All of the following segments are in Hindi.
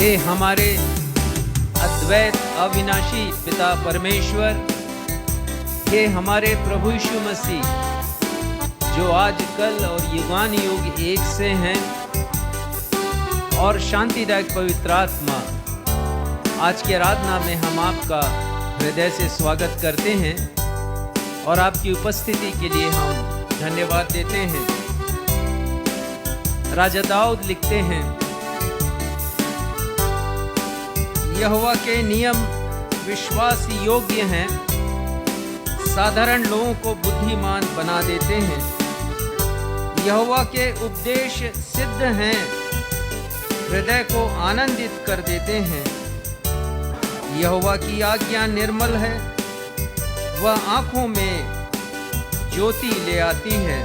हे हमारे अद्वैत अविनाशी पिता परमेश्वर, हे हमारे प्रभु यीशु मसीह जो आज कल और युगान युग एक से हैं, और शांतिदायक पवित्र आत्मा, आज की आराधना में हम आपका हृदय से स्वागत करते हैं और आपकी उपस्थिति के लिए हम धन्यवाद देते हैं। राजा दाऊद लिखते हैं, यहोवा के नियम विश्वास योग्य हैं, साधारण लोगों को बुद्धिमान बना देते हैं। यहोवा के उपदेश सिद्ध हैं, हृदय को आनंदित कर देते हैं। यहोवा की आज्ञा निर्मल है, वह आंखों में ज्योति ले आती है।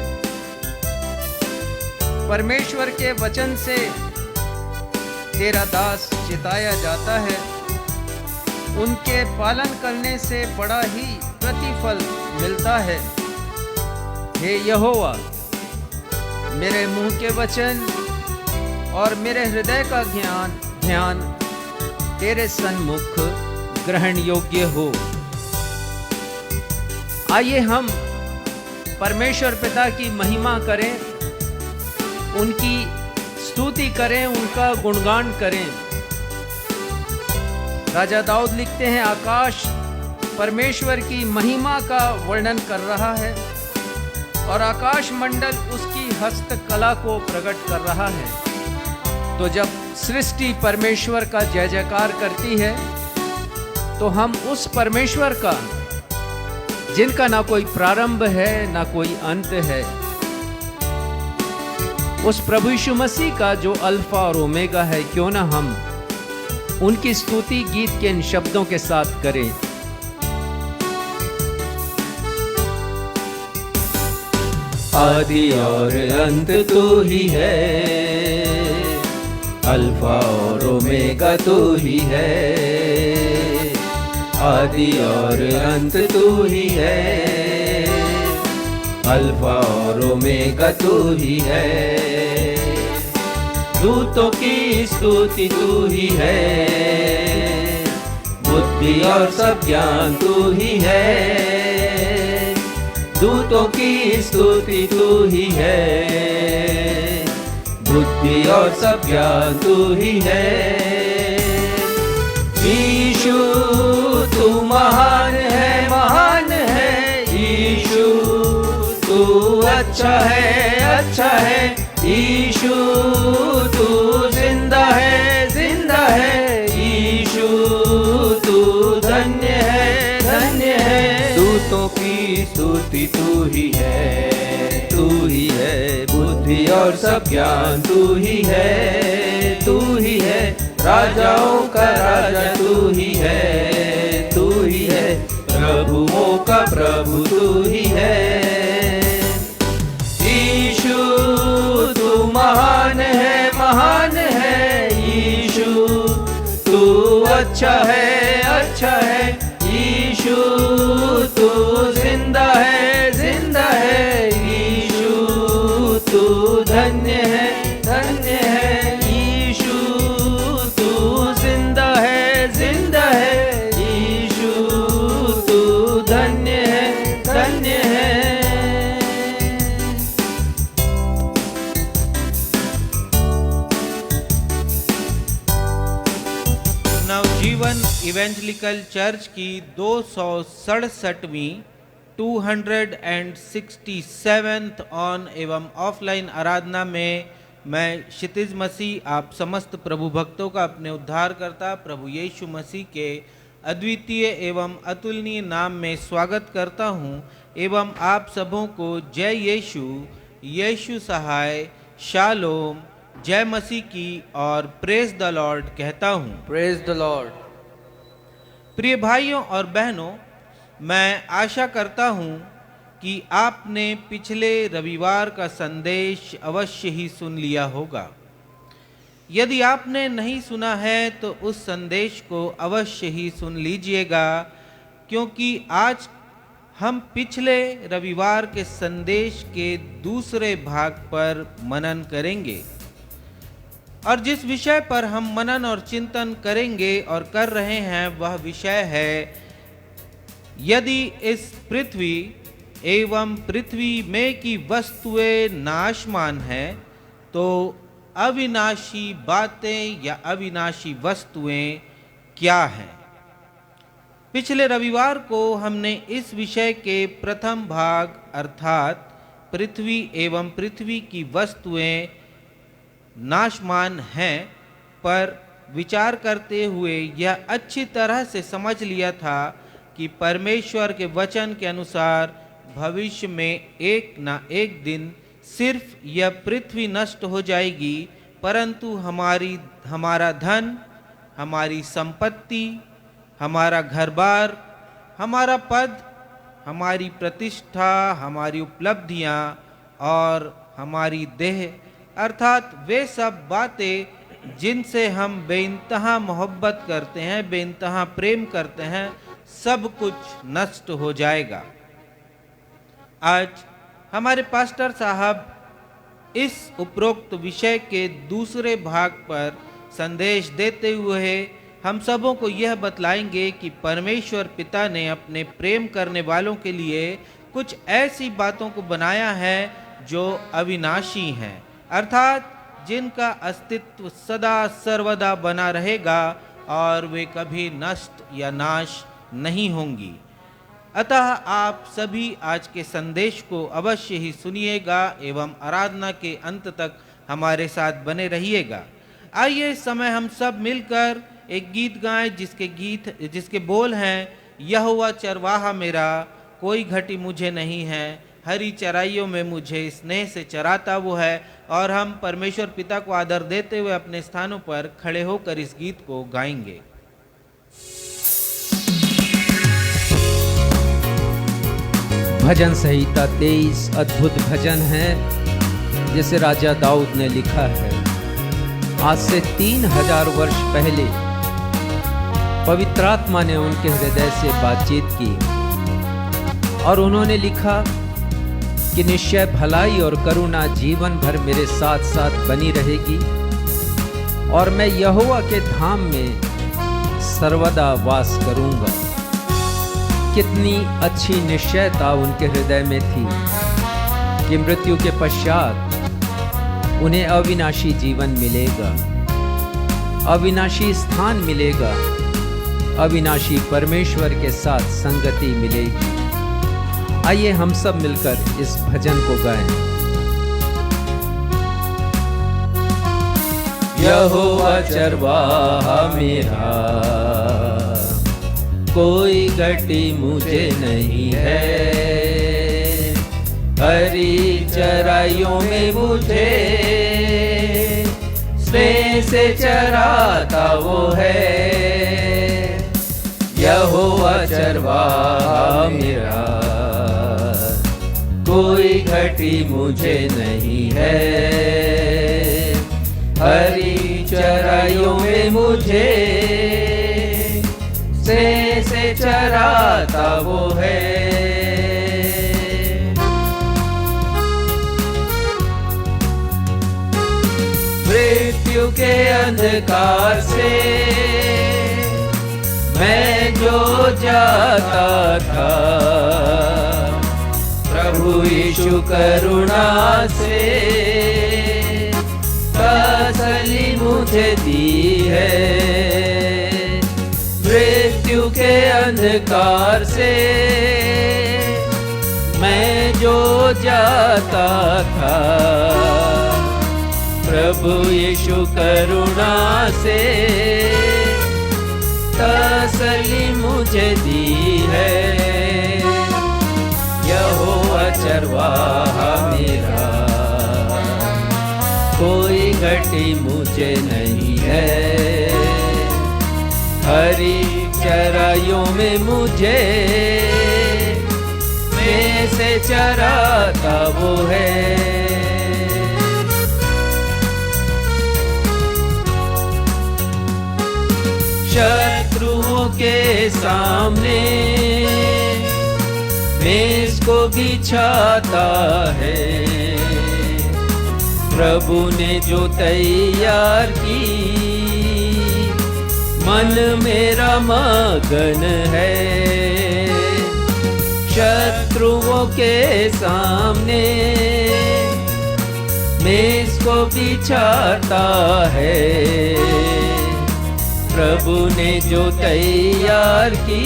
परमेश्वर के वचन से तेरा दास चिताया जाता है, उनके पालन करने से बड़ा ही प्रतिफल मिलता है। हे यहोवा, मेरे मुंह के वचन और मेरे हृदय का ध्यान तेरे सन्मुख ग्रहण योग्य हो। आइए हम परमेश्वर पिता की महिमा करें, उनकी स्तुति करें, उनका गुणगान करें। राजा दाऊद लिखते हैं, आकाश परमेश्वर की महिमा का वर्णन कर रहा है और आकाश मंडल उसकी हस्तकला को प्रकट कर रहा है। तो जब सृष्टि परमेश्वर का जय जयकार करती है, तो हम उस परमेश्वर का, जिनका ना कोई प्रारंभ है ना कोई अंत है, उस प्रभु यीशु मसीह का जो अल्फा और ओमेगा है, क्यों ना हम उनकी स्तुति गीत के इन शब्दों के साथ करें। आदि और अंत तू ही है, अल्फा और ओमेगा तू ही है। आदि और अंत तू ही है, अल्फा और ओमेगा तू ही है। दूतों की स्तुति तू ही है, बुद्धि और सब ज्ञान तू ही है। दूतों की स्तुति तू ही है, बुद्धि और सब ज्ञान तू ही है। यीशु तू महान है, महान है। यीशु तू अच्छा है। यीशु तू जिंदा है, जिंदा है। यीशु तू धन्य है, धन्य है। दूतों की स्तुति तू ही है, तू ही है। बुद्धि और सब ज्ञान तू ही है, तू ही है। राजाओं का राजा तू ही है, तू ही है। प्रभुओं का प्रभु तू ही है। यीशु तू महान है, महान है। यीशु तू अच्छा है, अच्छा है। यीशु तू जिंदा है, जिंदा है। यीशु तू धन्य है, धन्य है। यीशु तू जिंदा है, जिंदा है। यीशु तू धन्य है, धन्य है। नवजीवन इवेंजलिकल चर्च की 267वीं 267th ऑन एवं ऑफलाइन आराधना में मैं क्षितिज मसीह आप समस्त प्रभु भक्तों का अपने उद्धारकर्ता प्रभु यीशु मसीह के अद्वितीय एवं अतुलनीय नाम में स्वागत करता हूं एवं आप सबों को जय यीशु, यीशु सहाय, शालोम, जय मसीह की और प्रेज द लॉर्ड कहता हूं। Praise the Lord. प्रिय भाइयों और बहनों, मैं आशा करता हूं कि आपने पिछले रविवार का संदेश अवश्य ही सुन लिया होगा। यदि आपने नहीं सुना है तो उस संदेश को अवश्य ही सुन लीजिएगा, क्योंकि आज हम पिछले रविवार के संदेश के दूसरे भाग पर मनन करेंगे। और जिस विषय पर हम मनन और चिंतन करेंगे और कर रहे हैं वह विषय है, यदि इस पृथ्वी एवं पृथ्वी में की वस्तुएं नाशमान हैं, तो अविनाशी बातें या अविनाशी वस्तुएं क्या हैं। पिछले रविवार को हमने इस विषय के प्रथम भाग अर्थात पृथ्वी एवं पृथ्वी की वस्तुएं नाशमान हैं पर विचार करते हुए यह अच्छी तरह से समझ लिया था कि परमेश्वर के वचन के अनुसार भविष्य में एक ना एक दिन सिर्फ यह पृथ्वी नष्ट हो जाएगी, परंतु हमारा धन, हमारी संपत्ति, हमारा घर-बार, हमारा पद, हमारी प्रतिष्ठा, हमारी उपलब्धियां और हमारी देह अर्थात वे सब बातें जिनसे हम बेइंतहा मोहब्बत करते हैं, बेइंतहा प्रेम करते हैं, सब कुछ नष्ट हो जाएगा। आज हमारे पास्टर साहब इस उपरोक्त विषय के दूसरे भाग पर संदेश देते हुए हम सबों को यह बतलाएंगे कि परमेश्वर पिता ने अपने प्रेम करने वालों के लिए कुछ ऐसी बातों को बनाया है जो अविनाशी हैं, अर्थात जिनका अस्तित्व सदा सर्वदा बना रहेगा और वे कभी नष्ट या नाश नहीं होंगी। अतः आप सभी आज के संदेश को अवश्य ही सुनिएगा एवं आराधना के अंत तक हमारे साथ बने रहिएगा। आइए इस समय हम सब मिलकर एक गीत गाएं जिसके बोल हैं, यहोवा चरवाहा मेरा, कोई घटी मुझे नहीं है, हरी चराइयों में मुझे स्नेह से चराता वो है। और हम परमेश्वर पिता को आदर देते हुए अपने स्थानों पर खड़े होकर इस गीत को गाएंगे। भजन संहिता 23 अद्भुत भजन है जिसे राजा दाऊद ने लिखा है। आज से 3000 वर्ष पहले पवित्र आत्मा ने उनके हृदय से बातचीत की और उन्होंने लिखा कि निश्चय भलाई और करुणा जीवन भर मेरे साथ साथ बनी रहेगी और मैं यहोवा के धाम में सर्वदा वास करूंगा। कितनी अच्छी निश्चयता उनके हृदय में थी कि मृत्यु के पश्चात उन्हें अविनाशी जीवन मिलेगा, अविनाशी स्थान मिलेगा, अविनाशी परमेश्वर के साथ संगति मिलेगी। आइए हम सब मिलकर इस भजन को गाएं। यहोवा चरवाहा मेरा, कोई घटी मुझे नहीं है, हरी चराइयों में मुझे स्नेह से चराता वो है। यहोवा चरवाहा मेरा, कोई घटी मुझे नहीं है, हरी चराइयों में मुझे से चराता वो है। मृत्यु के अंधकार से मैं जो जाता था, प्रभु यीशु करुणा से तसल्ली मुझे दी है। मृत्यु के अंधकार से मैं जो जाता था, प्रभु यीशु करुणा से तसल्ली मुझे दी है। यहोवा चरवाहा मेरा, कोई घटी मुझे नहीं है, हरी चराइयों में मुझे में से चराता वो है। शत्रुओं के सामने मेज को बिछाता है, प्रभु ने जो तैयार की, मन मेरा मगन है। शत्रुओं के सामने मेज को बिछाता है। प्रभु ने जो तैयार की,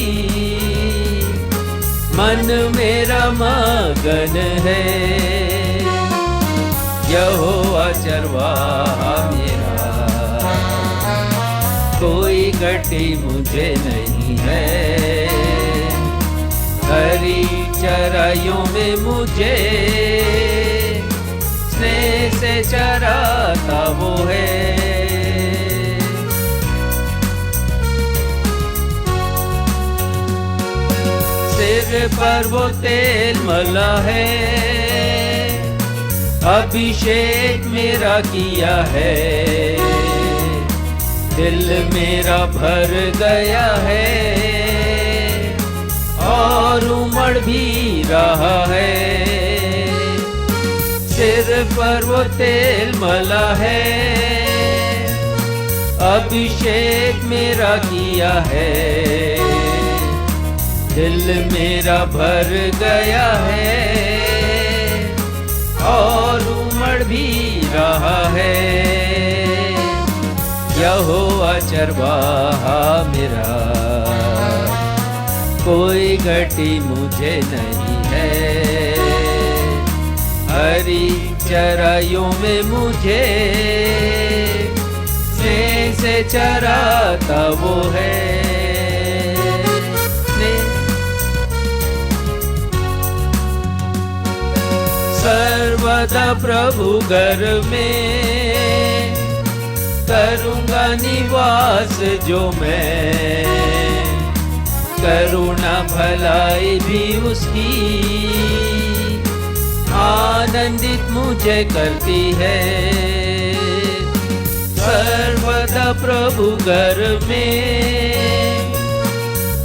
मन मेरा मगन है। यहोवा चरवाहा मेरा, कोई घटी मुझे नहीं है। हरी चराइयों में मुझे स्नेह से चराता वो है। सिर पर वो तेल मला है, अभिषेक मेरा किया है। दिल मेरा भर गया है और उमड़ भी रहा है। सिर पर वो तेल मला है, अभिषेक मेरा किया है। दिल मेरा भर गया है और उमड़ भी रहा है। यहोवा चरवाहा मेरा, कोई घटी मुझे नहीं है। हरी चराइयों में मुझे स्नेह से चराता वो है। सर्वदा प्रभु घर में करूँगा निवास जो मैं। करुणा भलाई भी उसकी आनंदित मुझे करती है। सर्वदा प्रभु घर में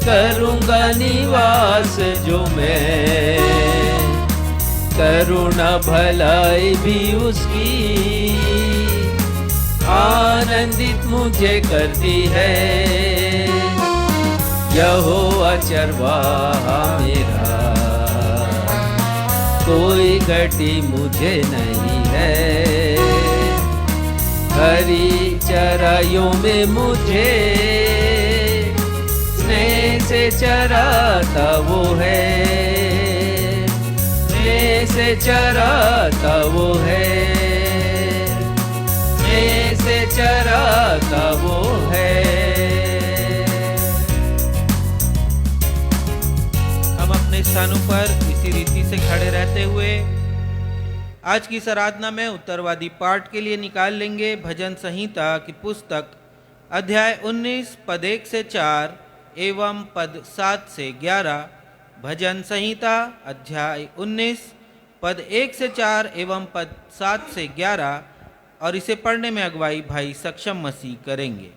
करूँगा निवास जो मैं। करुणा भलाई भी उसकी आनंदित मुझे करती है। यहोवा चरवाहा मेरा, कोई घटी मुझे नहीं है। हरी चराइयों में मुझे स्नेह से चराता वो है। स्नेह से चराता वो है। स्नेह से चराता वो है। हम अपने स्थानों पर इसी रीति से खड़े रहते हुए आज की इस आराधना में उत्तरवादी पाठ के लिए निकाल लेंगे भजन संहिता की पुस्तक अध्याय 19 पद 1 से 4 एवं पद 7 से 11। भजन संहिता अध्याय 19 पद 1 से 4 एवं पद 7 से 11, और इसे पढ़ने में अगुवाई भाई सक्षम मसीह करेंगे।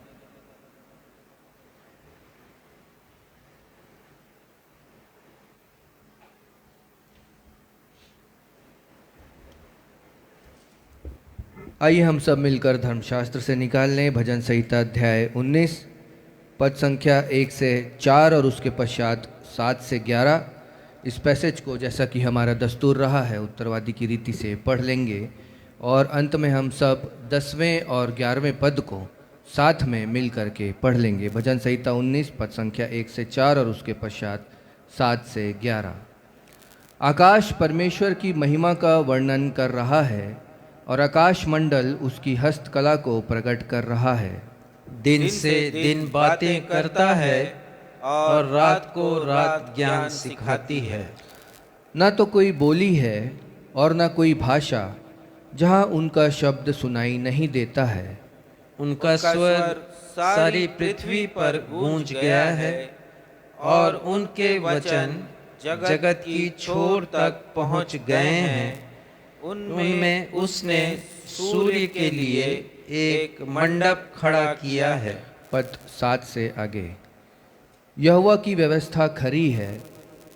आइए हम सब मिलकर धर्मशास्त्र से निकाल लें भजन संहिता अध्याय 19 पद संख्या 1 से 4 और उसके पश्चात 7 से 11। इस पैसेज को जैसा कि हमारा दस्तूर रहा है उत्तरवादी की रीति से पढ़ लेंगे और अंत में हम सब 10वें और 11वें पद को साथ में मिल करके पढ़ लेंगे। भजन संहिता 19 पद संख्या 1 से 4 और उसके पश्चात 7 से 11। आकाश परमेश्वर की महिमा का वर्णन कर रहा है और आकाश मंडल उसकी हस्तकला को प्रकट कर रहा है। दिन से दिन बातें करता है और रात को रात ज्ञान सिखाती है। न तो कोई बोली है और न कोई भाषा जहाँ उनका शब्द सुनाई नहीं देता है। उनका स्वर सारी पृथ्वी पर गूंज गया है और उनके वचन जगत की छोर तक पहुँच गए हैं। उनमें उसने सूर्य के लिए एक मंडप खड़ा किया है। पद 7 से आगे। यहोवा की व्यवस्था खरी है,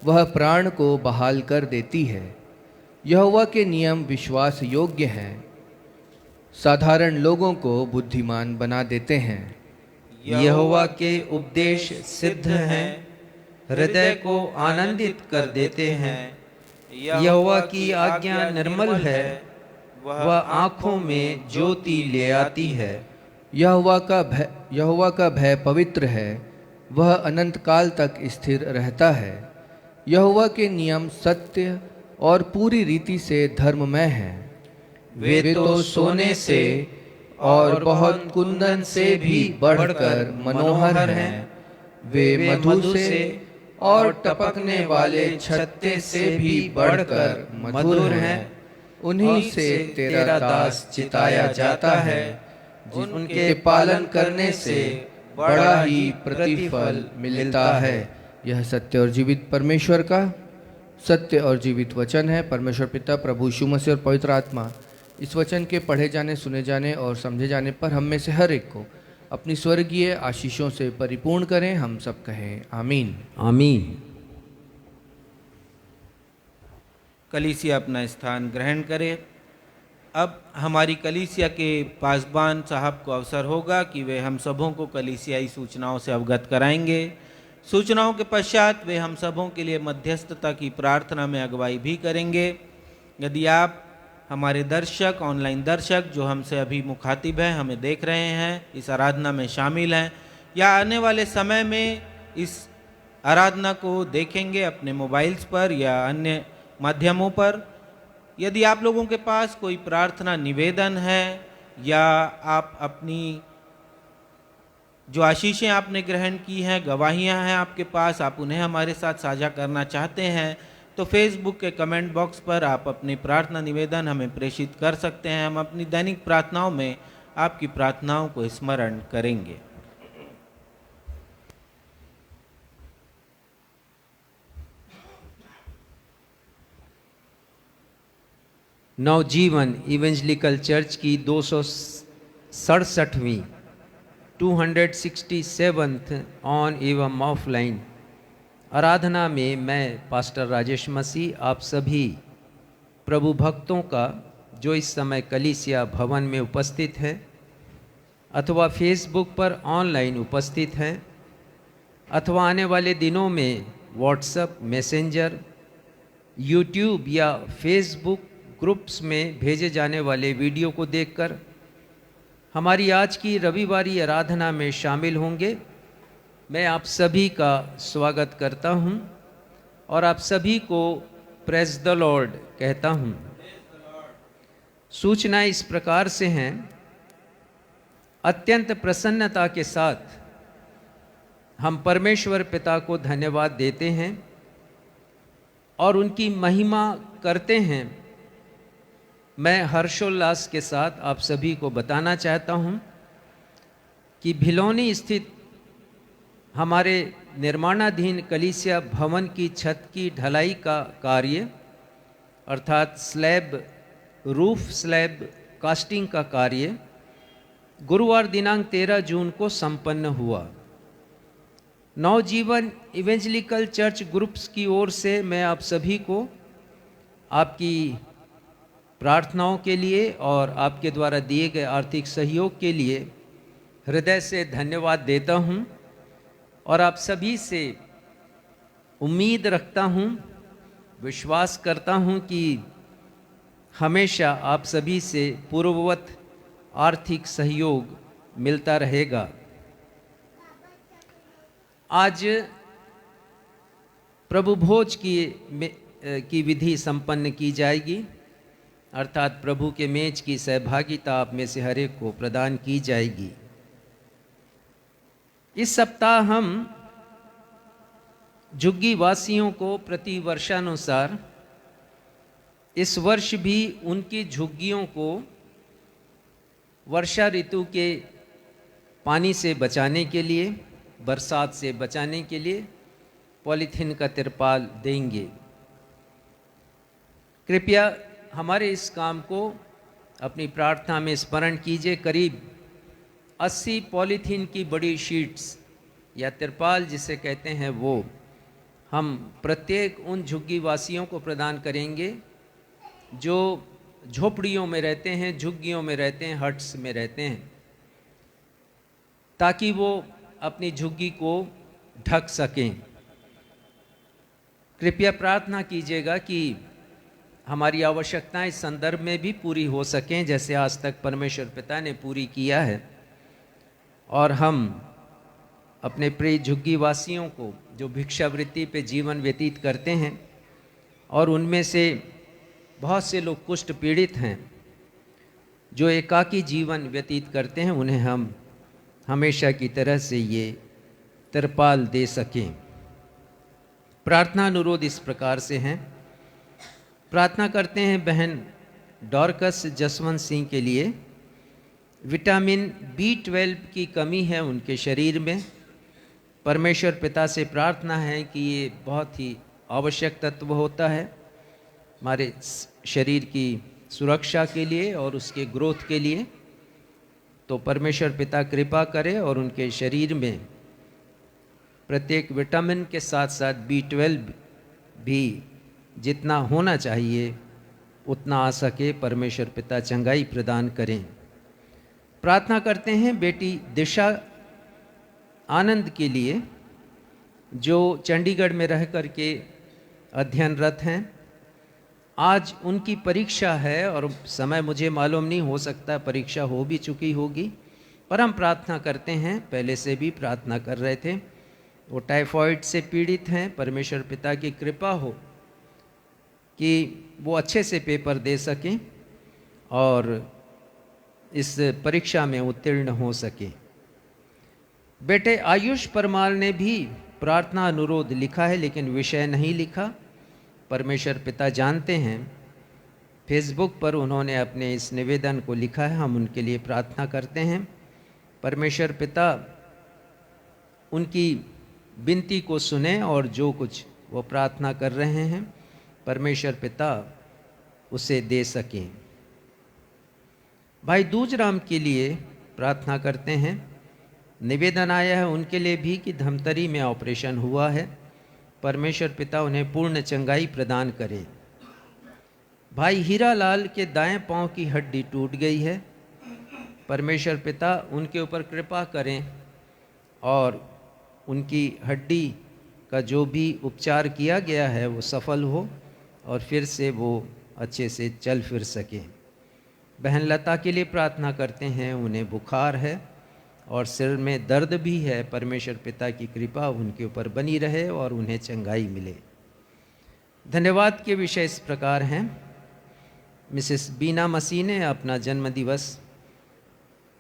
वह प्राण को बहाल कर देती है। यहोवा के नियम विश्वास योग्य हैं, साधारण लोगों को बुद्धिमान बना देते हैं। यहोवा के उपदेश सिद्ध हैं, हृदय को आनंदित कर देते हैं। यहोवा की आज्ञा निर्मल है, वह आँखों में ज्योति ले आती है। यहोवा का भय पवित्र है, वह अनंत काल तक स्थिर रहता है। यहोवा के नियम सत्य और पूरी रीति से धर्ममय हैं। वे तो सोने से और बहुत कुंदन से भी बढ़कर मनोहर हैं। वे मधु से और टपकने वाले छत्ते से भी बढ़कर मधुर हैं। उन्हीं से तेरा दास चिताया जाता है, उनके पालन करने से बड़ा ही प्रतिफल मिलता है। यह सत्य और जीवित परमेश्वर का सत्य और जीवित वचन है। परमेश्वर पिता, प्रभु यीशु मसीह और पवित्र आत्मा इस वचन के पढ़े जाने, सुने जाने और समझे जाने पर हम में से हर एक को अपनी स्वर्गीय आशीषों से परिपूर्ण करें। हम सब कहें आमीन। आमीन। कलीसिया अपना स्थान ग्रहण करे। अब हमारी कलीसिया के पासबान साहब को अवसर होगा कि वे हम सबों को कलीसियाई सूचनाओं से अवगत कराएंगे। सूचनाओं के पश्चात वे हम सबों के लिए मध्यस्थता की प्रार्थना में अगुवाई भी करेंगे। यदि आप हमारे दर्शक, ऑनलाइन दर्शक जो हमसे अभी मुखातिब हैं, हमें देख रहे हैं, इस आराधना में शामिल हैं या आने वाले समय में इस आराधना को देखेंगे अपने मोबाइल्स पर या अन्य माध्यमों पर, यदि आप लोगों के पास कोई प्रार्थना निवेदन है या आप अपनी जो आशीषें आपने ग्रहण की हैं, गवाहियां हैं आपके पास, आप उन्हें हमारे साथ साझा करना चाहते हैं, तो फेसबुक के कमेंट बॉक्स पर आप अपनी प्रार्थना निवेदन हमें प्रेषित कर सकते हैं। हम अपनी दैनिक प्रार्थनाओं में आपकी प्रार्थनाओं को स्मरण करेंगे। नवजीवन इवेंजलिकल चर्च की 267वीं 267th ऑन एवं ऑफलाइन आराधना में मैं पास्टर राजेश मसीह आप सभी प्रभु भक्तों का, जो इस समय कलीसिया भवन में उपस्थित है अथवा फेसबुक पर ऑनलाइन उपस्थित हैं अथवा आने वाले दिनों में व्हाट्सएप, मैसेंजर, यूट्यूब या फेसबुक ग्रुप्स में भेजे जाने वाले वीडियो को देखकर हमारी आज की रविवारी आराधना में शामिल होंगे, मैं आप सभी का स्वागत करता हूं और आप सभी को प्रेज द लॉर्ड कहता हूं। सूचनाएं इस प्रकार से हैं। अत्यंत प्रसन्नता के साथ हम परमेश्वर पिता को धन्यवाद देते हैं और उनकी महिमा करते हैं। मैं हर्षोल्लास के साथ आप सभी को बताना चाहता हूं कि भिलौनी स्थित हमारे निर्माणाधीन कलीसिया भवन की छत की ढलाई का कार्य अर्थात रूफ स्लैब कास्टिंग का कार्य गुरुवार दिनांक 13 जून को संपन्न हुआ। नवजीवन इवेंजलिकल चर्च ग्रुप्स की ओर से मैं आप सभी को आपकी प्रार्थनाओं के लिए और आपके द्वारा दिए गए आर्थिक सहयोग के लिए हृदय से धन्यवाद देता हूं और आप सभी से उम्मीद रखता हूं, विश्वास करता हूं कि हमेशा आप सभी से पूर्ववत आर्थिक सहयोग मिलता रहेगा। आज प्रभु भोज की विधि संपन्न की जाएगी, अर्थात प्रभु के मेज की सहभागिता आप में से हर एक को प्रदान की जाएगी। इस सप्ताह हम झुग्गी वासियों को प्रति वर्षानुसार इस वर्ष भी उनकी झुग्गियों को वर्षा ऋतु के पानी से बचाने के लिए, बरसात से बचाने के लिए पॉलीथीन का तिरपाल देंगे। कृपया हमारे इस काम को अपनी प्रार्थना में स्मरण कीजिए। करीब 80 पॉलीथीन की बड़ी शीट्स या तिरपाल जिसे कहते हैं वो हम प्रत्येक उन झुग्गी वासियों को प्रदान करेंगे जो झोपड़ियों में रहते हैं, झुग्गियों में रहते हैं, हट्स में रहते हैं, ताकि वो अपनी झुग्गी को ढक सकें। कृपया प्रार्थना कीजिएगा कि हमारी आवश्यकताएं इस संदर्भ में भी पूरी हो सकें, जैसे आज तक परमेश्वर पिता ने पूरी किया है। और हम अपने प्रिय झुग्गी वासियों को जो भिक्षावृत्ति पे जीवन व्यतीत करते हैं, और उनमें से बहुत से लोग कुष्ठ पीड़ित हैं जो एकाकी जीवन व्यतीत करते हैं, उन्हें हम हमेशा की तरह से ये तिरपाल दे सकें। प्रार्थना अनुरोध इस प्रकार से हैं। प्रार्थना करते हैं बहन डॉर्कस जसवंत सिंह के लिए। विटामिन B12 की कमी है उनके शरीर में। परमेश्वर पिता से प्रार्थना है कि ये बहुत ही आवश्यक तत्व होता है हमारे शरीर की सुरक्षा के लिए और उसके ग्रोथ के लिए। तो परमेश्वर पिता कृपा करे और उनके शरीर में प्रत्येक विटामिन के साथ साथ B12 भी जितना होना चाहिए उतना आ सके, परमेश्वर पिता चंगाई प्रदान करें। प्रार्थना करते हैं बेटी दिशा आनंद के लिए, जो चंडीगढ़ में रह कर के अध्ययनरत हैं। आज उनकी परीक्षा है और समय मुझे मालूम नहीं, हो सकता परीक्षा हो भी चुकी होगी, पर हम प्रार्थना करते हैं, पहले से भी प्रार्थना कर रहे थे। वो टाइफॉइड से पीड़ित हैं। परमेश्वर पिता की कृपा हो कि वो अच्छे से पेपर दे सकें और इस परीक्षा में उत्तीर्ण हो सकें। बेटे आयुष परमार ने भी प्रार्थना अनुरोध लिखा है, लेकिन विषय नहीं लिखा। परमेश्वर पिता जानते हैं। फेसबुक पर उन्होंने अपने इस निवेदन को लिखा है, हम उनके लिए प्रार्थना करते हैं। परमेश्वर पिता उनकी विनती को सुने और जो कुछ वो प्रार्थना कर रहे हैं परमेश्वर पिता उसे दे सकें। भाई दूजराम के लिए प्रार्थना करते हैं। निवेदन आया है उनके लिए भी कि धमतरी में ऑपरेशन हुआ है, परमेश्वर पिता उन्हें पूर्ण चंगाई प्रदान करे। भाई हीरालाल के दाएं पांव की हड्डी टूट गई है, परमेश्वर पिता उनके ऊपर कृपा करें और उनकी हड्डी का जो भी उपचार किया गया है वो सफल हो और फिर से वो अच्छे से चल फिर सके। बहन लता के लिए प्रार्थना करते हैं, उन्हें बुखार है और सिर में दर्द भी है। परमेश्वर पिता की कृपा उनके ऊपर बनी रहे और उन्हें चंगाई मिले। धन्यवाद के विषय इस प्रकार हैं। मिसेस बीना मसीह ने अपना जन्म दिवस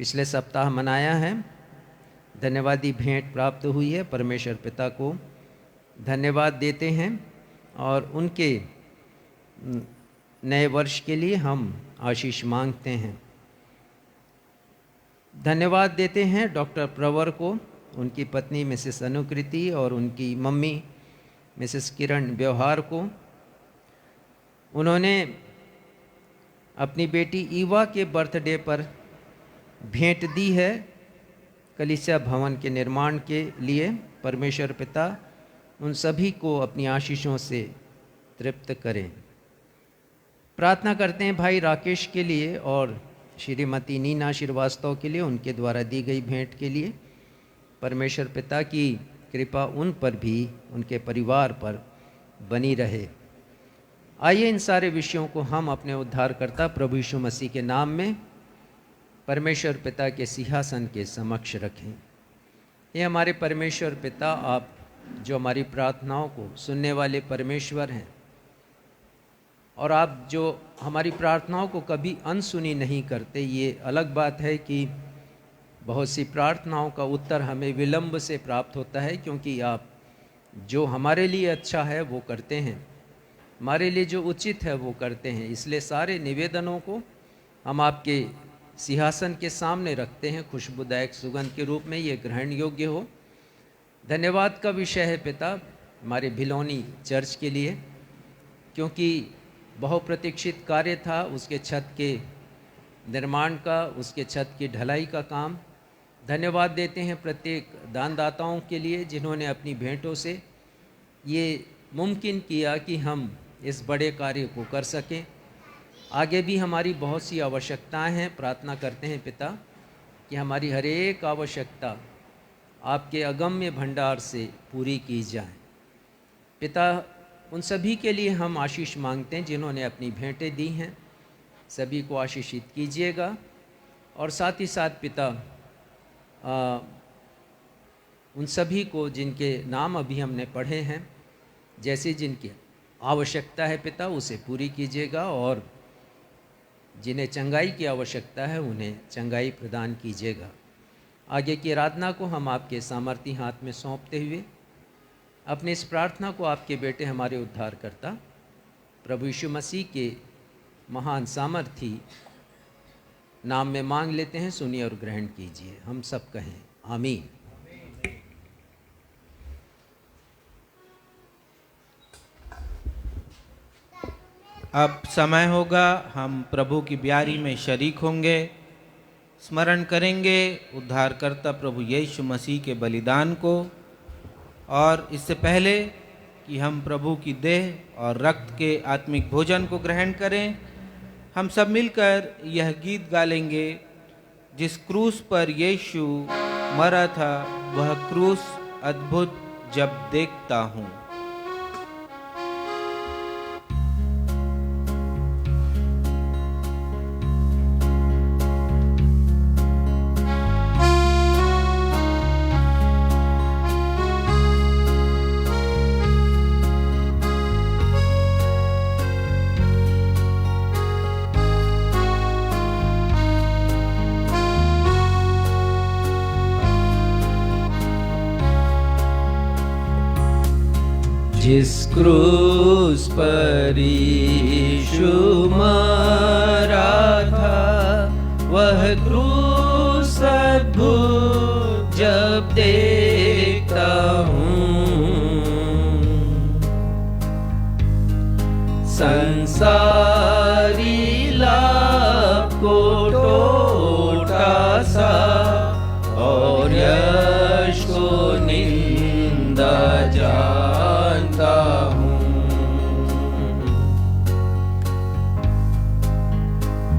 पिछले सप्ताह मनाया है। धन्यवादी भेंट प्राप्त हुई है। परमेश्वर पिता को धन्यवाद देते हैं और उनके नए वर्ष के लिए हम आशीष मांगते हैं। धन्यवाद देते हैं डॉक्टर प्रवर को, उनकी पत्नी मिसेस अनुकृति और उनकी मम्मी मिसेस किरण व्यवहार को। उन्होंने अपनी बेटी ईवा के बर्थडे पर भेंट दी है कलीसिया भवन के निर्माण के लिए। परमेश्वर पिता उन सभी को अपनी आशीषों से तृप्त करें। प्रार्थना करते हैं भाई राकेश के लिए और श्रीमती नीना श्रीवास्तव के लिए, उनके द्वारा दी गई भेंट के लिए। परमेश्वर पिता की कृपा उन पर भी, उनके परिवार पर बनी रहे। आइए इन सारे विषयों को हम अपने उद्धारकर्ता प्रभु यीशु मसीह के नाम में परमेश्वर पिता के सिंहासन के समक्ष रखें। ये हमारे परमेश्वर पिता, आप जो हमारी प्रार्थनाओं को सुनने वाले परमेश्वर हैं और आप जो हमारी प्रार्थनाओं को कभी अनसुनी नहीं करते। ये अलग बात है कि बहुत सी प्रार्थनाओं का उत्तर हमें विलंब से प्राप्त होता है, क्योंकि आप जो हमारे लिए अच्छा है वो करते हैं, हमारे लिए जो उचित है वो करते हैं। इसलिए सारे निवेदनों को हम आपके सिंहासन के सामने रखते हैं, खुशबूदायक सुगंध के रूप में ये ग्रहण योग्य हो। धन्यवाद का विषय है पिता हमारे भिलौनी चर्च के लिए, क्योंकि बहुप्रतीक्षित कार्य था उसके छत के निर्माण का, उसके छत की ढलाई का काम। धन्यवाद देते हैं प्रत्येक दानदाताओं के लिए जिन्होंने अपनी भेंटों से ये मुमकिन किया कि हम इस बड़े कार्य को कर सकें। आगे भी हमारी बहुत सी आवश्यकताएं हैं। प्रार्थना करते हैं पिता कि हमारी हर एक आवश्यकता आपके अगम्य भंडार से पूरी की जाए। पिता, उन सभी के लिए हम आशीष मांगते हैं जिन्होंने अपनी भेंटें दी हैं, सभी को आशीषित कीजिएगा। और साथ ही साथ पिता, उन सभी को जिनके नाम अभी हमने पढ़े हैं, जैसे जिनकी आवश्यकता है पिता, उसे पूरी कीजिएगा। और जिन्हें चंगाई की आवश्यकता है उन्हें चंगाई प्रदान कीजिएगा। आगे की आराधना को हम आपके सामर्थी हाथ में सौंपते हुए अपने इस प्रार्थना को आपके बेटे हमारे उद्धारकर्ता प्रभु यीशु मसीह के महान सामर्थी नाम में मांग लेते हैं। सुनिए और ग्रहण कीजिए। हम सब कहें आमीन। अब समय होगा, हम प्रभु की ब्यारी में शरीक होंगे, स्मरण करेंगे उद्धारकर्ता प्रभु यीशु मसीह के बलिदान को। और इससे पहले कि हम प्रभु की देह और रक्त के आत्मिक भोजन को ग्रहण करें, हम सब मिलकर यह गीत गा लेंगे, जिस क्रूस पर यीशु मरा था वह क्रूस अद्भुत जब देखता हूँ। जिस क्रूस पर यीशु मरा था वह क्रूस अद्भुत जब देखता हूँ। संसारी लाभ को टोटा सा और यश को निंदा जानता हूँ।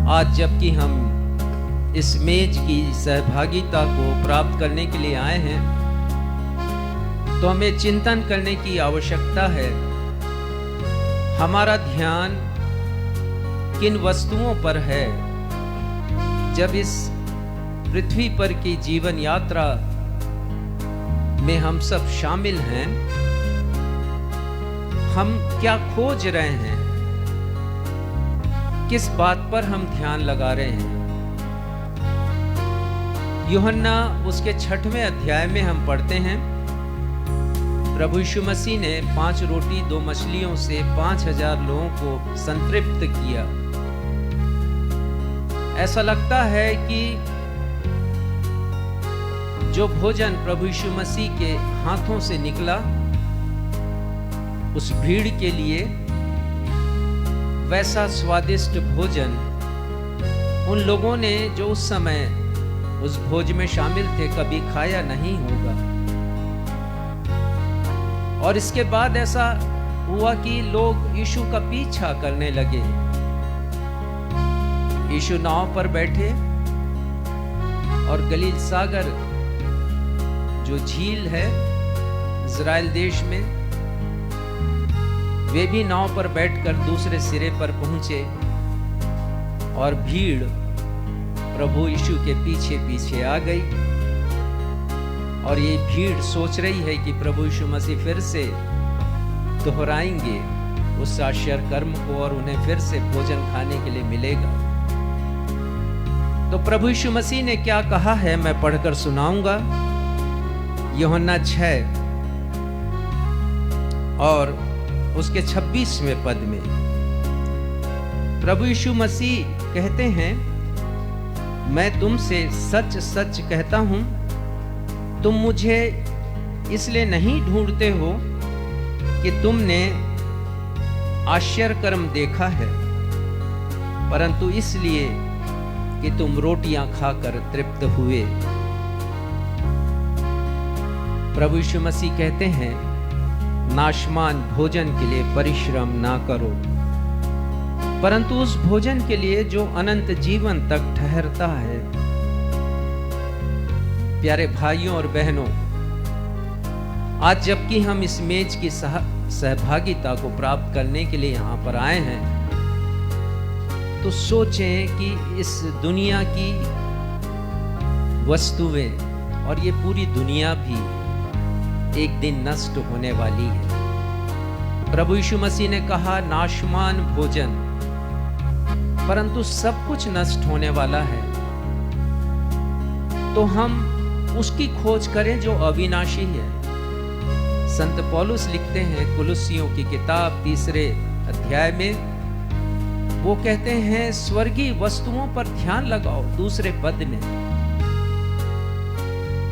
आज जबकि हम इस मेज की सहभागिता को प्राप्त करने के लिए आए हैं, तो हमें चिंतन करने की आवश्यकता है। हमारा ध्यान किन वस्तुओं पर है? जब इस पृथ्वी पर की जीवन यात्रा में हम सब शामिल हैं, हम क्या खोज रहे हैं? किस बात पर हम ध्यान लगा रहे हैं? यूहन्ना उसके 6वें अध्याय में हम पढ़ते हैं, प्रभु यीशु मसीह ने 5 रोटी 2 मछलियों से 5000 लोगों को संतृप्त किया। ऐसा लगता है कि जो भोजन प्रभु यीशु मसीह के हाथों से निकला, उस भीड़ के लिए वैसा स्वादिष्ट भोजन उन लोगों ने जो उस समय उस भोज में शामिल थे कभी खाया नहीं होगा। और इसके बाद ऐसा हुआ कि लोग यीशु का पीछा करने लगे। यीशु नाव पर बैठे और गलील सागर जो झील है इज़राइल देश में, वे भी नाव पर बैठकर दूसरे सिरे पर पहुंचे और भीड़ प्रभु यीशु के पीछे पीछे आ गई। और ये भीड़ सोच रही है कि प्रभु यीशु मसीह फिर से दोहराएंगे उस आश्चर्य कर्म को और उन्हें फिर से भोजन खाने के लिए मिलेगा। तो प्रभु यीशु मसीह ने क्या कहा है, मैं पढ़कर सुनाऊंगा। यूहन्ना 6 और उसके 26वें पद में प्रभु यीशु मसीह कहते हैं, मैं तुमसे सच सच कहता हूं, तुम मुझे इसलिए नहीं ढूंढते हो कि तुमने आश्चर्य कर्म देखा है, परंतु इसलिए कि तुम रोटियां खाकर तृप्त हुए। प्रभु यीशु मसीह कहते हैं, नाशमान भोजन के लिए परिश्रम ना करो, परंतु उस भोजन के लिए जो अनंत जीवन तक ठहरता है। प्यारे भाइयों और बहनों, आज जबकि हम इस मेज की सहभागिता को प्राप्त करने के लिए यहाँ पर आए हैं, तो सोचें कि इस दुनिया की वस्तुएं और ये पूरी दुनिया भी एक दिन नष्ट होने वाली है। प्रभु यीशु मसीह ने कहा नाशमान भोजन, परंतु सब कुछ नष्ट होने वाला है। तो हम उसकी खोज करें जो अविनाशी है। संत पौलुस लिखते हैं कुलुस्सियों की किताब 3 अध्याय में, वो कहते हैं स्वर्गीय वस्तुओं पर ध्यान लगाओ, 2 पद में।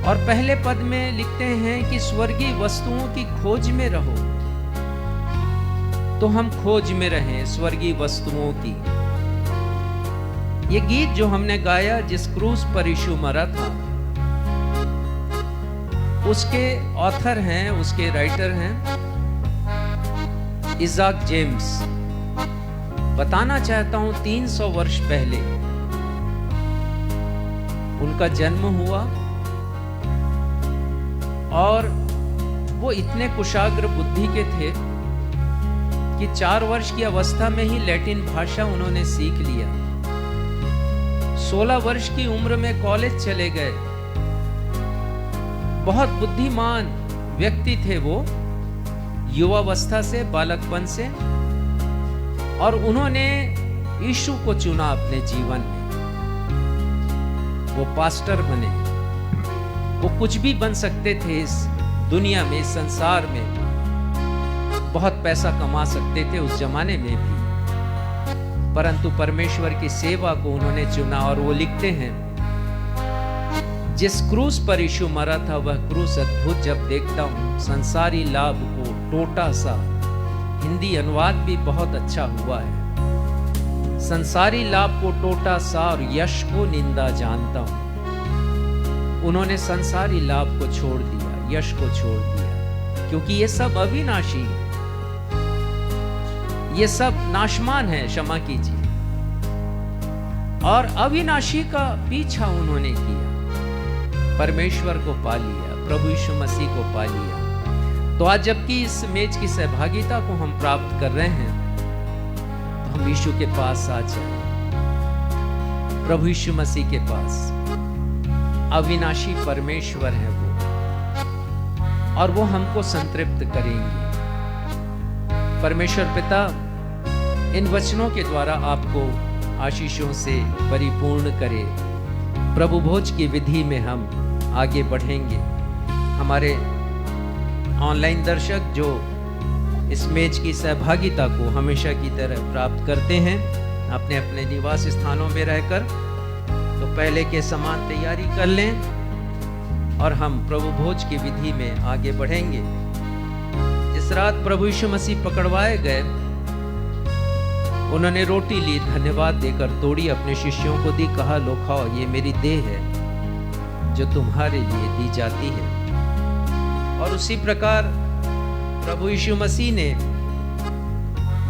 और पहले पद में लिखते हैं कि स्वर्गीय वस्तुओं की खोज में रहो। तो हम खोज में रहें स्वर्गीय वस्तुओं की। ये गीत जो हमने गाया, जिस क्रूस पर यीशु मरा था, उसके ऑथर हैं, उसके राइटर हैं इज़ाक जेम्स। बताना चाहता हूं 300 वर्ष पहले उनका जन्म हुआ और वो इतने कुशाग्र बुद्धि के थे कि 4 वर्ष की अवस्था में ही लैटिन भाषा उन्होंने सीख लिया। 16 वर्ष की उम्र में कॉलेज चले गए। बहुत बुद्धिमान व्यक्ति थे वो, युवावस्था से, बालकपन से, और उन्होंने यीशु को चुना अपने जीवन में। वो पास्टर बने। वो कुछ भी बन सकते थे इस दुनिया में, इस संसार में, बहुत पैसा कमा सकते थे उस जमाने में भी, परंतु परमेश्वर की सेवा को उन्होंने चुना। और वो लिखते हैं जिस क्रूस पर यीशु मरा था, वह क्रूस अद्भुत जब देखता हूं, संसारी लाभ को टोटा सा। हिंदी अनुवाद भी बहुत अच्छा हुआ है। संसारी लाभ को टोटा सा और यश को निंदा जानता हूं। उन्होंने संसारी लाभ को छोड़ दिया, यश को छोड़ दिया, क्योंकि ये सब अविनाशी है, ये सब नाशमान है, क्षमा कीजिए। और अविनाशी का पीछा उन्होंने किया, परमेश्वर को पा लिया, प्रभु यीशु मसीह को पा लिया। तो आज जबकि इस मेज की सहभागिता को हम प्राप्त कर रहे हैं, तो हम यीशु के पास आ जाएं, प्रभु यीशु मसीह के पास। अविनाशी परमेश्वर है वो, और वो हमको संतृप्त करेंगे। परमेश्वर पिता इन वचनों के द्वारा आपको आशीषों से परिपूर्ण करे। प्रभु भोज की विधि में हम आगे बढ़ेंगे। हमारे ऑनलाइन दर्शक जो इस मेज की सहभागिता को हमेशा की तरह प्राप्त करते हैं अपने अपने निवास स्थानों में रहकर, तो पहले के समान तैयारी कर लें और हम प्रभु भोज की विधि में आगे बढ़ेंगे। जिस रात प्रभु यीशु मसीह पकड़वाए गए, उन्होंने रोटी ली, धन्यवाद देकर तोड़ी, अपने शिष्यों को दी, कहा लो खाओ, ये मेरी देह है जो तुम्हारे लिए दी जाती है। और उसी प्रकार प्रभु यीशु मसीह ने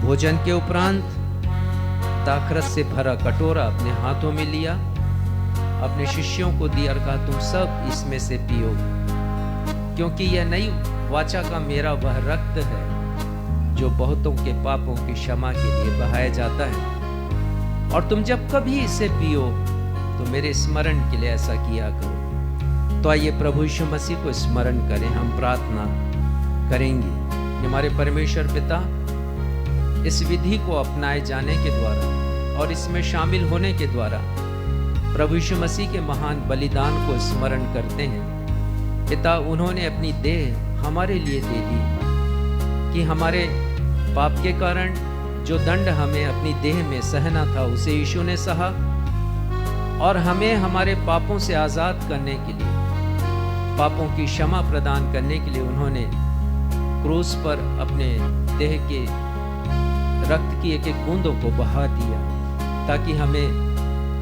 भोजन के उपरांत दाखरस से भरा कटोरा अपने हाथों में लिया, अपने शिष्यों को दिया और कहा तुम सब इसमें से पियो, क्योंकि यह नई वाचा का मेरा वह रक्त है जो बहुतों के पापों की क्षमा के लिए बहाया जाता है। और तुम जब कभी इसे पियो तो मेरे स्मरण के लिए ऐसा किया करो। तो आइए प्रभु यीशु मसीह को स्मरण करें, हम प्रार्थना करेंगे। हमारे परमेश्वर पिता, इस विधि को अपनाए जाने के द्वारा और इसमें शामिल होने के द्वारा प्रभु यीशु मसीह के महान बलिदान को स्मरण करते हैं। पिता, उन्होंने अपनी देह हमारे लिए दे दी कि हमारे पाप के कारण जो दंड हमें अपनी देह में सहना था उसे यीशु ने सहा, और हमें हमारे पापों से आजाद करने के लिए, पापों की क्षमा प्रदान करने के लिए उन्होंने क्रूस पर अपने देह के रक्त की एक एक बूंदों को बहा दिया, ताकि हमें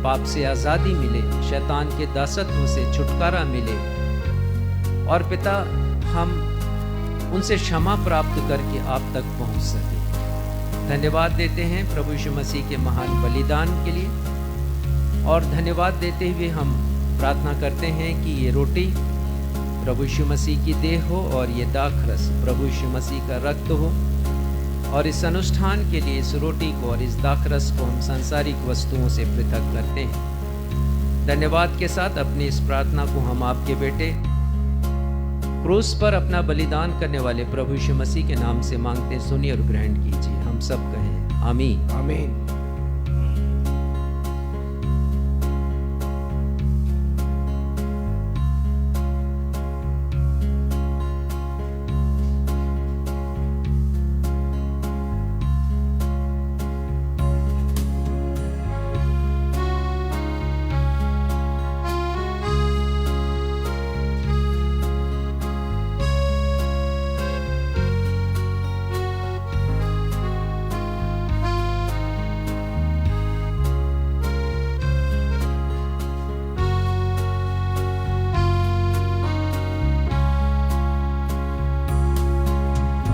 पाप से आजादी मिले, शैतान के दासत्व से छुटकारा मिले, और पिता हम उनसे क्षमा प्राप्त करके आप तक पहुंच सके। धन्यवाद देते हैं प्रभु यीशु मसीह के महान बलिदान के लिए, और धन्यवाद देते हुए हम प्रार्थना करते हैं कि ये रोटी प्रभु यीशु मसीह की देह हो और ये दाखरस प्रभु यीशु मसीह का रक्त हो। और इस अनुष्ठान के लिए इस रोटी को और इस दाखरस को हम सांसारिक वस्तुओं से पृथक करते हैं। धन्यवाद के साथ अपनी इस प्रार्थना को हम आपके बेटे क्रूस पर अपना बलिदान करने वाले प्रभु यीशु मसीह के नाम से मांगते, सुनिए और ग्रहण कीजिए। हम सब कहें आमीन। आमीन।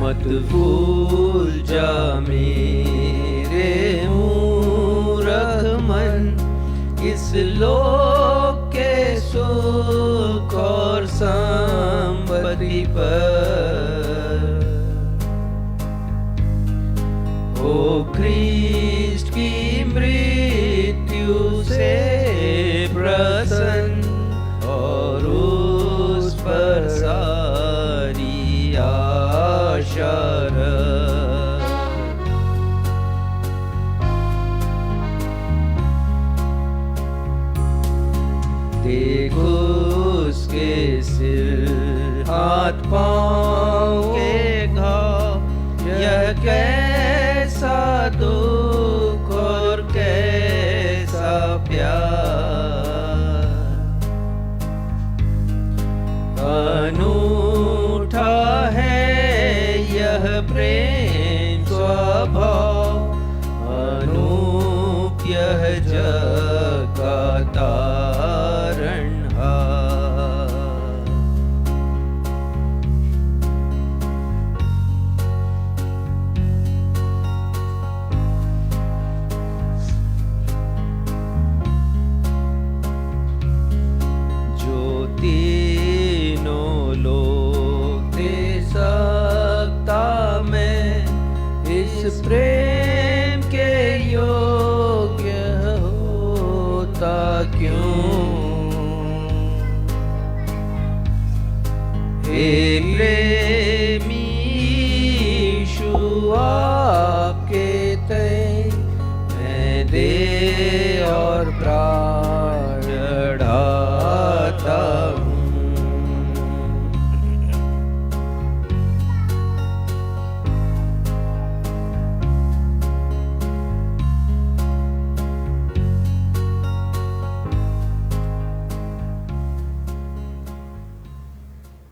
मत भूल जा मेरे मूर्ख मन, इस लोक के सुख और संपत्ति पर ओ ख्रीष्ट की मृत्यु से प्रसन्न, और उस पर सारी आशा रख। देखो उसके सिर हाथ पाँव के घाव, यह कैसा दुख और कैसा प्यार, अनूठा है यह प्रेम स्वभाव, अनूप यह जग का तारणहार। जो तीनों लोग दे सकता मैं, इस प्रेम के योग्य होता क्यों। हे प्रेमी यीशु आपके तय मैं दे और प्राण चढ़ाता हूँ।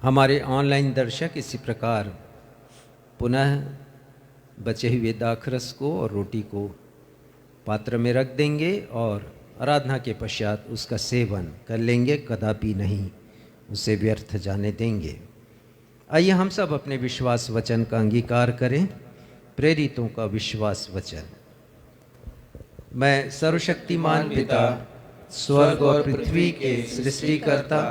हमारे ऑनलाइन दर्शक इसी प्रकार पुनः बचे हुए दाखरस को और रोटी को पात्र में रख देंगे और आराधना के पश्चात उसका सेवन कर लेंगे, कदापि नहीं उसे व्यर्थ जाने देंगे। आइए हम सब अपने विश्वास वचन का अंगीकार करें। प्रेरितों का विश्वास वचन। मैं सर्वशक्तिमान पिता, स्वर्ग और पृथ्वी के सृष्टिकर्ता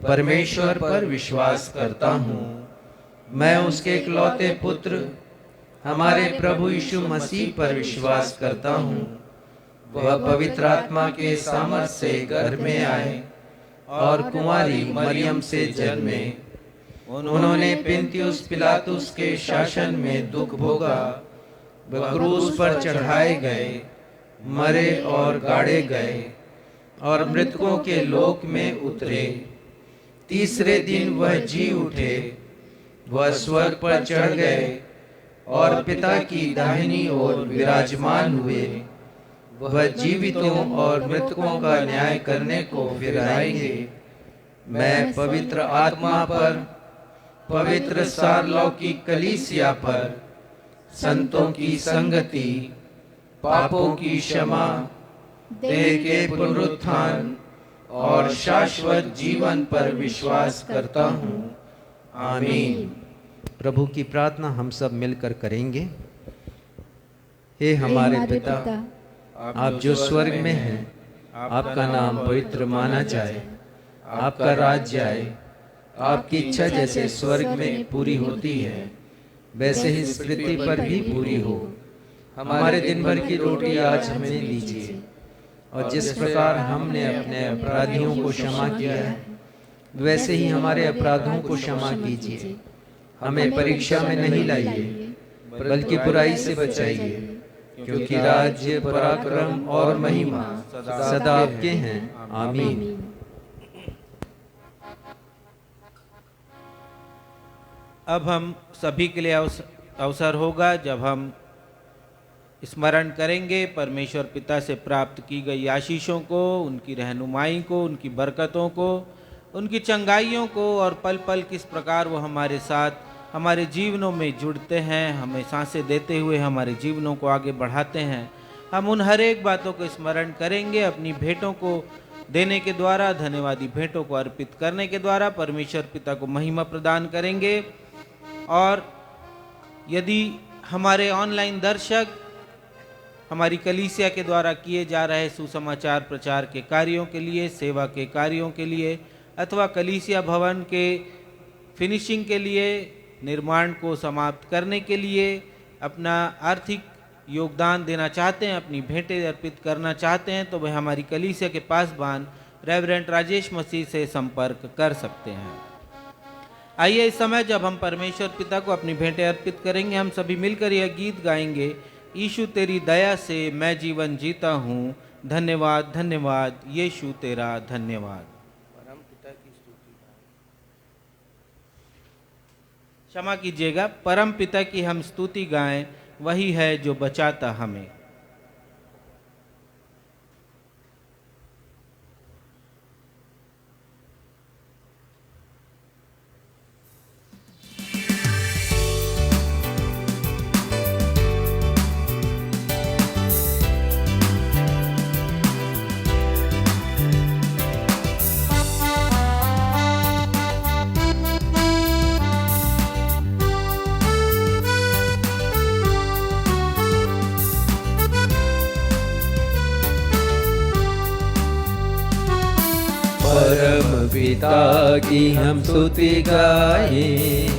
परमेश्वर पर विश्वास करता हूँ। मैं उसके इकलौते पुत्र हमारे प्रभु यीशु मसीह पर विश्वास करता हूँ। वह पवित्र आत्मा के सामर्थ्य से गर्भ में आए और कुंवारी मरियम से जन्मे। उन्होंने पुन्तियुस पिलातुस के शासन में दुख भोगा, वह क्रूस पर चढ़ाए गए, मरे और गाड़े गए और मृतकों के लोक में उतरे। तीसरे दिन वह जी उठे, वह स्वर्ग पर चढ़ गए और पिता की दाहिनी ओर विराजमान हुए। वह जीवितों और मृतकों का न्याय करने को फिर आएंगे। मैं पवित्र आत्मा पर, पवित्र सार्वलौकिक कलीसिया पर, संतों की संगति, पापों की क्षमा, देह के पुनरुत्थान और शाश्वत जीवन पर विश्वास करता हूँ। आमीन। प्रभु की प्रार्थना हम सब मिलकर करेंगे। हे हमारे पिता, आप जो स्वर्ग में हैं, आपका नाम पवित्र माना जाए, आपका राज्य आए, आपकी इच्छा जैसे स्वर्ग में पूरी होती है वैसे ही इस पृथ्वी पर भी पूरी हो। हमारे दिन भर की रोटी आज हमें दीजिए, और जिस प्रकार हमने अपने अपराधियों को क्षमा किया है वैसे ही हमारे अपराधों को क्षमा कीजिए। हमें परीक्षा में नहीं लाइए बल्कि बुराई से बचाइए, क्योंकि राज्य, पराक्रम और महिमा सदा आपके हैं। आमीन। अब हम सभी के लिए अवसर होगा जब हम स्मरण करेंगे परमेश्वर पिता से प्राप्त की गई आशीषों को, उनकी रहनुमाई को, उनकी बरकतों को, उनकी चंगाइयों को, और पल पल किस प्रकार वो हमारे साथ हमारे जीवनों में जुड़ते हैं, हमें सांसें देते हुए हमारे जीवनों को आगे बढ़ाते हैं। हम उन हर एक बातों को स्मरण करेंगे। अपनी भेंटों को देने के द्वारा, धन्यवादी भेंटों को अर्पित करने के द्वारा परमेश्वर पिता को महिमा प्रदान करेंगे। और यदि हमारे ऑनलाइन दर्शक हमारी कलीसिया के द्वारा किए जा रहे सुसमाचार प्रचार के कार्यों के लिए, सेवा के कार्यों के लिए, अथवा कलीसिया भवन के फिनिशिंग के लिए, निर्माण को समाप्त करने के लिए अपना आर्थिक योगदान देना चाहते हैं, अपनी भेंटें अर्पित करना चाहते हैं, तो वह हमारी कलीसिया के पासबान रेवरेंड राजेश मसीह से संपर्क कर सकते हैं। आइए इस समय जब हम परमेश्वर पिता को अपनी भेंटें अर्पित करेंगे, हम सभी मिलकर यह गीत गाएंगे, यीशु तेरी दया से मैं जीवन जीता हूँ, धन्यवाद धन्यवाद यीशु तेरा धन्यवाद। क्षमा कीजिएगा, परम पिता की हम स्तुति गाएं, वही है जो बचाता हमें। परम पिता की हम स्तुति गाएं,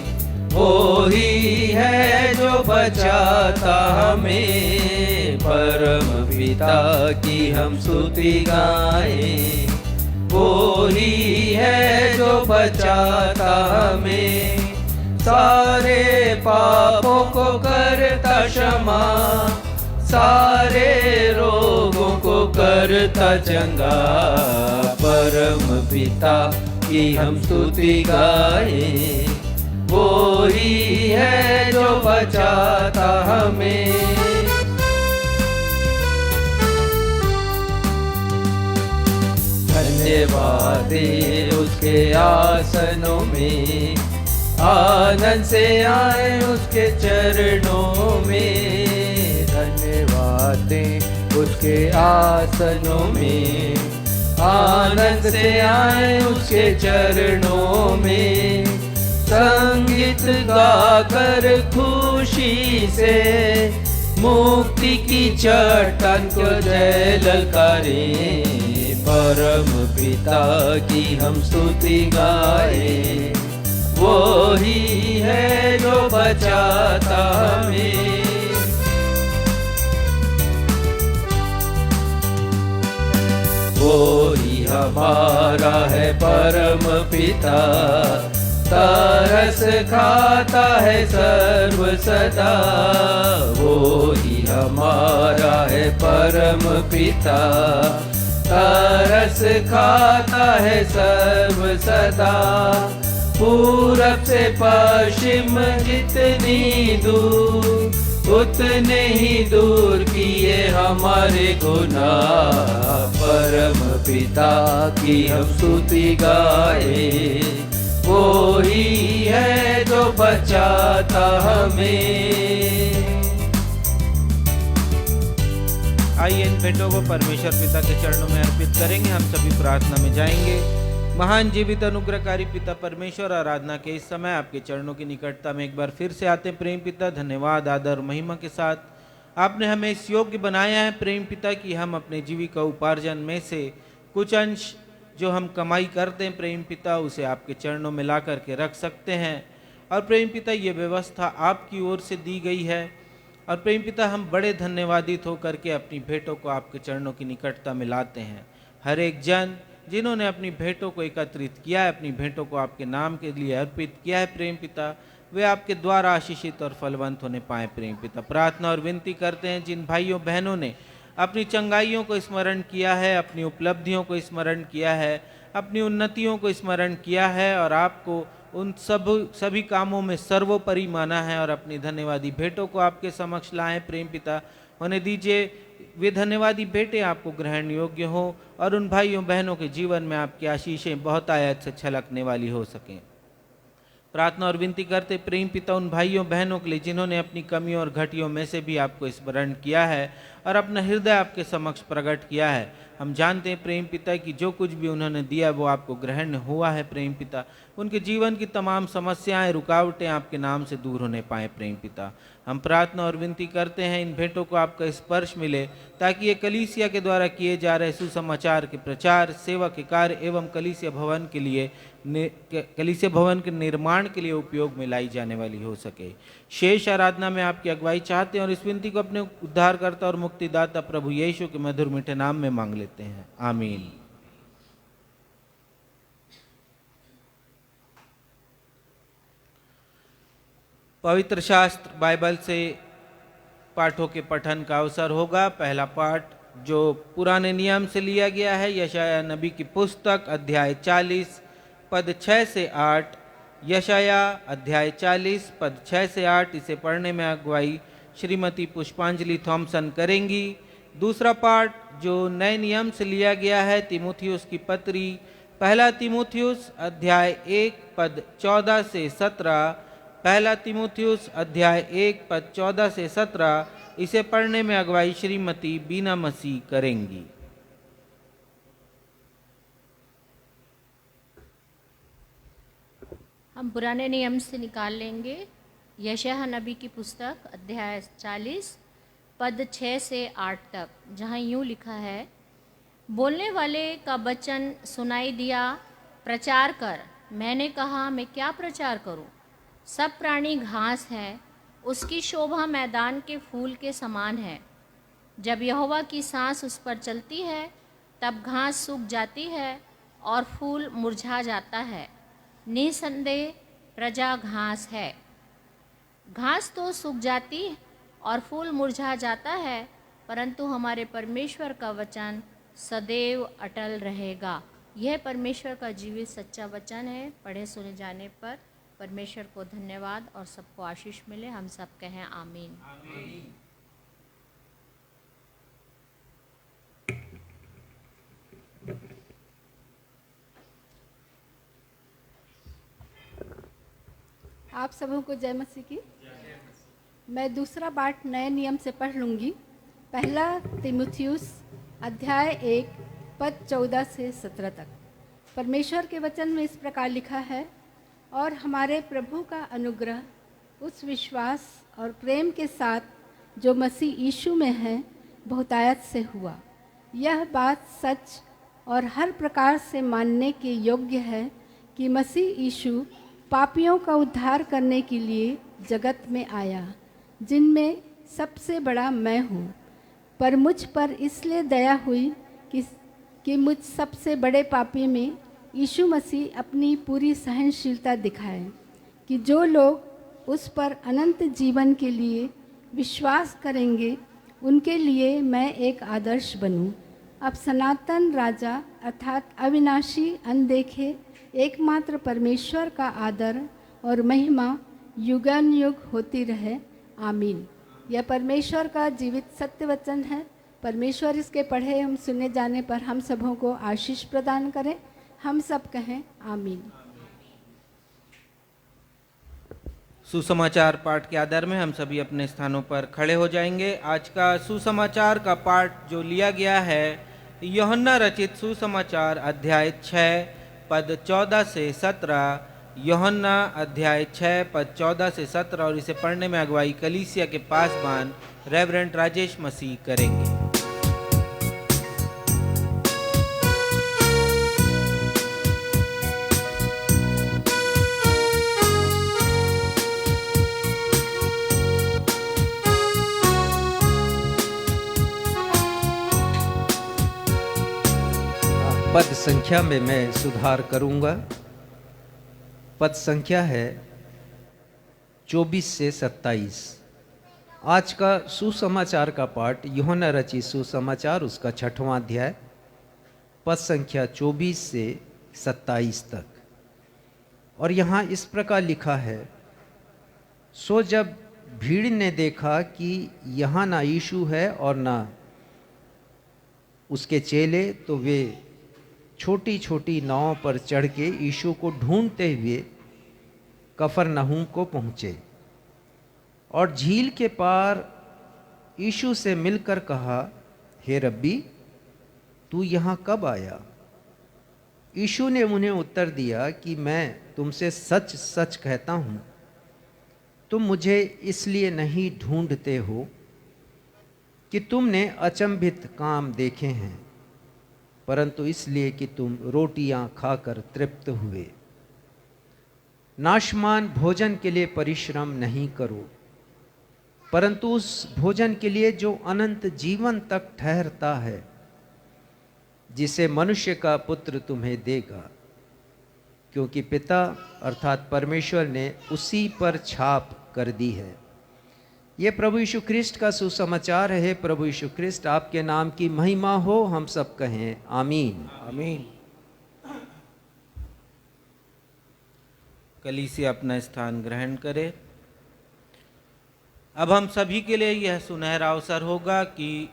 वो ही है जो बचाता हमें। परम पिता की हम स्तुति गाएं, वो ही है जो बचाता हमें। सारे पापों को करता क्षमा, सारे रोगों को करता चंगा। परम पिता की हम स्तुति गाएं, वो ही है जो बचाता हमें। धन्यवाद दे उसके आसनों में, आनंद से आए उसके चरणों में। धन्यवाद दें उसके आसनों में, आनंद से आए उसके चरणों में। संगीत गाकर खुशी से मुक्ति की चट्टान को जय ललकारें। परम पिता की हम स्तुति गाएं, वो ही है जो बचाता हमें। वो ही हमारा है परम पिता, तरस खाता है सर्व सदा। वो ही हमारा है परम पिता, तरस खाता है सर्व सदा। पूरब से पश्चिम जितनी दूर, उतने ही दूर किए हमारे गुनाह। परम पिता की हम स्तुति गाएं, वो ही है जो बचाता हमें। आइए इन भेंटों को परमेश्वर पिता के चरणों में अर्पित करेंगे। हम सभी प्रार्थना में जाएंगे। महान जीवित अनुग्रहकारी पिता परमेश्वर, आराधना के इस समय आपके चरणों की निकटता में एक बार फिर से आते हैं। प्रेम पिता, धन्यवाद, आदर, महिमा के साथ आपने हमें इस योग्य बनाया है प्रेम पिता कि हम अपने जीविका उपार्जन में से कुछ अंश जो हम कमाई करते हैं प्रेम पिता, उसे आपके चरणों में ला करके रख सकते हैं। और प्रेम पिता, ये व्यवस्था आपकी ओर से दी गई है। और प्रेम पिता, हम बड़े धन्यवादित होकर के अपनी भेंटों को आपके चरणों की निकटता में लाते हैं। हर एक जन जिन्होंने अपनी भेंटों को एकत्रित किया है, अपनी भेंटों को आपके नाम के लिए अर्पित किया है प्रेम पिता, वे आपके द्वारा आशीषित और फलवंत होने पाए प्रेम पिता। प्रार्थना और विनती करते हैं जिन भाइयों बहनों ने अपनी चंगाइयों को स्मरण किया है, अपनी उपलब्धियों को स्मरण किया है, अपनी उन्नतियों को स्मरण किया है और आपको उन सभी कामों में सर्वोपरि माना है और अपनी धन्यवादी भेंटों को आपके समक्ष लाएं प्रेम पिता। होने दीजिए वे धन्यवादी भेंटें आपको ग्रहण योग्य हो और उन भाइयों बहनों के जीवन में आपकी आशीषें बहुत आयत से छलकने वाली हो सकें। प्रार्थना और विनती करते प्रेम पिता उन भाइयों बहनों के लिए जिन्होंने अपनी कमियों और घटियों में से भी आपको स्मरण किया है और अपना हृदय आपके समक्ष प्रकट किया है। हम जानते हैं प्रेम पिता कि जो कुछ भी उन्होंने दिया वो आपको ग्रहण हुआ है प्रेम पिता। उनके जीवन की तमाम समस्याएं, रुकावटें आपके नाम से दूर होने पाए प्रेम पिता। हम प्रार्थना और विनती करते हैं इन भेंटों को आपका स्पर्श मिले ताकि ये कलीसिया के द्वारा किए जा रहे सुसमाचार के प्रचार, सेवा के कार्य एवं कलीसिया भवन के निर्माण के लिए उपयोग में लाई जाने वाली हो सके। शेष आराधना में आपकी अगुवाई चाहते हैं और इस विनती को अपने उद्धारकर्ता और मुक्तिदाता प्रभु यीशु के मधुर मीठे नाम में मांग लेते हैं, आमीन। पवित्र शास्त्र बाइबल से पाठों के पठन का अवसर होगा। पहला पाठ जो पुराने नियम से लिया गया है, यशाया नबी की पुस्तक अध्याय 40 पद 6 से 8। यशाया अध्याय 40 पद 6 से 8। इसे पढ़ने में अगुवाई श्रीमती पुष्पांजलि थॉमसन करेंगी। दूसरा पाठ जो नए नियम से लिया गया है, तीमुथियुस की पत्री पहला तीमुथियुस अध्याय 1 पद 14 से 17। पहला तीमुथियुस अध्याय 1 पद 14 से 17। इसे पढ़ने में अगुवाई श्रीमती बीना मसीह करेंगी। हम पुराने नियम से निकाल लेंगे यशायाह नबी की पुस्तक अध्याय 40 पद 6 से 8 तक, जहाँ यूँ लिखा है, बोलने वाले का वचन सुनाई दिया, प्रचार कर। मैंने कहा, मैं क्या प्रचार करूं? सब प्राणी घास है, उसकी शोभा मैदान के फूल के समान है। जब यहोवा की सांस उस पर चलती है तब घास सूख जाती है और फूल मुरझा जाता है। निसंदेह प्रजा घास है। घास तो सूख जाती और फूल मुरझा जाता है, परंतु हमारे परमेश्वर का वचन सदैव अटल रहेगा। यह परमेश्वर का जीवित सच्चा वचन है। पढ़े सुने जाने पर परमेश्वर को धन्यवाद और सबको आशीष मिले। हम सब कहें आमीन। आप सबों को जय मसीह की। मैं दूसरा पाठ नए नियम से पढ़ लूँगी। पहला तीमुथियुस अध्याय 1 पद 14 से 17 तक। परमेश्वर के वचन में इस प्रकार लिखा है, और हमारे प्रभु का अनुग्रह उस विश्वास और प्रेम के साथ जो मसीह यीशु में है बहुतायत से हुआ। यह बात सच और हर प्रकार से मानने के योग्य है कि मसीह यीशु पापियों का उद्धार करने के लिए जगत में आया, जिनमें सबसे बड़ा मैं हूँ। पर मुझ पर इसलिए दया हुई कि मुझ सबसे बड़े पापी में यीशु मसीह अपनी पूरी सहनशीलता दिखाए, कि जो लोग उस पर अनंत जीवन के लिए विश्वास करेंगे उनके लिए मैं एक आदर्श बनूं। अब सनातन राजा अर्थात अविनाशी, अनदेखे, एकमात्र परमेश्वर का आदर और महिमा युगान युग होती रहे, आमीन। यह परमेश्वर का जीवित सत्य वचन है। परमेश्वर इसके पढ़े हम सुने जाने पर हम सबों को आशीष प्रदान करें। हम सब कहें आमीन। सुसमाचार पाठ के आधार में हम सभी अपने स्थानों पर खड़े हो जाएंगे। आज का सुसमाचार का पाठ जो लिया गया है, यूहन्ना रचित सुसमाचार अध्याय 6 पद 14 से 17। यूहन्ना अध्याय 6 पद 14 से 17 और इसे पढ़ने में अगुवाई कलीसिया के पासबान रेवरेंड राजेश मसीह करेंगे। पद संख्या में मैं सुधार करूंगा। पद संख्या है 24 से 27। आज का सुसमाचार का पाठ यूहन्ना रचित सुसमाचार उसका 6वां अध्याय पद संख्या 24 से 27 तक। और यहाँ इस प्रकार लिखा है, सो जब भीड़ ने देखा कि यहाँ ना यीशु है और ना उसके चेले, तो वे छोटी छोटी नाव पर चढ़ के यीशु को ढूंढते हुए कफरनहूम को पहुँचे और झील के पार यीशु से मिलकर कहा, हे रब्बी, तू यहाँ कब आया? यीशु ने उन्हें उत्तर दिया कि मैं तुमसे सच सच कहता हूँ, तुम मुझे इसलिए नहीं ढूंढते हो कि तुमने अचंभित काम देखे हैं, परंतु इसलिए कि तुम रोटियां खाकर तृप्त हुए। नाशमान भोजन के लिए परिश्रम नहीं करो, परंतु उस भोजन के लिए जो अनंत जीवन तक ठहरता है, जिसे मनुष्य का पुत्र तुम्हें देगा, क्योंकि पिता अर्थात परमेश्वर ने उसी पर छाप कर दी है। ये प्रभु यीशु ख्रिस्ट का सुसमाचार है। प्रभु यीशु ख्रिस्ट आपके नाम की महिमा हो, हम सब कहें आमीन। आमीन। कलीसिया अपना स्थान ग्रहण करे। अब हम सभी के लिए यह सुनहरा अवसर होगा कि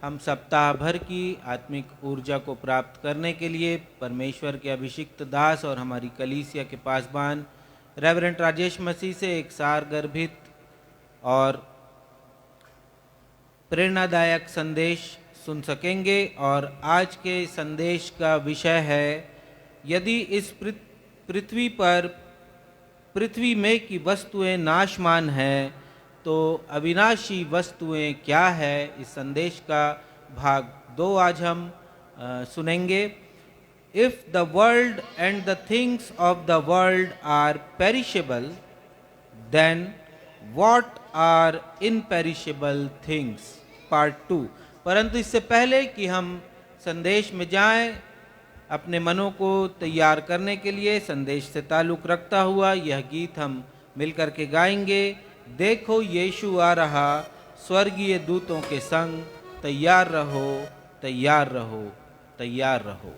हम सप्ताह भर की आत्मिक ऊर्जा को प्राप्त करने के लिए परमेश्वर के अभिषिक्त दास और हमारी कलीसिया के पासबान रेवरेंड राजेश मसीह से एक सार गर्भित और प्रेरणादायक संदेश सुन सकेंगे। और आज के संदेश का विषय है, यदि इस पृथ्वी में की वस्तुएं नाशमान हैं तो अविनाशी वस्तुएं क्या है। इस संदेश का भाग 2 आज हम सुनेंगे। If the world and the things of the world are perishable, then what are imperishable things, part 2। परंतु इससे पहले कि हम संदेश में जाएं, अपने मनों को तैयार करने के लिए संदेश से ताल्लुक़ रखता हुआ यह गीत हम मिलकर के गाएंगे। देखो यीशु आ रहा स्वर्गीय दूतों के संग, तैयार रहो, तैयार रहो, तैयार रहो।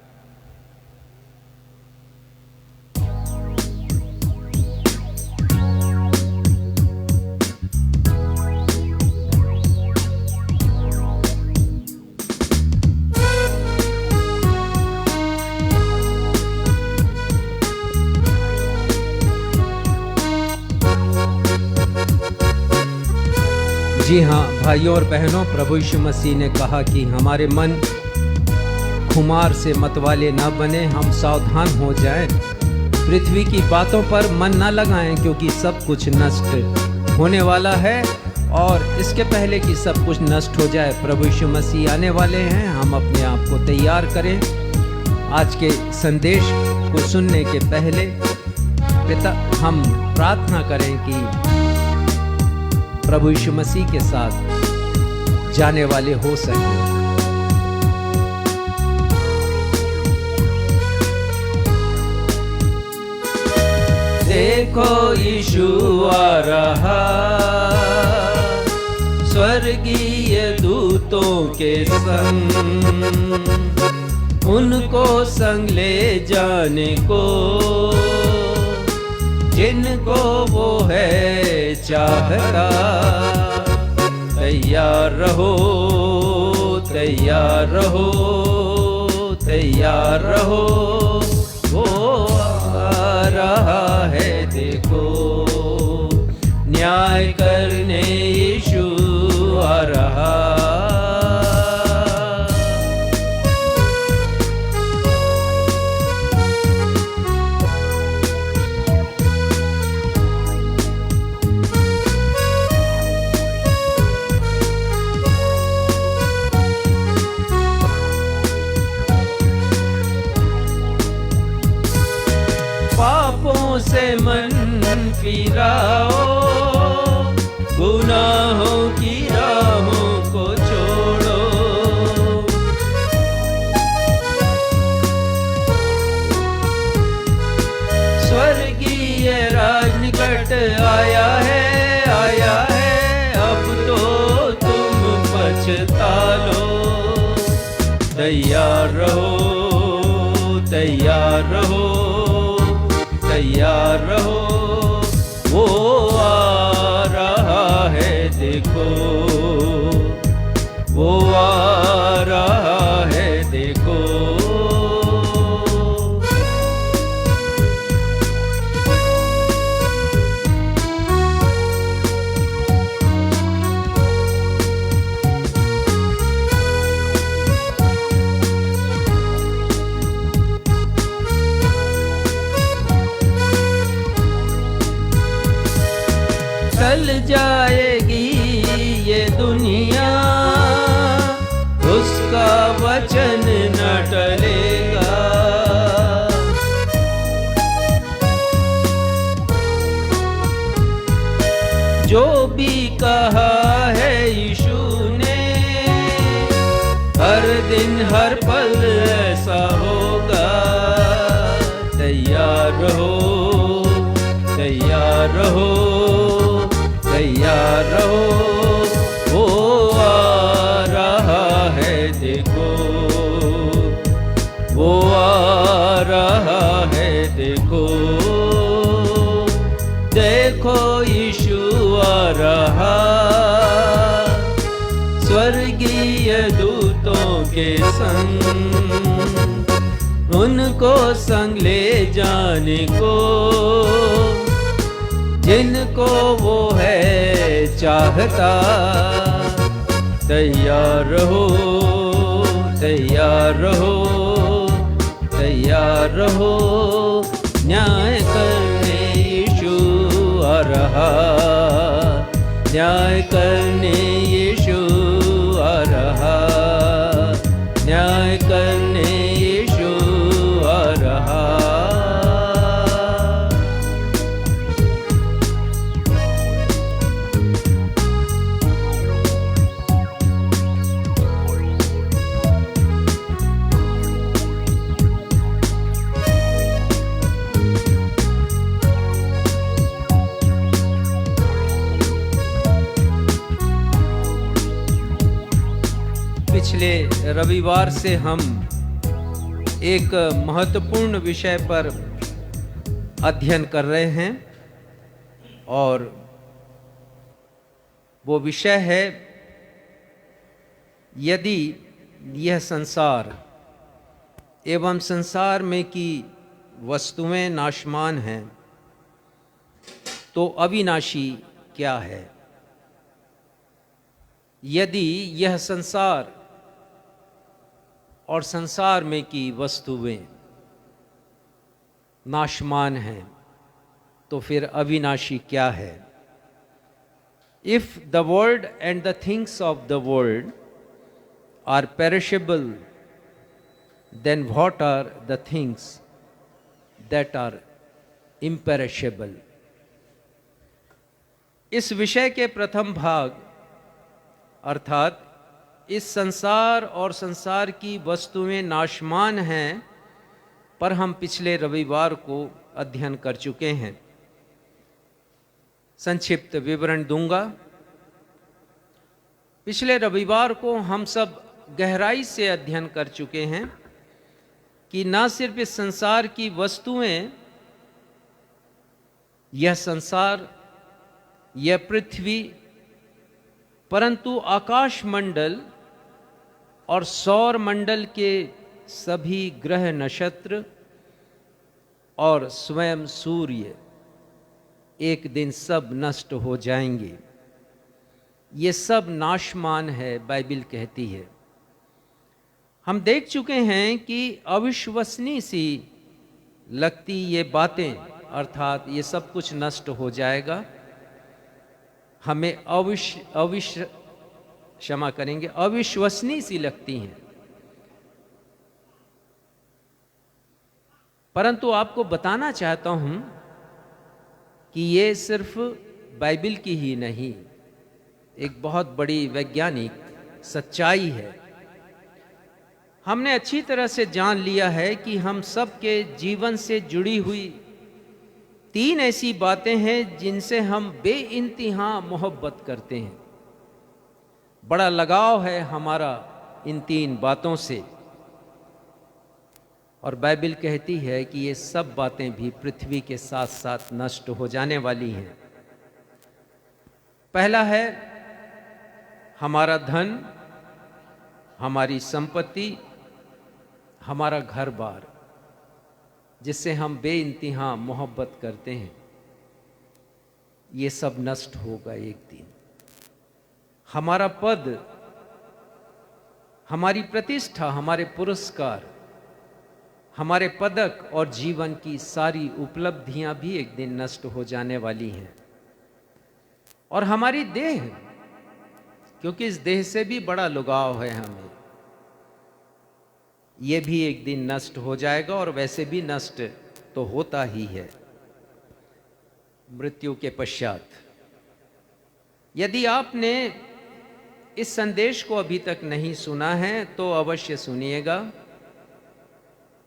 जी हाँ भाइयों और बहनों, प्रभु यीशु मसीह ने कहा कि हमारे मन खुमार से मतवाले न बने, हम सावधान हो जाएं, पृथ्वी की बातों पर मन न लगाएं, क्योंकि सब कुछ नष्ट होने वाला है। और इसके पहले कि सब कुछ नष्ट हो जाए, प्रभु यीशु मसीह आने वाले हैं। हम अपने आप को तैयार करें। आज के संदेश को सुनने के पहले पिता हम प्रार्थना करें कि प्रभु यीशु मसीह के साथ जाने वाले हो सके। देखो यीशु आ रहा स्वर्गीय दूतों के संग, उनको संग ले जाने को जिनको वो है चाहता। तैयार रहो, तैयार रहो, तैयार रहो, वो आ रहा है देखो, न्याय करने यीशु आ रहा। फिराओ, गुनाहों की राहों को छोड़ो। स्वर्गीय राज निकट आया है, आया है, अब तो तुम पछता लो। तैयार रहो, तैयार रहो, तैयार रहो, वो आ रहा है देखो, वो आ रहा है देखो। टल जाएगी ये दुनिया, उसका वचन न टलेगा। जो भी कहा है यीशु ने, हर दिन हर पल ऐसा होगा। तैयार रहो, तैयार रहो, तैयार रहो, वो आ रहा है देखो, वो आ रहा है देखो। देखो यीशु आ रहा, स्वर्गीय दूतों के संग, उनको संग ले जाने को, जिनको वो है चाहता। तैयार रहो, तैयार रहो, तैयार रहो, न्याय करने यीशु आ रहा, न्याय करने यीशु आ रहा, न्याय करने यीशु आ रहा। पिछले रविवार से हम एक महत्वपूर्ण विषय पर अध्ययन कर रहे हैं और वो विषय है, यदि यह संसार एवं संसार में की वस्तुएं नाशमान हैं तो अविनाशी क्या है। यदि यह संसार और संसार में की वस्तुएं नाशमान हैं तो फिर अविनाशी क्या है। If the world and the things of the world are perishable, then what are the things that are imperishable? इस विषय के प्रथम भाग अर्थात इस संसार और संसार की वस्तुएं नाशमान हैं पर हम पिछले रविवार को अध्ययन कर चुके हैं। संक्षिप्त विवरण दूंगा। पिछले रविवार को हम सब गहराई से अध्ययन कर चुके हैं कि न सिर्फ इस संसार की वस्तुएं, यह संसार, यह पृथ्वी, परंतु आकाश मंडल और सौर मंडल के सभी ग्रह नक्षत्र और स्वयं सूर्य एक दिन सब नष्ट हो जाएंगे। ये सब नाशमान है, बाइबिल कहती है। हम देख चुके हैं कि अविश्वसनीय सी लगती ये बातें, अर्थात ये सब कुछ नष्ट हो जाएगा, हमें अविश्वसनीय सी लगती हैं। परंतु आपको बताना चाहता हूं कि ये सिर्फ बाइबल की ही नहीं, एक बहुत बड़ी वैज्ञानिक सच्चाई है। हमने अच्छी तरह से जान लिया है कि हम सब के जीवन से जुड़ी हुई 3 ऐसी बातें हैं जिनसे हम बेइंतहा मोहब्बत करते हैं। बड़ा लगाव है हमारा इन 3 बातों से, और बाइबल कहती है कि ये सब बातें भी पृथ्वी के साथ साथ नष्ट हो जाने वाली हैं। पहला है हमारा धन, हमारी संपत्ति, हमारा घर बार, जिससे हम बेइंतहा मोहब्बत करते हैं। ये सब नष्ट होगा एक दिन। हमारा पद, हमारी प्रतिष्ठा, हमारे पुरस्कार, हमारे पदक और जीवन की सारी उपलब्धियां भी एक दिन नष्ट हो जाने वाली हैं। और हमारी देह, क्योंकि इस देह से भी बड़ा लगाव है हमें, ये भी एक दिन नष्ट हो जाएगा, और वैसे भी नष्ट तो होता ही है मृत्यु के पश्चात। यदि आपने इस संदेश को अभी तक नहीं सुना है तो अवश्य सुनिएगा।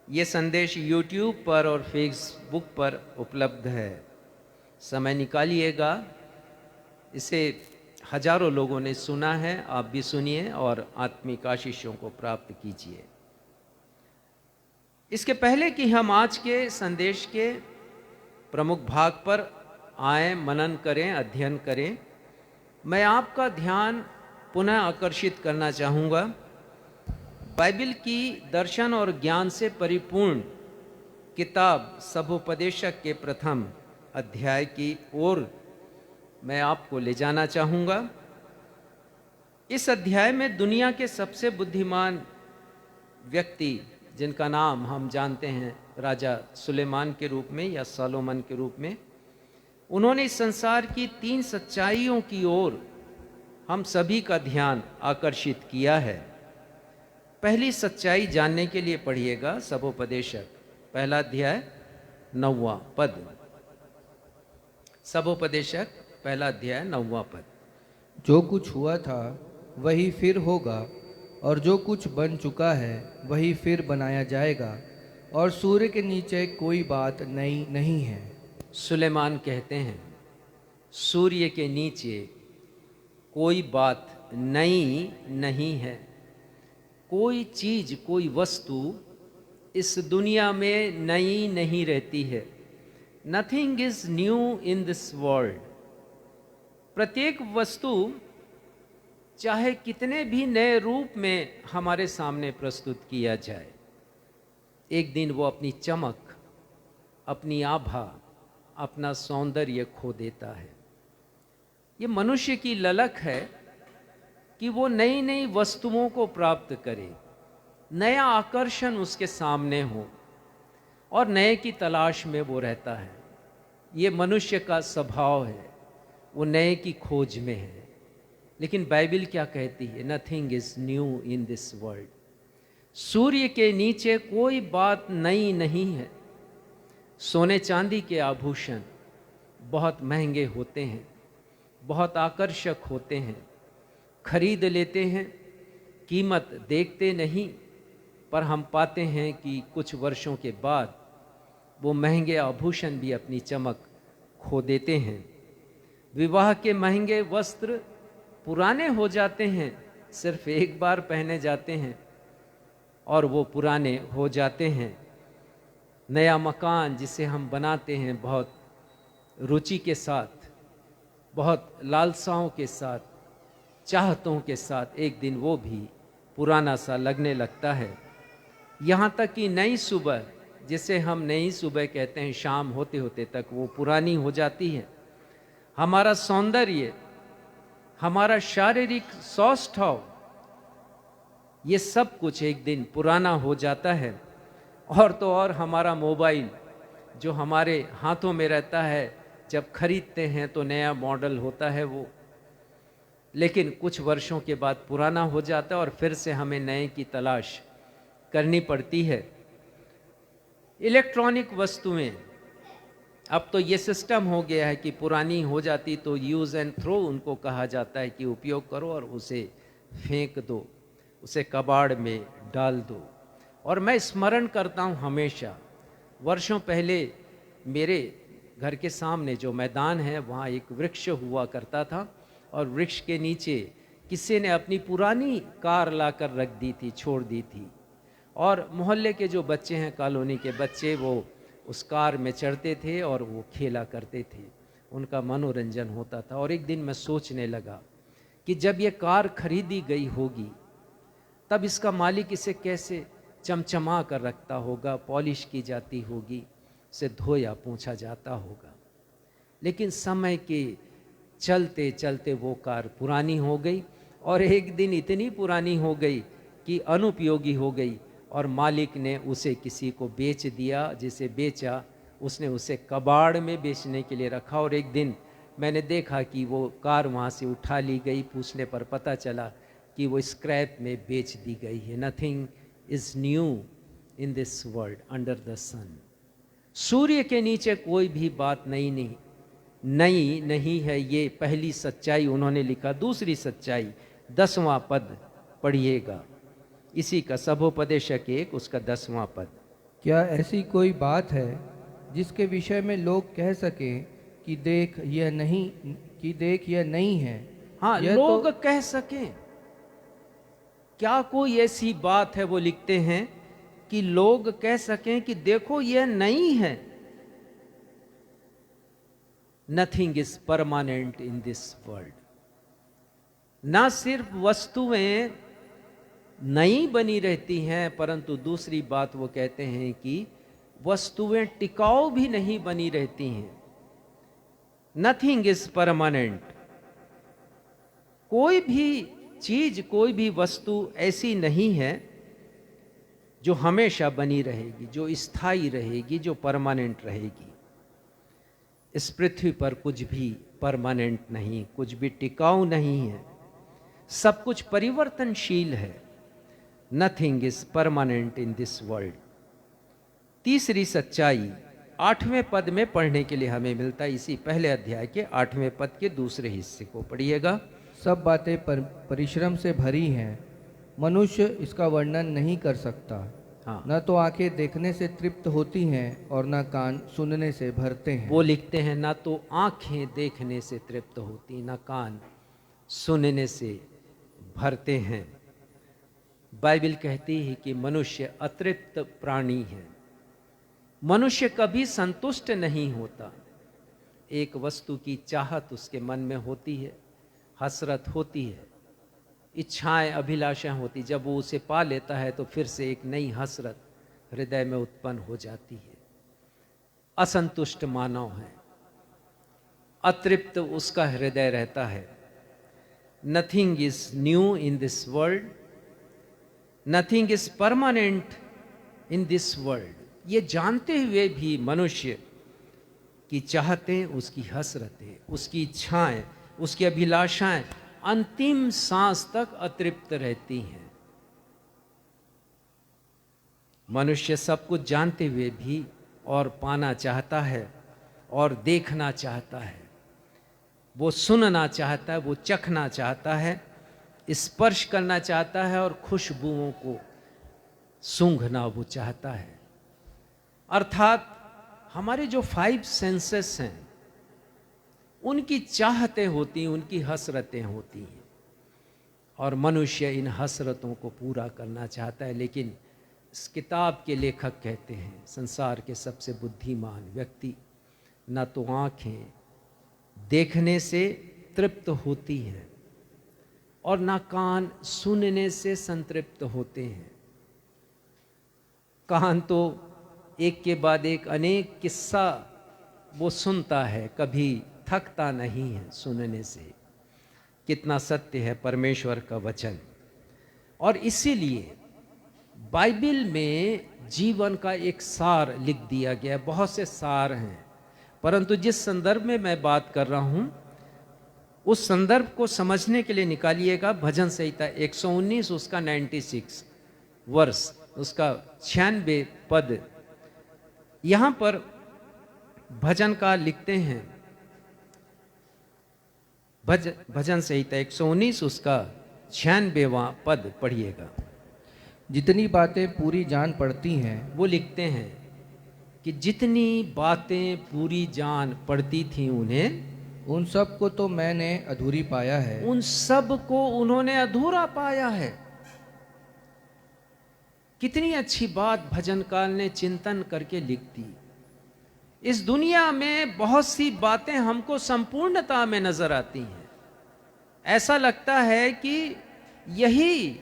ये संदेश YouTube पर और Facebook पर उपलब्ध है। समय निकालिएगा। इसे हजारों लोगों ने सुना है, आप भी सुनिए और आत्मिक आशीषों को प्राप्त कीजिए। इसके पहले कि हम आज के संदेश के प्रमुख भाग पर आए, मनन करें, अध्ययन करें, मैं आपका ध्यान पुनः आकर्षित करना चाहूँगा बाइबल की दर्शन और ज्ञान से परिपूर्ण किताब सभोपदेशक के प्रथम अध्याय की ओर मैं आपको ले जाना चाहूँगा। इस अध्याय में दुनिया के सबसे बुद्धिमान व्यक्ति, जिनका नाम हम जानते हैं राजा सुलेमान के रूप में या सोलोमन के रूप में, उन्होंने इस संसार की 3 सच्चाइयों की ओर हम सभी का ध्यान आकर्षित किया है। पहली सच्चाई जानने के लिए पढ़िएगा सभोपदेशक पहला अध्याय 9वां पद। सभोपदेशक पहला अध्याय 9वां पद। जो कुछ हुआ था वही फिर होगा, और जो कुछ बन चुका है वही फिर बनाया जाएगा, और सूर्य के नीचे कोई बात नई नहीं है। सुलेमान कहते हैं सूर्य के नीचे कोई बात नई नहीं है। कोई चीज, कोई वस्तु इस दुनिया में नई नहीं रहती है। Nothing is new in this world. प्रत्येक वस्तु चाहे कितने भी नए रूप में हमारे सामने प्रस्तुत किया जाए, एक दिन वो अपनी चमक, अपनी आभा, अपना सौंदर्य खो देता है। ये मनुष्य की ललक है कि वो नई नई वस्तुओं को प्राप्त करे, नया आकर्षण उसके सामने हो और नए की तलाश में वो रहता है। ये मनुष्य का स्वभाव है, वो नए की खोज में है। लेकिन बाइबल क्या कहती है? Nothing is new in this world. सूर्य के नीचे कोई बात नई नहीं है। सोने चांदी के आभूषण बहुत महंगे होते हैं, बहुत आकर्षक होते हैं, खरीद लेते हैं, कीमत देखते नहीं, पर हम पाते हैं कि कुछ वर्षों के बाद वो महंगे आभूषण भी अपनी चमक खो देते हैं। विवाह के महंगे वस्त्र पुराने हो जाते हैं, सिर्फ एक बार पहने जाते हैं और वो पुराने हो जाते हैं। नया मकान जिसे हम बनाते हैं बहुत रुचि के साथ, बहुत लालसाओं के साथ, चाहतों के साथ, एक दिन वो भी पुराना सा लगने लगता है। यहाँ तक कि नई सुबह, जिसे हम नई सुबह कहते हैं, शाम होते होते तक वो पुरानी हो जाती है। हमारा सौंदर्य, हमारा शारीरिक सौष्ठव, ये सब कुछ एक दिन पुराना हो जाता है। और तो और हमारा मोबाइल जो हमारे हाथों में रहता है, जब खरीदते हैं तो नया मॉडल होता है वो, लेकिन कुछ वर्षों के बाद पुराना हो जाता है और फिर से हमें नए की तलाश करनी पड़ती है। इलेक्ट्रॉनिक वस्तुएं अब तो ये सिस्टम हो गया है कि पुरानी हो जाती तो यूज़ एंड थ्रो उनको कहा जाता है कि उपयोग करो और उसे फेंक दो, उसे कबाड़ में डाल दो। और मैं स्मरण करता हूँ हमेशा, वर्षों पहले मेरे घर के सामने जो मैदान है वहाँ एक वृक्ष हुआ करता था और वृक्ष के नीचे किसी ने अपनी पुरानी कार लाकर रख दी थी, छोड़ दी थी। और मोहल्ले के जो बच्चे हैं, कॉलोनी के बच्चे, वो उस कार में चढ़ते थे और वो खेला करते थे, उनका मनोरंजन होता था। और एक दिन मैं सोचने लगा कि जब ये कार खरीदी गई होगी तब इसका मालिक इसे कैसे चमचमा कर रखता होगा, पॉलिश की जाती होगी, से धोया पोंछा जाता होगा। लेकिन समय के चलते चलते वो कार पुरानी हो गई और एक दिन इतनी पुरानी हो गई कि अनुपयोगी हो गई और मालिक ने उसे किसी को बेच दिया। जिसे बेचा उसने उसे कबाड़ में बेचने के लिए रखा और एक दिन मैंने देखा कि वो कार वहाँ से उठा ली गई। पूछने पर पता चला कि वो स्क्रैप में बेच दी गई है। Nothing is new in this world under the sun. सूर्य के नीचे कोई भी बात नई नहीं है, ये पहली सच्चाई उन्होंने लिखा। दूसरी सच्चाई 10वां पद पढ़िएगा, इसी का सभोपदेशक 1 उसका 10वां पद। क्या ऐसी कोई बात है जिसके विषय में लोग कह सकें कि देख यह नहीं है? हाँ, यह लोग तो कह सकें। क्या कोई ऐसी बात है, वो लिखते हैं कि लोग कह सकें कि देखो यह नहीं है। Nothing is permanent in this world. ना सिर्फ वस्तुएं नई बनी रहती हैं, परंतु दूसरी बात वो कहते हैं कि वस्तुएं टिकाऊ भी नहीं बनी रहती हैं। Nothing is permanent. कोई भी चीज, कोई भी वस्तु ऐसी नहीं है जो हमेशा बनी रहेगी, जो स्थायी रहेगी, जो परमानेंट रहेगी। इस पृथ्वी पर कुछ भी परमानेंट नहीं, कुछ भी टिकाऊ नहीं है, सब कुछ परिवर्तनशील है। Nothing is permanent in this world. तीसरी सच्चाई 8वें पद में पढ़ने के लिए हमें मिलता है। इसी पहले अध्याय के 8वें पद के दूसरे हिस्से को पढ़िएगा। सब बातें परिश्रम से भरी हैं, मनुष्य इसका वर्णन नहीं कर सकता। हाँ, न तो आंखें देखने से तृप्त होती हैं और न कान सुनने से भरते हैं। वो लिखते हैं ना तो आंखें देखने से तृप्त होती, ना कान सुनने से भरते हैं। बाइबल कहती है कि मनुष्य अतृप्त प्राणी है। मनुष्य कभी संतुष्ट नहीं होता। एक वस्तु की चाहत उसके मन में होती है, हसरत होती है, इच्छाएं, अभिलाषाएं होती। जब वो उसे पा लेता है तो फिर से एक नई हसरत हृदय में उत्पन्न हो जाती है। असंतुष्ट मानव है, अतृप्त उसका हृदय रहता है। Nothing is new in this world, nothing is permanent in this world. ये जानते हुए भी मनुष्य की चाहतें, उसकी हसरतें, उसकी इच्छाएं, उसकी अभिलाषाएं अंतिम सांस तक अतृप्त रहती हैं। मनुष्य सब कुछ जानते हुए भी और पाना चाहता है, और देखना चाहता है, वो सुनना चाहता है, वो चखना चाहता है, स्पर्श करना चाहता है और खुशबुओं को सूंघना वो चाहता है। अर्थात हमारे जो 5 सेंसेस हैं उनकी चाहतें होती हैं, उनकी हसरतें होती हैं, और मनुष्य इन हसरतों को पूरा करना चाहता है। लेकिन इस किताब के लेखक कहते हैं संसार के सबसे बुद्धिमान व्यक्ति न तो आंखें देखने से तृप्त होती हैं और ना कान सुनने से संतृप्त होते हैं। कान तो एक के बाद एक अनेक किस्सा वो सुनता है, कभी थकता नहीं है सुनने से। कितना सत्य है परमेश्वर का वचन। और इसीलिए बाइबल में जीवन का एक सार लिख दिया गया है। बहुत से सार हैं, परंतु जिस संदर्भ में मैं बात कर रहा हूं उस संदर्भ को समझने के लिए निकालिएगा भजन संहिता 119 उसका 96 वर्ष, उसका 96 पद। यहां पर भजनकार लिखते हैं, भजन संहिता 119 उसका 96वां पद पढ़िएगा। जितनी बातें पूरी जान पड़ती हैं, वो लिखते हैं कि जितनी बातें पूरी जान पड़ती थी उन्हें, उन सब को तो मैंने अधूरी पाया है। उन सब को उन्होंने अधूरा पाया है। कितनी अच्छी बात भजनकार ने चिंतन करके लिख दी। इस दुनिया में बहुत सी बातें हमको संपूर्णता में नजर आती हैं। ऐसा लगता है कि यही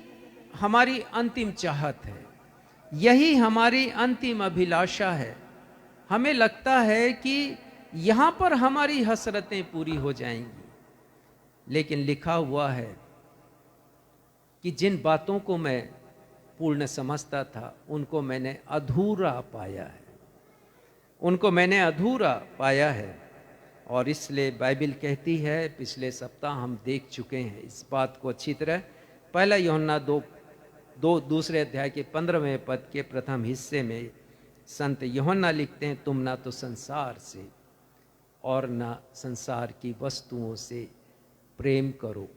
हमारी अंतिम चाहत है, यही हमारी अंतिम अभिलाषा है। हमें लगता है कि यहां पर हमारी हसरतें पूरी हो जाएंगी। लेकिन लिखा हुआ है कि जिन बातों को मैं पूर्ण समझता था उनको मैंने अधूरा पाया है, उनको मैंने अधूरा पाया है। और इसलिए बाइबल कहती है, पिछले सप्ताह हम देख चुके हैं इस बात को अच्छी तरह। पहला यूहन्ना दूसरे अध्याय के 15वें पद के प्रथम हिस्से में संत यूहन्ना लिखते हैं, तुम ना तो संसार से और ना संसार की वस्तुओं से प्रेम करो,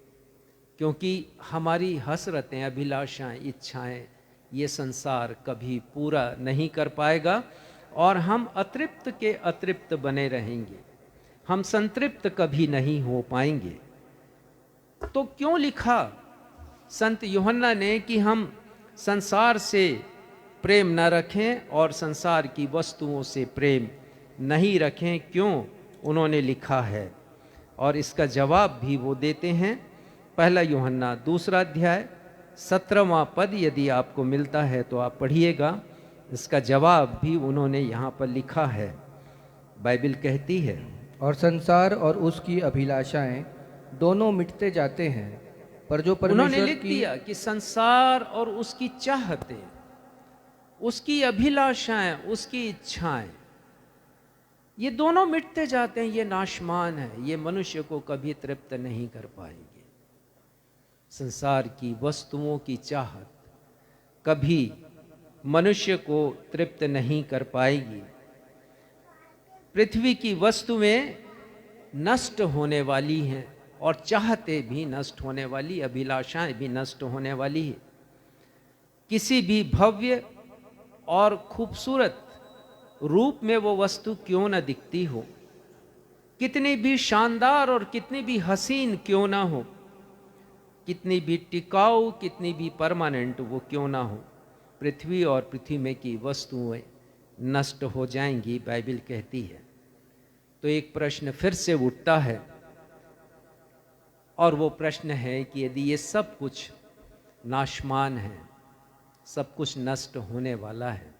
क्योंकि हमारी हसरतें, अभिलाषाएं, इच्छाएं ये संसार कभी पूरा नहीं कर पाएगा और हम अतृप्त के अतृप्त बने रहेंगे, हम संतृप्त कभी नहीं हो पाएंगे। तो क्यों लिखा संत यूहन्ना ने कि हम संसार से प्रेम न रखें और संसार की वस्तुओं से प्रेम नहीं रखें? क्यों उन्होंने लिखा है? और इसका जवाब भी वो देते हैं। पहला यूहन्ना दूसरा अध्याय 17वां पद यदि आपको मिलता है तो आप पढ़िएगा। इसका जवाब भी उन्होंने यहाँ पर लिखा है। बाइबल कहती है, और संसार और उसकी अभिलाषाएं दोनों मिटते जाते हैं, पर जो उन्होंने परमेश्वर लिख की दिया कि संसार और उसकी चाहतें, उसकी अभिलाषाएं, उसकी इच्छाएं, ये दोनों मिटते जाते हैं, ये नाशमान है, ये मनुष्य को कभी तृप्त नहीं कर पाएंगे। संसार की वस्तुओं की चाहत कभी मनुष्य को तृप्त नहीं कर पाएगी। पृथ्वी की वस्तुएं नष्ट होने वाली हैं और चाहते भी नष्ट होने वाली, अभिलाषाएं भी नष्ट होने वाली है। किसी भी भव्य और खूबसूरत रूप में वो वस्तु क्यों न दिखती हो, कितनी भी शानदार और कितनी भी हसीन क्यों ना हो, कितनी भी टिकाऊ, कितनी भी परमानेंट वो क्यों ना हो, पृथ्वी और पृथ्वी में की वस्तुएं नष्ट हो जाएंगी, बाइबल कहती है। तो एक प्रश्न फिर से उठता है और वो प्रश्न है कि यदि ये सब कुछ नाशमान है, सब कुछ नष्ट होने वाला है,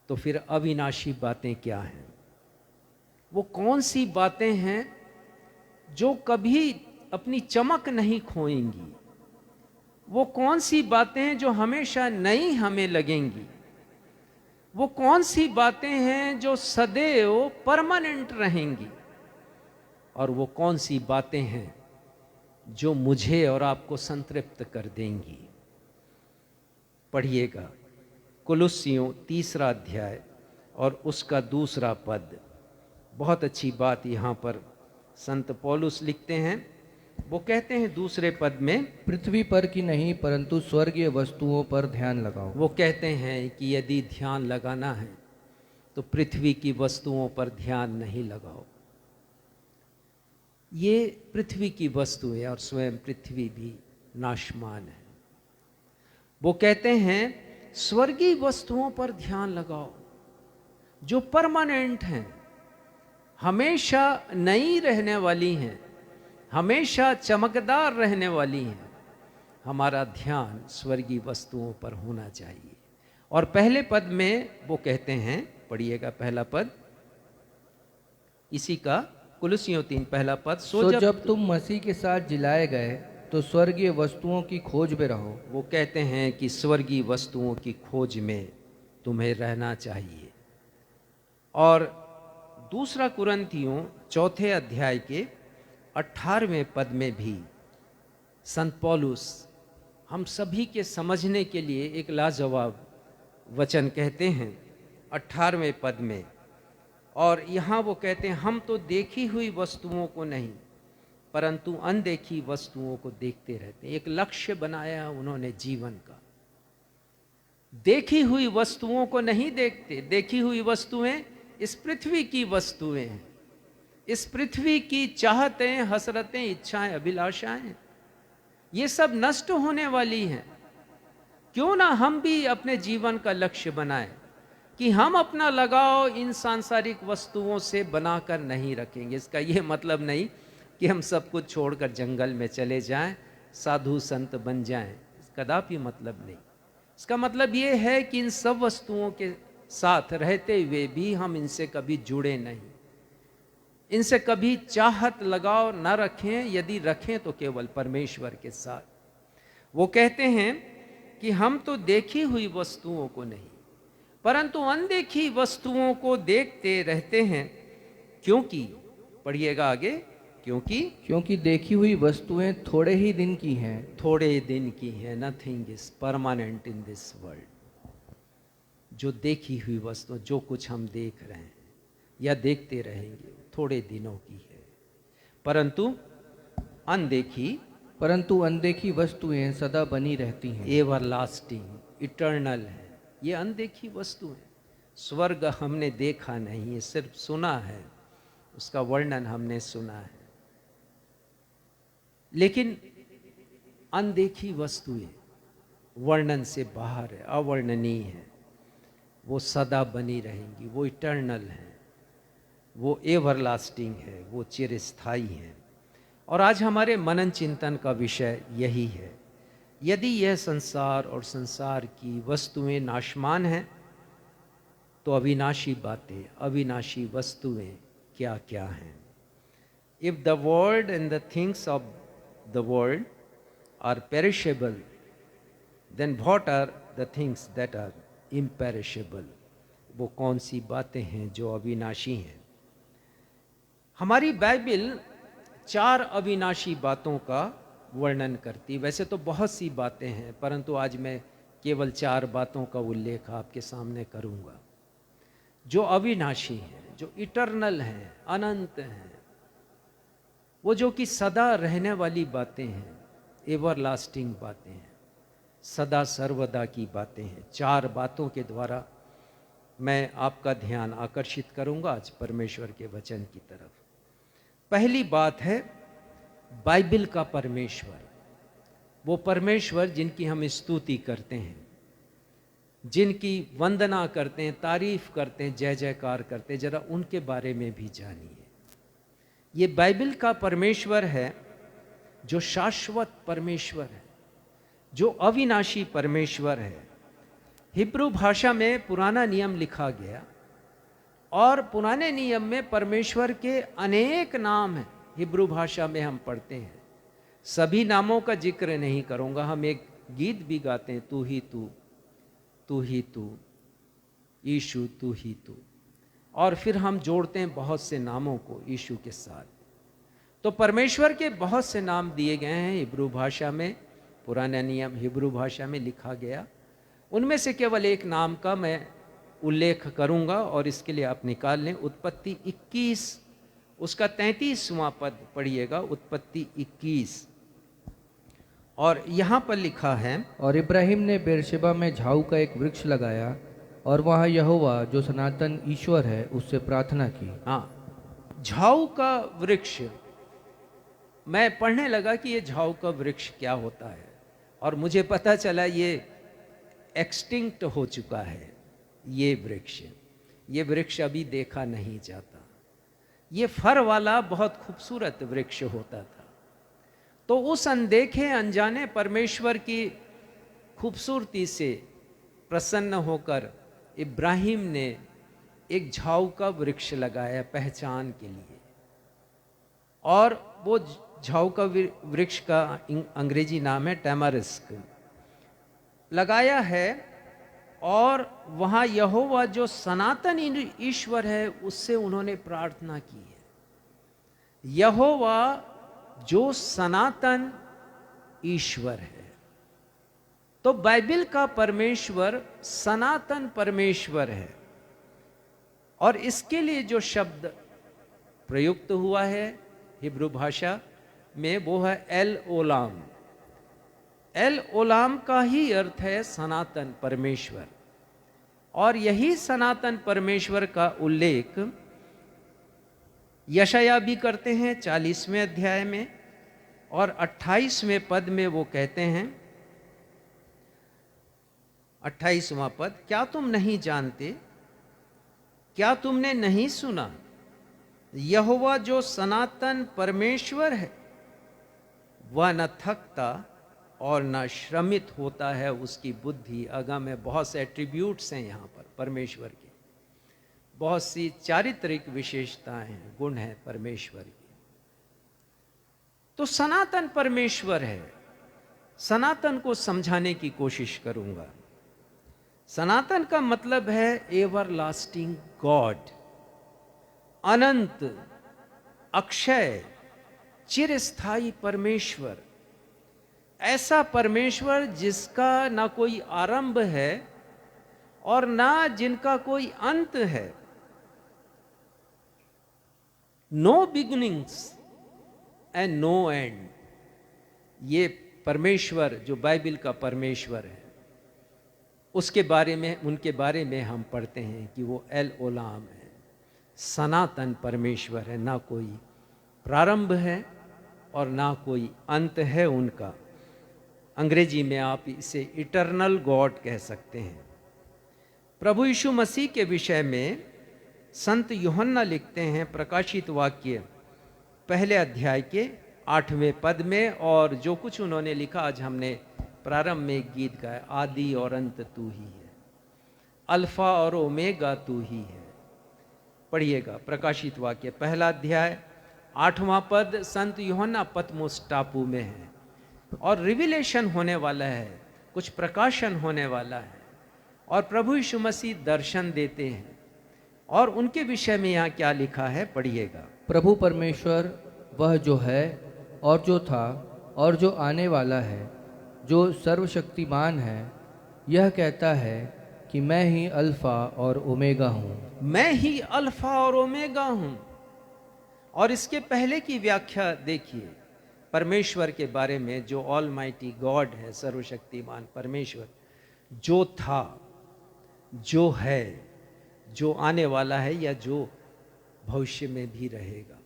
तो फिर अविनाशी बातें क्या हैं? वो कौन सी बातें हैं जो कभी अपनी चमक नहीं खोएंगी? वो कौन सी बातें हैं जो हमेशा नई हमें लगेंगी? वो कौन सी बातें हैं जो सदैव परमानेंट रहेंगी? और वो कौन सी बातें हैं जो मुझे और आपको संतृप्त कर देंगी? पढ़िएगा कुलुस्सियों 3 अध्याय और उसका 2 पद। बहुत अच्छी बात यहाँ पर संत पौलुस लिखते हैं। वो कहते हैं 2 पद में, पृथ्वी पर की नहीं परंतु स्वर्गीय वस्तुओं पर ध्यान लगाओ। वो कहते हैं कि यदि ध्यान लगाना है तो पृथ्वी की वस्तुओं पर ध्यान नहीं लगाओ। ये पृथ्वी की वस्तु है और स्वयं पृथ्वी भी नाशमान है। वो कहते हैं स्वर्गीय वस्तुओं पर ध्यान लगाओ जो परमानेंट हैं, हमेशा नई रहने वाली हैं, हमेशा चमकदार रहने वाली हैं। हमारा ध्यान स्वर्गीय वस्तुओं पर होना चाहिए। और पहले पद में वो कहते हैं, पढ़िएगा पहला पद इसी का, कुलुस्सियों 3 पहला पद, सो जब तुम मसीह के साथ जिलाए गए तो स्वर्गीय वस्तुओं की खोज में रहो। वो कहते हैं कि स्वर्गीय वस्तुओं की खोज में तुम्हें रहना चाहिए। और 2 कुरिन्थियों 4 अध्याय के 18वें पद में भी संत पौलुस हम सभी के समझने के लिए एक लाजवाब वचन कहते हैं 18वें पद में, और यहाँ वो कहते हैं हम तो देखी हुई वस्तुओं को नहीं परंतु अनदेखी वस्तुओं को देखते रहते हैं। एक लक्ष्य बनाया है उन्होंने जीवन का। देखी हुई वस्तुओं को नहीं देखते। देखी हुई वस्तुएं इस पृथ्वी की वस्तुएं हैं, इस पृथ्वी की चाहतें, हसरतें, इच्छाएं, अभिलाषाएं, ये सब नष्ट होने वाली हैं। क्यों ना हम भी अपने जीवन का लक्ष्य बनाएं कि हम अपना लगाव इन सांसारिक वस्तुओं से बनाकर नहीं रखेंगे। इसका ये मतलब नहीं कि हम सब कुछ छोड़कर जंगल में चले जाएं, साधु संत बन जाएं, कदापि मतलब नहीं। इसका मतलब ये है कि इन सब वस्तुओं के साथ रहते हुए भी हम इनसे कभी जुड़े नहीं, इनसे कभी चाहत लगाव न रखें। यदि रखें तो केवल परमेश्वर के साथ। वो कहते हैं कि हम तो देखी हुई वस्तुओं को नहीं परंतु अनदेखी वस्तुओं को देखते रहते हैं, क्योंकि, पढ़िएगा आगे, क्योंकि देखी हुई वस्तुएं थोड़े ही दिन की हैं। थोड़े दिन की है। Nothing is permanent in this world. जो देखी हुई वस्तु, जो कुछ हम देख रहे हैं या देखते रहेंगे, थोड़े दिनों की है। परंतु अनदेखी वस्तुएं सदा बनी रहती हैं। एवरलास्टिंग, इटर्नल है। ये अनदेखी वस्तु है। स्वर्ग हमने देखा नहीं है, सिर्फ सुना है, उसका वर्णन हमने सुना है। लेकिन अनदेखी वस्तुएं वर्णन से बाहर है, अवर्णनीय है। वो सदा बनी रहेंगी, वो इटर्नल है, वो एवरलास्टिंग है, वो चिरस्थायी है। और आज हमारे मनन चिंतन का विषय यही है। यदि यह संसार और संसार की वस्तुएं नाशमान हैं तो अविनाशी बातें, अविनाशी वस्तुएं क्या क्या हैं। If the world and the things of the world are perishable, then what are the things that are imperishable. वो कौन सी बातें हैं जो अविनाशी हैं। हमारी बाइबल 4 अविनाशी बातों का वर्णन करती। वैसे तो बहुत सी बातें हैं परंतु आज मैं केवल 4 बातों का उल्लेख आपके सामने करूंगा जो अविनाशी हैं, जो इटर्नल हैं, अनंत हैं, वो जो कि सदा रहने वाली बातें हैं, एवरलास्टिंग बातें हैं, सदा सर्वदा की बातें हैं। 4 बातों के द्वारा मैं आपका ध्यान आकर्षित करूंगा आज परमेश्वर के वचन की तरफ। पहली बात है बाइबल का परमेश्वर। वो परमेश्वर जिनकी हम स्तुति करते हैं, जिनकी वंदना करते हैं, तारीफ करते हैं, जय जयकार करते हैं, जरा उनके बारे में भी जानिए। ये बाइबल का परमेश्वर है जो शाश्वत परमेश्वर है, जो अविनाशी परमेश्वर है। हिब्रू भाषा में पुराना नियम लिखा गया और पुराने नियम में परमेश्वर के अनेक नाम हैं। हिब्रू भाषा में हम पढ़ते हैं, सभी नामों का जिक्र नहीं करूंगा। हम एक गीत भी गाते हैं, तू ही तू, तू ही तू, यीशु तू ही तू, और फिर हम जोड़ते हैं बहुत से नामों को यीशु के साथ। तो परमेश्वर के बहुत से नाम दिए गए हैं हिब्रू भाषा में, पुराना नियम हिब्रू भाषा में लिखा गया। उनमें से केवल एक नाम का मैं उल्लेख करूंगा और इसके लिए आप निकाल लें उत्पत्ति 21 उसका 33वां पद पढ़िएगा। उत्पत्ति 21 और यहाँ पर लिखा है, और इब्राहिम ने बेरशेबा में झाऊ का एक वृक्ष लगाया और वहाँ यहोवा जो सनातन ईश्वर है उससे प्रार्थना की। हाँ, झाऊ का वृक्ष। मैं पढ़ने लगा कि ये झाऊ का वृक्ष क्या होता है और मुझे पता चला ये एक्सटिंक्ट हो चुका है। ये वृक्ष अभी देखा नहीं जाता। ये फर वाला बहुत खूबसूरत वृक्ष होता था। तो उस अनदेखे अनजाने परमेश्वर की खूबसूरती से प्रसन्न होकर इब्राहिम ने एक झाऊ का वृक्ष लगाया पहचान के लिए। और वो झाऊ का वृक्ष का अंग्रेजी नाम है टैमारिस्क, लगाया है। और वहाँ यहोवा जो सनातन ईश्वर है उससे उन्होंने प्रार्थना की है। यहोवा जो सनातन ईश्वर है। तो बाइबल का परमेश्वर सनातन परमेश्वर है। और इसके लिए जो शब्द प्रयुक्त हुआ है हिब्रू भाषा में वो है एल ओलाम। एल ओलाम का ही अर्थ है सनातन परमेश्वर, और यही सनातन परमेश्वर का उल्लेख यशाया भी करते हैं 40वें अध्याय में, और 28वें पद में वो कहते हैं, 28वां पद, क्या तुम नहीं जानते, क्या तुमने नहीं सुना, यहोवा जो सनातन परमेश्वर है वह न थकता और न श्रमित होता है, उसकी बुद्धि अगम है। बहुत से एट्रीब्यूट्स हैं यहाँ पर परमेश्वर के, बहुत सी चारित्रिक विशेषताएं हैं, गुण हैं परमेश्वर की। तो सनातन परमेश्वर है। सनातन को समझाने की कोशिश करूंगा। सनातन का मतलब है एवरलास्टिंग गॉड, अनंत, अक्षय, चिरस्थायी परमेश्वर। ऐसा परमेश्वर जिसका ना कोई आरंभ है और ना जिनका कोई अंत है। No beginnings and no end. ये परमेश्वर जो बाइबल का परमेश्वर है, उसके बारे में, उनके बारे में हम पढ़ते हैं कि वो एल ओलाम है, सनातन परमेश्वर है, ना कोई प्रारंभ है और ना कोई अंत है उनका। अंग्रेजी में आप इसे इटर्नल गॉड कह सकते हैं। प्रभु यीशु मसीह के विषय में संत यूहन्ना लिखते हैं प्रकाशित वाक्य पहले अध्याय के 8वें पद में, और जो कुछ उन्होंने लिखा आज हमने प्रारंभ में एक गीत गाया, आदि और अंत तू ही है, अल्फा और ओमेगा तू ही है। पढ़िएगा प्रकाशित वाक्य पहला अध्याय 8वां पद। संत यूहन्ना पतमुस टापू में है और रिविलेशन होने वाला है, कुछ प्रकाशन होने वाला है, और प्रभु यीशु मसीह दर्शन देते हैं, और उनके विषय में यहाँ क्या लिखा है पढ़िएगा। प्रभु परमेश्वर वह जो है और जो था और जो आने वाला है, जो सर्वशक्तिमान है, यह कहता है कि मैं ही अल्फा और ओमेगा हूँ। मैं ही अल्फा और ओमेगा हूं। और इसके पहले की व्याख्या देखिए परमेश्वर के बारे में, जो ऑल माइटी गॉड है, सर्वशक्तिमान परमेश्वर, जो था, जो है, जो आने वाला है, या जो भविष्य में भी रहेगा,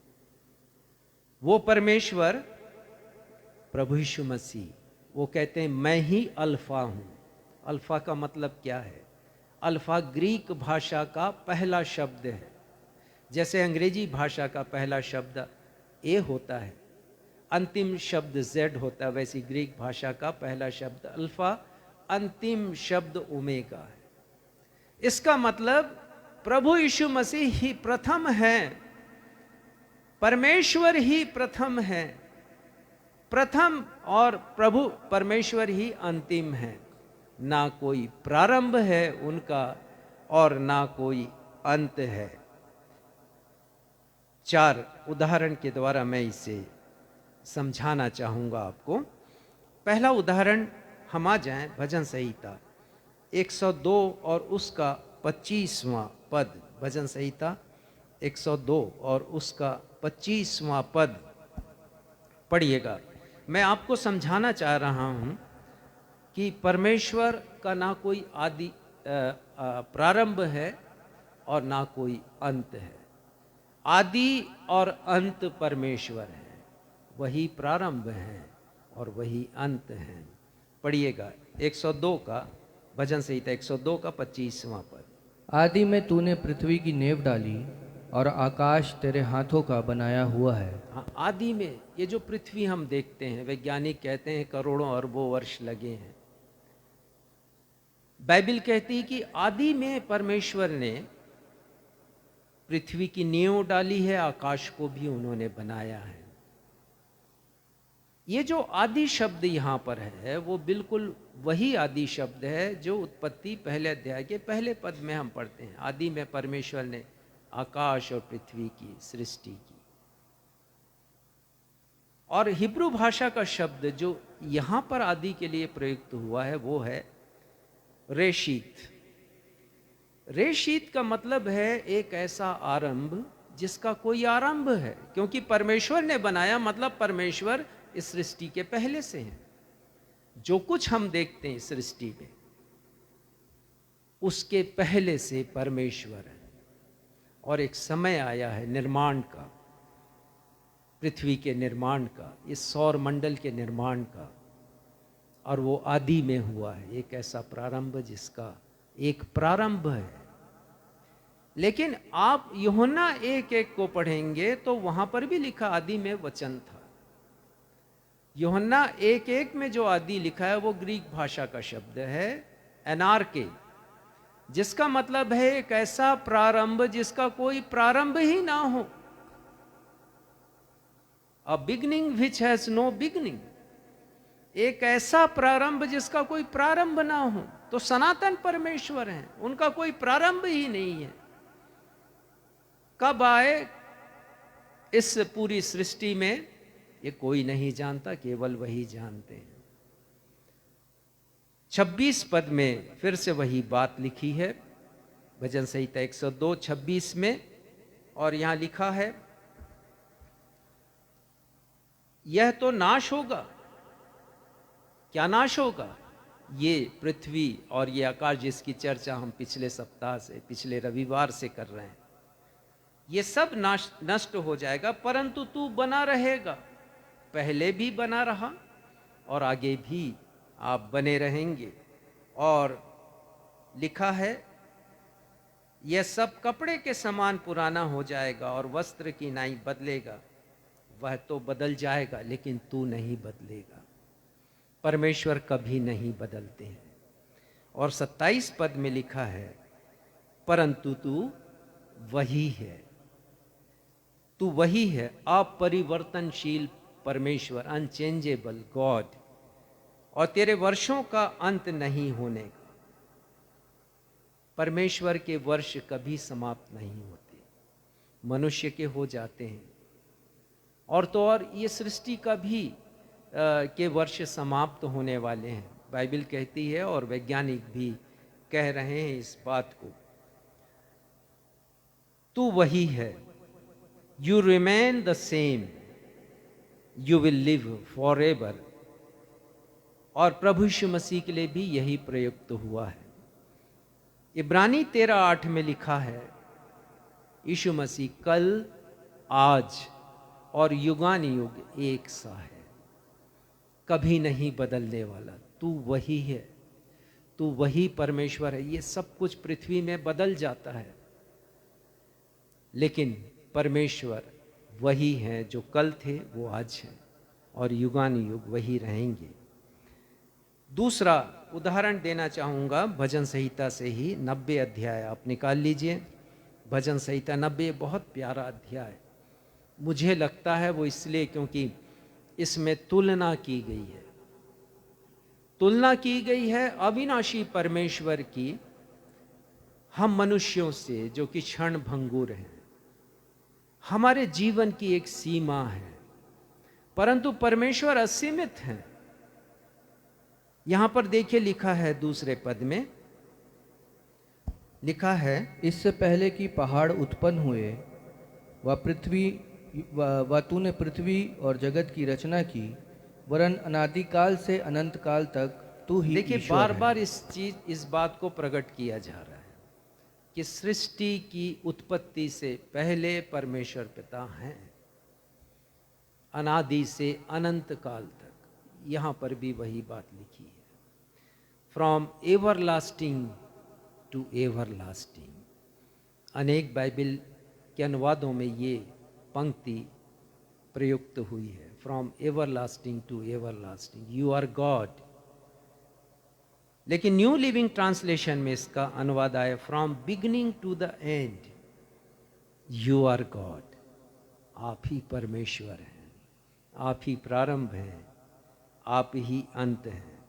वो परमेश्वर प्रभु यीशु मसीह, वो कहते हैं मैं ही अल्फा हूं। अल्फा का मतलब क्या है? अल्फा ग्रीक भाषा का पहला शब्द है। जैसे अंग्रेजी भाषा का पहला शब्द ए होता है, अंतिम शब्द जेड होता है, वैसी ग्रीक भाषा का पहला शब्द अल्फा, अंतिम शब्द ओमेगा है। इसका मतलब प्रभु यीशु मसीह ही प्रथम है, परमेश्वर ही प्रथम है, प्रथम, और प्रभु परमेश्वर ही अंतिम है। ना कोई प्रारंभ है उनका और ना कोई अंत है। 4 उदाहरण के द्वारा मैं इसे समझाना चाहूंगा आपको। पहला उदाहरण, हम आ जाएं भजन संहिता 102 और उसका 25वां पद। भजन संहिता 102 और उसका 25वां पद पढ़िएगा। मैं आपको समझाना चाह रहा हूं कि परमेश्वर का ना कोई आदि प्रारंभ है और ना कोई अंत है। आदि और अंत परमेश्वर है, वही प्रारंभ है और वही अंत है। पढ़िएगा 102 का, भजन संहिता 102 का 25वां पद। आदि में तूने पृथ्वी की नेव डाली और आकाश तेरे हाथों का बनाया हुआ है। हाँ, आदि में ये जो पृथ्वी हम देखते हैं, वैज्ञानिक कहते हैं करोड़ों अरबों वर्ष लगे हैं। बाइबल कहती है कि आदि में परमेश्वर ने पृथ्वी की नींव डाली है, आकाश को भी उन्होंने बनाया है। ये जो आदि शब्द यहां पर है वो बिल्कुल वही आदि शब्द है जो उत्पत्ति पहले अध्याय के पहले पद में हम पढ़ते हैं। आदि में परमेश्वर ने आकाश और पृथ्वी की सृष्टि की। और हिब्रू भाषा का शब्द जो यहां पर आदि के लिए प्रयुक्त हुआ है वो है रेशीत। रेशीत का मतलब है एक ऐसा आरंभ जिसका कोई आरंभ है, क्योंकि परमेश्वर ने बनाया, मतलब परमेश्वर इस सृष्टि के पहले से हैं। जो कुछ हम देखते हैं इस सृष्टि में, उसके पहले से परमेश्वर है। और एक समय आया है निर्माण का, पृथ्वी के निर्माण का, इस सौर मंडल के निर्माण का, और वो आदि में हुआ है। एक ऐसा प्रारंभ जिसका एक प्रारंभ है। लेकिन आप यूहन्ना 1:1 को पढ़ेंगे तो वहां पर भी लिखा आदि में वचन था। यूहन्ना 1:1 में जो आदि लिखा है वो ग्रीक भाषा का शब्द है एनार्के, जिसका मतलब है एक ऐसा प्रारंभ जिसका कोई प्रारंभ ही ना हो। A beginning which has no beginning, एक ऐसा प्रारंभ जिसका कोई प्रारंभ ना हो। तो सनातन परमेश्वर हैं, उनका कोई प्रारंभ ही नहीं है। कब आए इस पूरी सृष्टि में ये कोई नहीं जानता, केवल वही जानते हैं। 26 पद में फिर से वही बात लिखी है, भजन संहिता 102:26 में, और यहां लिखा है यह तो नाश होगा। क्या नाश होगा? ये पृथ्वी और ये आकाश जिसकी चर्चा हम पिछले सप्ताह से, पिछले रविवार से कर रहे हैं, ये सब नष्ट हो जाएगा, परंतु तू बना रहेगा। पहले भी बना रहा और आगे भी आप बने रहेंगे। और लिखा है यह सब कपड़े के समान पुराना हो जाएगा और वस्त्र की नाई बदलेगा। वह तो बदल जाएगा लेकिन तू नहीं बदलेगा। परमेश्वर कभी नहीं बदलते हैं। और 27 पद में लिखा है परंतु तू वही है, तू वही है, अपरिवर्तनशील परमेश्वर, अनचेंजेबल गॉड, और तेरे वर्षों का अंत नहीं होने का। परमेश्वर के वर्ष कभी समाप्त नहीं होते, मनुष्य के हो जाते हैं। और तो और ये सृष्टि का भी के वर्ष समाप्त होने वाले हैं, बाइबल कहती है, और वैज्ञानिक भी कह रहे हैं इस बात को। तू वही है, you remain the same, you will live for ever. और प्रभु यीशु मसीह के लिए भी यही प्रयुक्त हुआ है। इब्रानी 13:8 में लिखा है यीशु मसीह कल, आज और युगानुयुग एक सा है, कभी नहीं बदलने वाला। तू वही है, तू वही परमेश्वर है। ये सब कुछ पृथ्वी में बदल जाता है, लेकिन परमेश्वर वही है, जो कल थे वो आज हैं और युगानुयुग वही रहेंगे। दूसरा उदाहरण देना चाहूँगा भजन संहिता से ही, 90 अध्याय आप निकाल लीजिए। भजन संहिता 90 बहुत प्यारा अध्याय मुझे लगता है, वो इसलिए क्योंकि इसमें तुलना की गई है। तुलना की गई है अविनाशी परमेश्वर की हम मनुष्यों से, जो कि क्षण भंगुर हैं। हमारे जीवन की एक सीमा है, परंतु परमेश्वर असीमित हैं। यहां पर देखिए लिखा है दूसरे पद में, लिखा है इससे पहले कि पहाड़ उत्पन्न हुए व तूने पृथ्वी और जगत की रचना की, वरन अनादिकाल से अनंत काल तक तू ही देखिए ईश्वर बार है। बार इस बात को प्रकट किया जा रहा है कि सृष्टि की उत्पत्ति से पहले परमेश्वर पिता हैं, अनादि से अनंत काल तक। यहां पर भी वही बात लिखी है, फ्रॉम एवरलास्टिंग टू एवरलास्टिंग। अनेक बाइबल के अनुवादों में ये पंक्ति प्रयुक्त हुई है, from everlasting to everlasting, you are God. लेकिन न्यू लिविंग ट्रांसलेशन में इसका अनुवाद आया from beginning to the end, you are God. आप ही परमेश्वर हैं, आप ही प्रारंभ हैं, आप ही अंत हैं।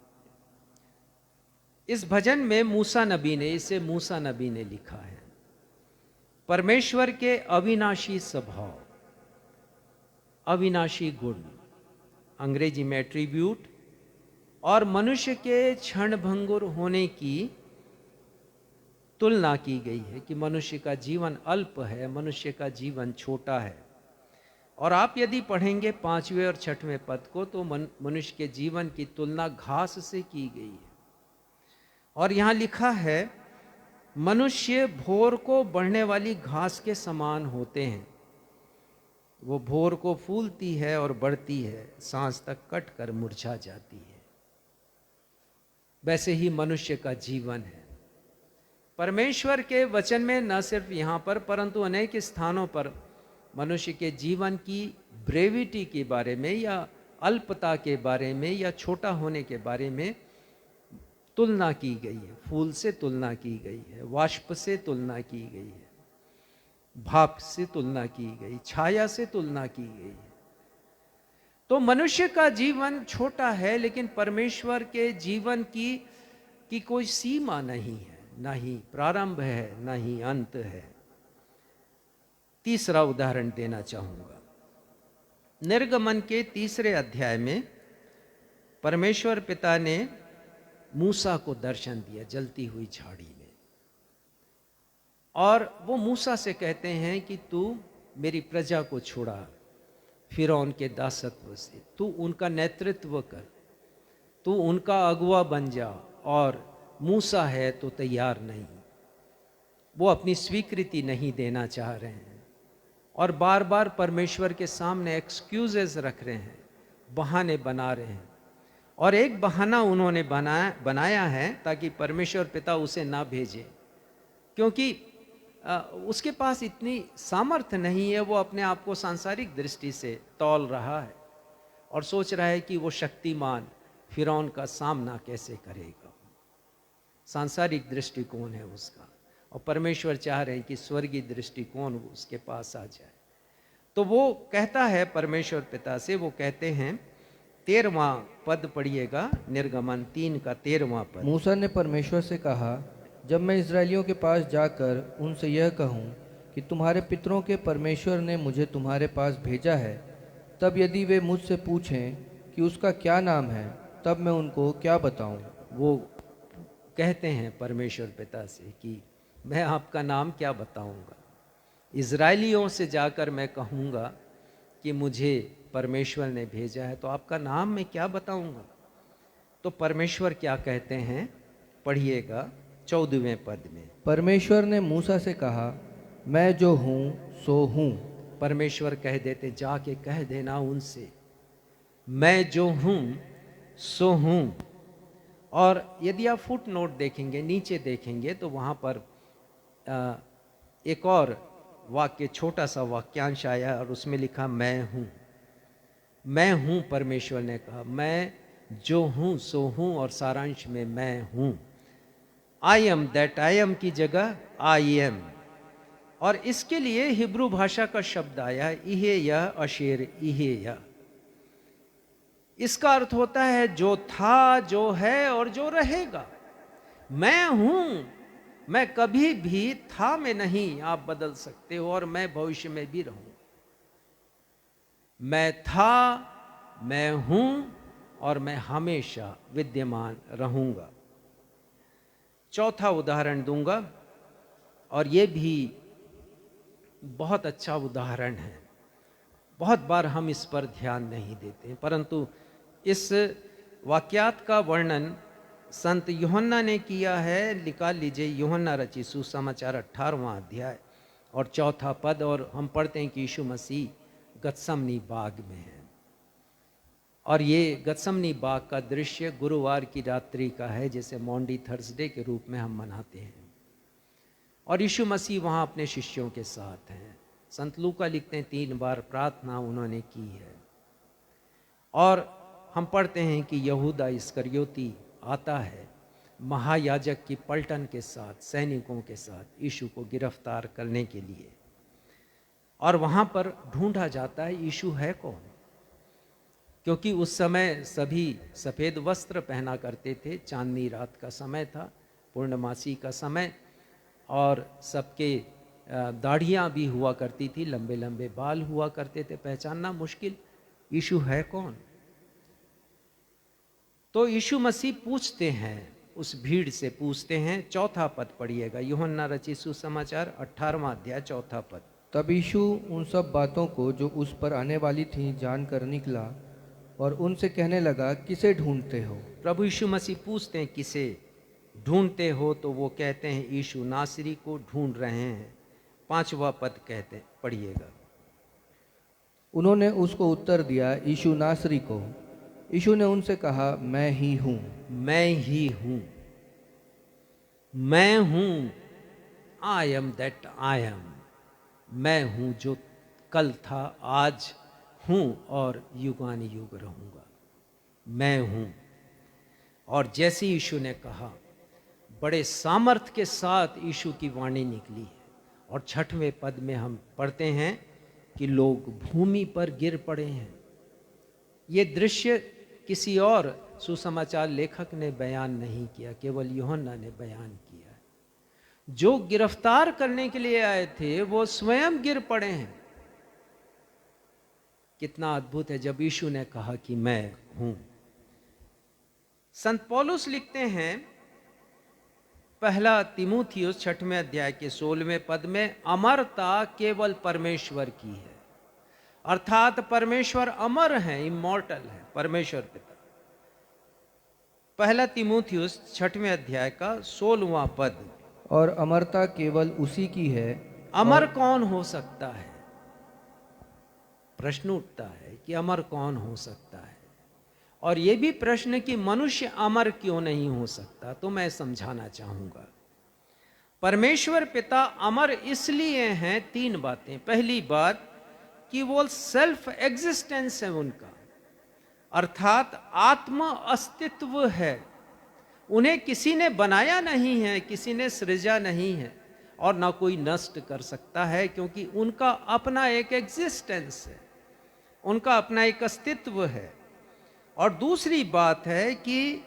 इस भजन में मूसा नबी ने, इसे मूसा नबी ने लिखा है, परमेश्वर के अविनाशी स्वभाव, अविनाशी गुण, अंग्रेजी में एट्रीब्यूट, और मनुष्य के क्षण भंगुर होने की तुलना की गई है कि मनुष्य का जीवन अल्प है, मनुष्य का जीवन छोटा है। और आप यदि पढ़ेंगे 5वें और 6वें पद को तो मनुष्य के जीवन की तुलना घास से की गई है। और यहाँ लिखा है मनुष्य भोर को बढ़ने वाली घास के समान होते हैं। वो भोर को फूलती है और बढ़ती है, सांझ तक कट कर मुरझा जाती है। वैसे ही मनुष्य का जीवन है। परमेश्वर के वचन में न सिर्फ यहाँ पर परंतु अनेक स्थानों पर मनुष्य के जीवन की ब्रेविटी के बारे में या अल्पता के बारे में या छोटा होने के बारे में तुलना की गई है। फूल से तुलना की गई है, वाष्प से तुलना की गई है, भाप से तुलना की गई, छाया से तुलना की गई है। तो मनुष्य का जीवन छोटा है, लेकिन परमेश्वर के जीवन की कोई सीमा नहीं है, ना ही प्रारंभ है ना ही अंत है। तीसरा उदाहरण देना चाहूंगा। निर्गमन के 3 अध्याय में परमेश्वर पिता ने मूसा को दर्शन दिया जलती हुई झाड़ी में, और वो मूसा से कहते हैं कि तू मेरी प्रजा को छुड़ा फिरौन के दासत्व से, तू उनका नेतृत्व कर, तू उनका अगुआ बन जा। और मूसा है तो तैयार नहीं, वो अपनी स्वीकृति नहीं देना चाह रहे हैं और बार बार परमेश्वर के सामने एक्सक्यूजेस रख रहे हैं, बहाने बना रहे हैं। और एक बहाना उन्होंने बनाया है ताकि परमेश्वर पिता उसे ना भेजे, क्योंकि उसके पास इतनी सामर्थ्य नहीं है। वो अपने आप को सांसारिक दृष्टि से तौल रहा है और सोच रहा है कि वो शक्तिमान फिरौन का सामना कैसे करेगा। सांसारिक दृष्टिकोण है उसका, और परमेश्वर चाह रहे हैं कि स्वर्गीय दृष्टिकोण उसके पास आ जाए। तो वो कहता है परमेश्वर पिता से, वो कहते हैं 13वां पद पढ़िएगा, निर्गमन 3 का 13वां पद। मूसा ने परमेश्वर से कहा, जब मैं इस्राएलियों के पास जाकर उनसे यह कहूँ कि तुम्हारे पितरों के परमेश्वर ने मुझे तुम्हारे पास भेजा है, तब यदि वे मुझसे पूछें कि उसका क्या नाम है, तब मैं उनको क्या बताऊं? वो कहते हैं परमेश्वर पिता से कि मैं आपका नाम क्या बताऊंगा। इजराइलियों से जाकर मैं कहूँगा कि मुझे परमेश्वर ने भेजा है, तो आपका नाम मैं क्या बताऊंगा। तो परमेश्वर क्या कहते हैं, पढ़िएगा 14वें पद में। परमेश्वर ने मूसा से कहा, मैं जो हूँ सो हूँ। परमेश्वर कह देते, जाके कह देना उनसे, मैं जो हूँ सो हूँ। और यदि आप फुट नोट देखेंगे, नीचे देखेंगे, तो वहाँ पर एक और वाक्य, छोटा सा वाक्यांश आया और उसमें लिखा मैं हूँ। मैं हूँ, परमेश्वर ने कहा, मैं जो हूँ सो हूँ, और सारांश में मैं हूँ। I am that I am की जगह आई एम। और इसके लिए हिब्रू भाषा का शब्द आया इहे या अशेर इहे या। इसका अर्थ होता है जो था, जो है और जो रहेगा। मैं हूं, मैं कभी भी था में नहीं आप बदल सकते हो, और मैं भविष्य में भी रहूंगा। मैं था, मैं हूं और मैं हमेशा विद्यमान रहूंगा। चौथा उदाहरण दूंगा, और ये भी बहुत अच्छा उदाहरण है। बहुत बार हम इस पर ध्यान नहीं देते, परंतु इस वाक्यात का वर्णन संत यूहन्ना ने किया है। निकाल लीजिए यूहन्ना रचित सुसमाचार 18वां अध्याय और 4था पद, और हम पढ़ते हैं कि यीशु मसीह गत्समनी बाग में है। और ये गत्समनी बाग का दृश्य गुरुवार की रात्रि का है, जिसे मॉन्डी थर्सडे के रूप में हम मनाते हैं। और यीशु मसीह वहाँ अपने शिष्यों के साथ हैं। संत लूका लिखते हैं 3 बार प्रार्थना उन्होंने की है। और हम पढ़ते हैं कि यहूदा इस्करियोती आता है महायाजक की पलटन के साथ, सैनिकों के साथ, यीशु को गिरफ्तार करने के लिए। और वहाँ पर ढूंढा जाता है यीशु है कौन, क्योंकि उस समय सभी सफ़ेद वस्त्र पहना करते थे। चांदनी रात का समय था, पूर्णमासी का समय, और सबके दाढ़ियाँ भी हुआ करती थी, लंबे लंबे बाल हुआ करते थे, पहचानना मुश्किल यीशु है कौन। तो यीशु मसीह पूछते हैं उस भीड़ से पूछते हैं। 4 पद पढ़िएगा, यूहन्ना रचित सुसमाचार 18वां अध्याय 4 पद। तब यीशु उन सब बातों को जो उस पर आने वाली थीं जानकर निकला और उनसे कहने लगा, किसे ढूंढते हो? प्रभु यीशु मसीह पूछते हैं किसे ढूंढते हो, तो वो कहते हैं यीशु नासरी को ढूंढ रहे हैं। 5वां पद कहते हैं, पढ़िएगा। उन्होंने उसको उत्तर दिया, यीशु नासरी को। यीशु ने उनसे कहा, मैं ही हूँ। मैं ही हूँ, मैं हूँ, I am that I am. मैं हूँ जो कल था, आज हूँ और युगानुयुग रहूँगा। मैं हूँ। और जैसे यीशु ने कहा, बड़े सामर्थ्य के साथ यीशु की वाणी निकली है। और 6वें पद में हम पढ़ते हैं कि लोग भूमि पर गिर पड़े हैं। ये दृश्य किसी और सुसमाचार लेखक ने बयान नहीं किया, केवल यूहन्ना ने बयान किया है। जो गिरफ्तार करने के लिए आए थे वो स्वयं गिर पड़े हैं। कितना अद्भुत है जब यीशु ने कहा कि मैं हूं। संत पौलुस लिखते हैं, पहला तीमुथियुस 6वें अध्याय के 16वें पद में, अमरता केवल परमेश्वर की है। अर्थात परमेश्वर अमर है, इमॉर्टल है, परमेश्वर पिता। पहला तीमुथियुस 6वें अध्याय का 16वां पद। और अमरता केवल उसी की है। अमर कौन हो सकता है? प्रश्न उठता है कि अमर कौन हो सकता है। और यह भी प्रश्न कि मनुष्य अमर क्यों नहीं हो सकता, तो मैं समझाना चाहूंगा। परमेश्वर पिता अमर इसलिए हैं, 3 बातें। पहली बात कि वो सेल्फ एग्जिस्टेंस है उनका, अर्थात आत्म अस्तित्व है। उन्हें किसी ने बनाया नहीं है, किसी ने सृजा नहीं है, और ना कोई नष्ट कर सकता है, क्योंकि उनका अपना एक एग्जिस्टेंस है, उनका अपना एक अस्तित्व है। और दूसरी बात है कि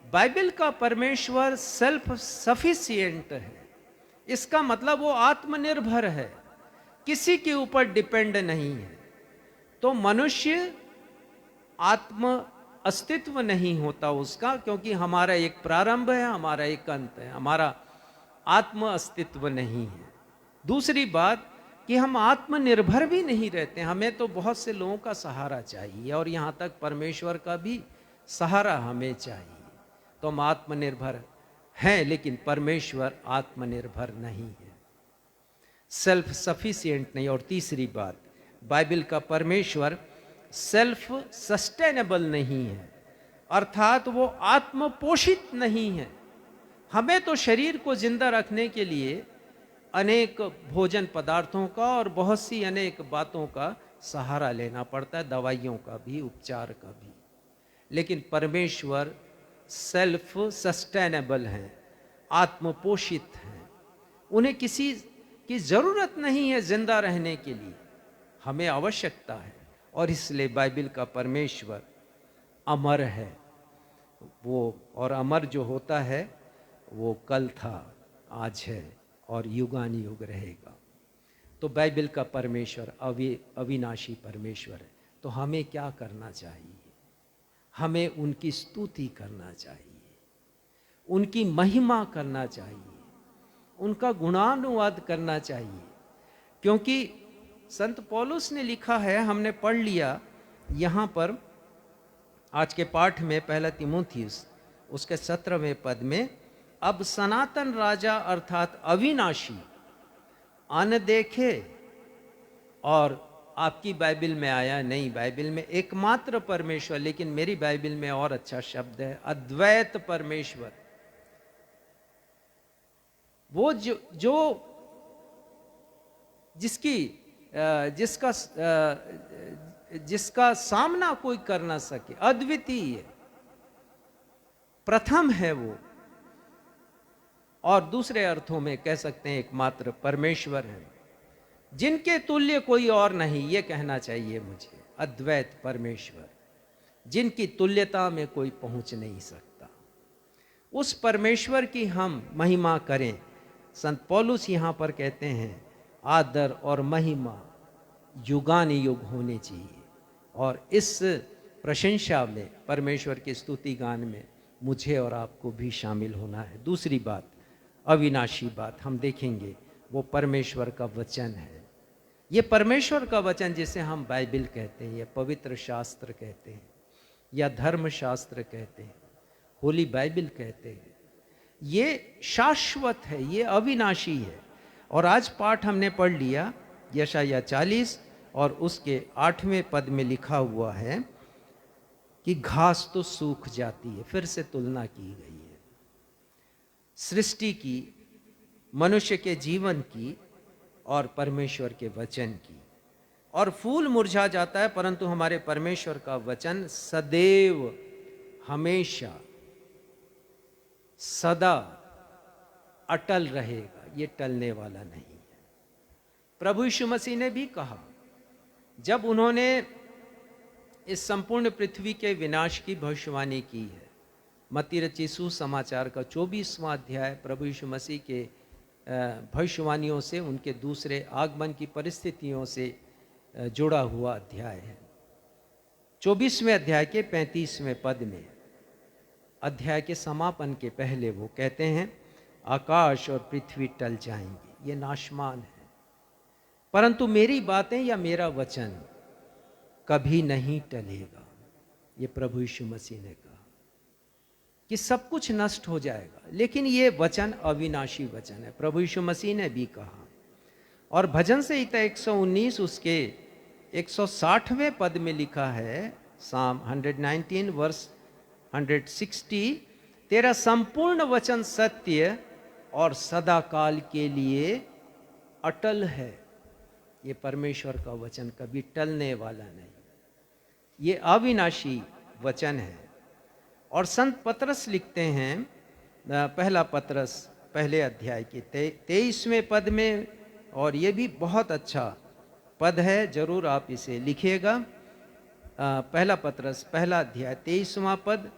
बाइबल का परमेश्वर सेल्फ सफिशिएंट है। इसका मतलब वो आत्मनिर्भर है, किसी के ऊपर डिपेंड नहीं है। तो मनुष्य आत्म अस्तित्व नहीं होता उसका, क्योंकि हमारा एक प्रारंभ है, हमारा एक अंत है, हमारा आत्म अस्तित्व नहीं है। दूसरी बात कि हम आत्मनिर्भर भी नहीं रहते, हमें तो बहुत से लोगों का सहारा चाहिए, और यहाँ तक परमेश्वर का भी सहारा हमें चाहिए। तो हम आत्मनिर्भर हैं, लेकिन परमेश्वर आत्मनिर्भर नहीं है, सेल्फ सफिशिएंट नहीं। और तीसरी बात, बाइबल का परमेश्वर सेल्फ सस्टेनेबल नहीं है, अर्थात वो आत्मपोषित नहीं है। हमें तो शरीर को जिंदा रखने के लिए अनेक भोजन पदार्थों का और बहुत सी अनेक बातों का सहारा लेना पड़ता है, दवाइयों का भी, उपचार का भी। लेकिन परमेश्वर सेल्फ सस्टेनेबल हैं, आत्मपोषित हैं। उन्हें किसी की जरूरत नहीं है जिंदा रहने के लिए, हमें आवश्यकता है। और इसलिए बाइबल का परमेश्वर अमर है वो, और अमर जो होता है वो कल था, आज है और युगानुयुग रहेगा। तो बाइबल का परमेश्वर अविनाशी परमेश्वर है। तो हमें क्या करना चाहिए? हमें उनकी स्तुति करना चाहिए, उनकी महिमा करना चाहिए, उनका गुणानुवाद करना चाहिए। क्योंकि संत पौलुस ने लिखा है, हमने पढ़ लिया यहाँ पर आज के पाठ में, पहला तीमुथियुस उसके 17वें पद में, अब सनातन राजा अर्थात अविनाशी, अनदेखे, और आपकी बाइबल में आया नहीं, बाइबल में एकमात्र परमेश्वर, लेकिन मेरी बाइबल में और अच्छा शब्द है, अद्वैत परमेश्वर। वो जो जिसका सामना कोई कर ना सके, अद्वितीय, प्रथम है वो, और दूसरे अर्थों में कह सकते हैं एकमात्र परमेश्वर है, जिनके तुल्य कोई और नहीं, ये कहना चाहिए मुझे। अद्वैत परमेश्वर, जिनकी तुल्यता में कोई पहुंच नहीं सकता, उस परमेश्वर की हम महिमा करें। संत पौलुस यहां पर कहते हैं, आदर और महिमा युगानुयुग होने चाहिए। और इस प्रशंसा में, परमेश्वर के स्तुति गान में मुझे और आपको भी शामिल होना है। दूसरी बात, अविनाशी बात हम देखेंगे, वो परमेश्वर का वचन है। ये परमेश्वर का वचन जिसे हम बाइबल कहते हैं या पवित्र शास्त्र कहते हैं या धर्म शास्त्र कहते हैं, होली बाइबल कहते हैं, ये शाश्वत है, ये अविनाशी है। और आज पाठ हमने पढ़ लिया यशायाह 40 और उसके 8वें पद में लिखा हुआ है कि घास तो सूख जाती है। फिर से तुलना की गई है सृष्टि की, मनुष्य के जीवन की और परमेश्वर के वचन की। और फूल मुरझा जाता है, परंतु हमारे परमेश्वर का वचन सदैव, हमेशा, सदा अटल रहेगा, ये टलने वाला नहीं है। प्रभु यीशु मसीह ने भी कहा, जब उन्होंने इस संपूर्ण पृथ्वी के विनाश की भविष्यवाणी की है, मत्ती रचित सुसमाचार का 24वां अध्याय प्रभु यीशु मसीह के भविष्यवाणियों से, उनके दूसरे आगमन की परिस्थितियों से जुड़ा हुआ अध्याय है। 24वें अध्याय के 35वें पद में, अध्याय के समापन के पहले वो कहते हैं, आकाश और पृथ्वी टल जाएंगे, ये नाशमान है, परंतु मेरी बातें या मेरा वचन कभी नहीं टलेगा। ये प्रभु यीशु मसीह ने कहा कि सब कुछ नष्ट हो जाएगा, लेकिन ये वचन अविनाशी वचन है। प्रभु यीशु मसीह ने भी कहा। और भजन संहिता 119 उसके 160वें पद में लिखा है, साम 119 वर्स 160, तेरा संपूर्ण वचन सत्य और सदा काल के लिए अटल है। ये परमेश्वर का वचन कभी टलने वाला नहीं, ये अविनाशी वचन है। और संत पतरस लिखते हैं, पहला पतरस पहले अध्याय के 23वें पद में, और ये भी बहुत अच्छा पद है, जरूर आप इसे लिखिएगा। पहला पतरस पहला अध्याय 23वां पद,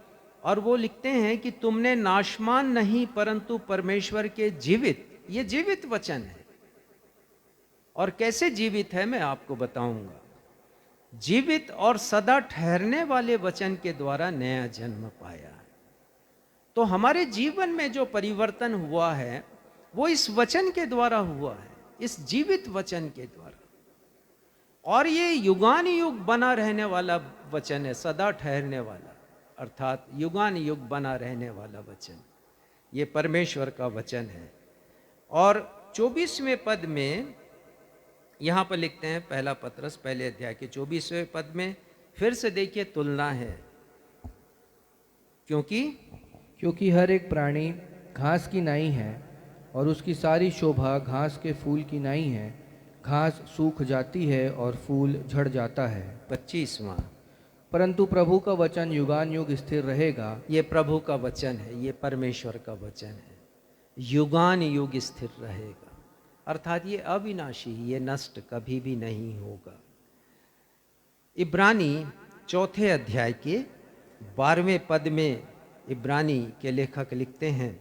और वो लिखते हैं कि तुमने नाशमान नहीं परंतु परमेश्वर के जीवित, ये जीवित वचन है। और कैसे जीवित है मैं आपको बताऊंगा। जीवित और सदा ठहरने वाले वचन के द्वारा नया जन्म पाया है। तो हमारे जीवन में जो परिवर्तन हुआ है वो इस वचन के द्वारा हुआ है, इस जीवित वचन के द्वारा। और ये युगान युग बना रहने वाला वचन है, सदा ठहरने वाला, अर्थात युगान युग बना रहने वाला वचन, ये परमेश्वर का वचन है। और 24वें पद में यहाँ पर लिखते हैं, पहला पतरस पहले अध्याय के 24वें पद में, फिर से देखिए तुलना है, क्योंकि हर एक प्राणी घास की नाई है और उसकी सारी शोभा घास के फूल की नाई है। घास सूख जाती है और फूल झड़ जाता है। 25वां, परंतु प्रभु का वचन युगान युग स्थिर रहेगा। ये प्रभु का वचन है, ये परमेश्वर का वचन है, युगान युग स्थिर रहेगा, अर्थात ये अविनाशी, ये नष्ट कभी भी नहीं होगा। इब्रानी 4 अध्याय के 12वें पद में इब्रानी के लेखक लिखते हैं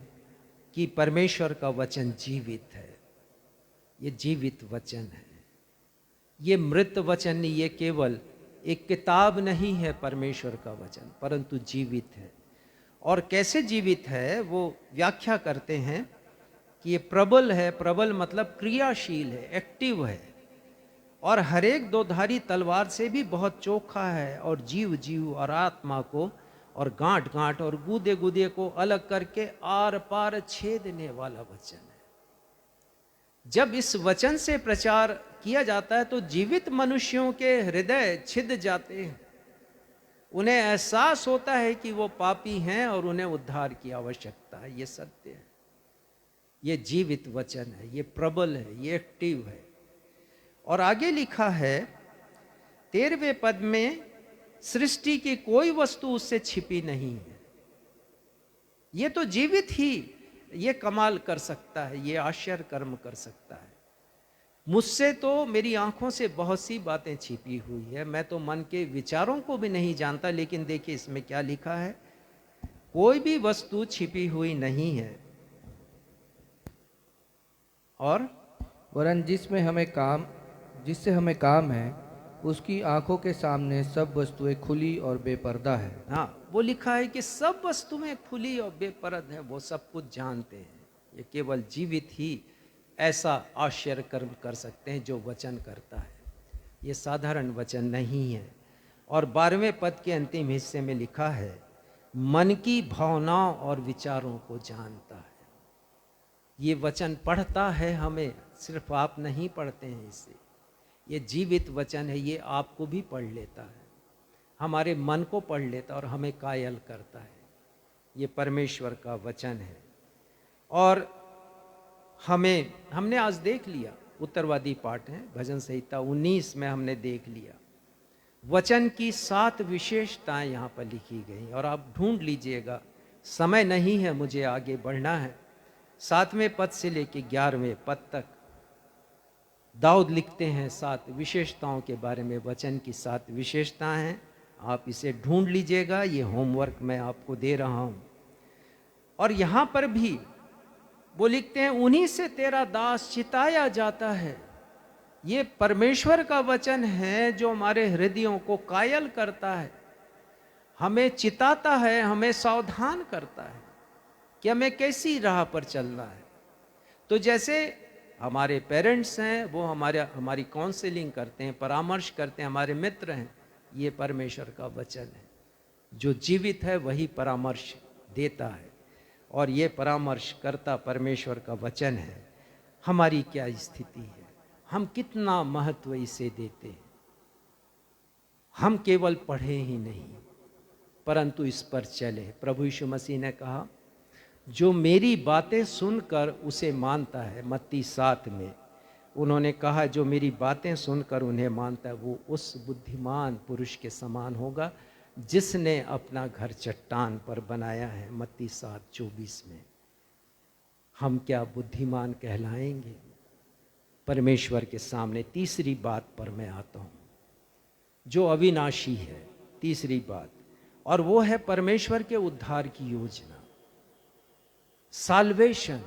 कि परमेश्वर का वचन जीवित है, ये जीवित वचन है, ये मृत वचन नहीं, ये केवल एक किताब नहीं है परमेश्वर का वचन, परंतु जीवित है। और कैसे जीवित है वो व्याख्या करते हैं कि ये प्रबल है, प्रबल मतलब क्रियाशील है, एक्टिव है, और हर एक दोधारी तलवार से भी बहुत चोखा है, और जीव जीव और आत्मा को और गांठ गांठ और गूदे गूदे को अलग करके आर पार छेदने वाला वचन है। जब इस वचन से प्रचार किया जाता है तो जीवित मनुष्यों के हृदय छिद जाते हैं, उन्हें एहसास होता है कि वो पापी हैं और उन्हें उद्धार की आवश्यकता है। ये सत्य है, ये जीवित वचन है, ये प्रबल है, ये एक्टिव है। और आगे लिखा है 13वें पद में, सृष्टि की कोई वस्तु उससे छिपी नहीं है। ये तो जीवित ही ये कमाल कर सकता है, ये आश्चर्य कर्म कर सकता है। मुझसे तो मेरी आंखों से बहुत सी बातें छिपी हुई है, मैं तो मन के विचारों को भी नहीं जानता, लेकिन देखिए इसमें क्या लिखा है, कोई भी वस्तु छिपी हुई नहीं है। और वरन जिससे हमें काम है, उसकी आंखों के सामने सब वस्तुएं खुली और बेपर्दा है। हाँ, वो लिखा है कि सब वस्तुएं खुली और बेपरद है, वो सब कुछ जानते हैं। ये केवल जीवित ही ऐसा आश्चर्य कर्म कर सकते हैं जो वचन करता है, ये साधारण वचन नहीं है। और 12वें पद के अंतिम हिस्से में लिखा है, मन की भावनाओं और विचारों को जानता है। ये वचन पढ़ता है हमें, सिर्फ आप नहीं पढ़ते हैं इसे, ये जीवित वचन है, ये आपको भी पढ़ लेता है, हमारे मन को पढ़ लेता है और हमें कायल करता है। ये परमेश्वर का वचन है। और हमने आज देख लिया, उत्तरवादी पाठ है, भजन संहिता 19 में हमने देख लिया वचन की 7 विशेषताएं यहाँ पर लिखी गई। और आप ढूंढ लीजिएगा, समय नहीं है, मुझे आगे बढ़ना है। 7वें पद से लेकर 11वें पद तक दाऊद लिखते हैं 7 विशेषताओं के बारे में। वचन की 7 विशेषताएं हैं, आप इसे ढूंढ लीजिएगा, ये होमवर्क मैं आपको दे रहा हूं। और यहां पर भी वो लिखते हैं, उन्हीं से तेरा दास चिताया जाता है। ये परमेश्वर का वचन है जो हमारे हृदयों को कायल करता है, हमें चिताता है, हमें सावधान करता है कि हमें कैसी राह पर चलना है। तो जैसे हमारे पेरेंट्स हैं, वो हमारी काउंसलिंग करते हैं, परामर्श करते हैं, हमारे मित्र हैं, ये परमेश्वर का वचन है। जो जीवित है वही परामर्श देता है, और ये परामर्श करता परमेश्वर का वचन है। हमारी क्या स्थिति है, हम कितना महत्व इसे देते हैं। हम केवल पढ़े ही नहीं परंतु इस पर चले। प्रभु यीशु मसीह ने कहा, जो मेरी बातें सुनकर उसे मानता है, मत्ती 7 में उन्होंने कहा, जो मेरी बातें सुनकर उन्हें मानता है वो उस बुद्धिमान पुरुष के समान होगा जिसने अपना घर चट्टान पर बनाया है, मत्ती 7:24 में। हम क्या बुद्धिमान कहलाएंगे परमेश्वर के सामने? तीसरी बात पर मैं आता हूँ जो अविनाशी है, तीसरी बात, और वो है परमेश्वर के उद्धार की योजना। साल्वेशन,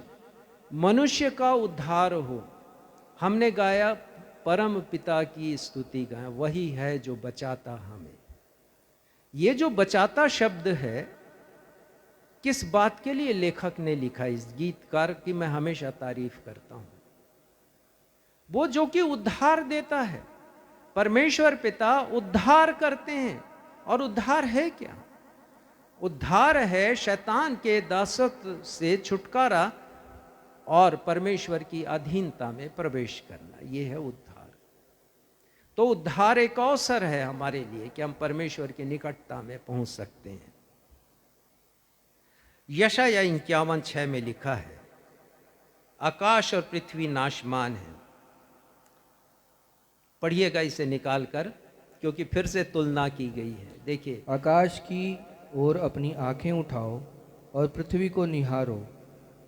मनुष्य का उद्धार हो। हमने गाया, परम पिता की स्तुति गाया, वही है जो बचाता हमें। ये जो बचाता शब्द है, किस बात के लिए लेखक ने लिखा? इस गीतकार की मैं हमेशा तारीफ करता हूं। वो जो कि उद्धार देता है, परमेश्वर पिता उद्धार करते हैं। और उद्धार है क्या? उद्धार है शैतान के दासत्व से छुटकारा और परमेश्वर की अधीनता में प्रवेश करना, यह है उद्धार। तो उद्धार एक अवसर है हमारे लिए कि हम परमेश्वर की निकटता में पहुंच सकते हैं। यशायाह 51:6 में लिखा है, आकाश और पृथ्वी नाशमान है। पढ़िएगा इसे निकालकर, क्योंकि फिर से तुलना की गई है। देखिए, आकाश की ओर अपनी आंखें उठाओ और पृथ्वी को निहारो,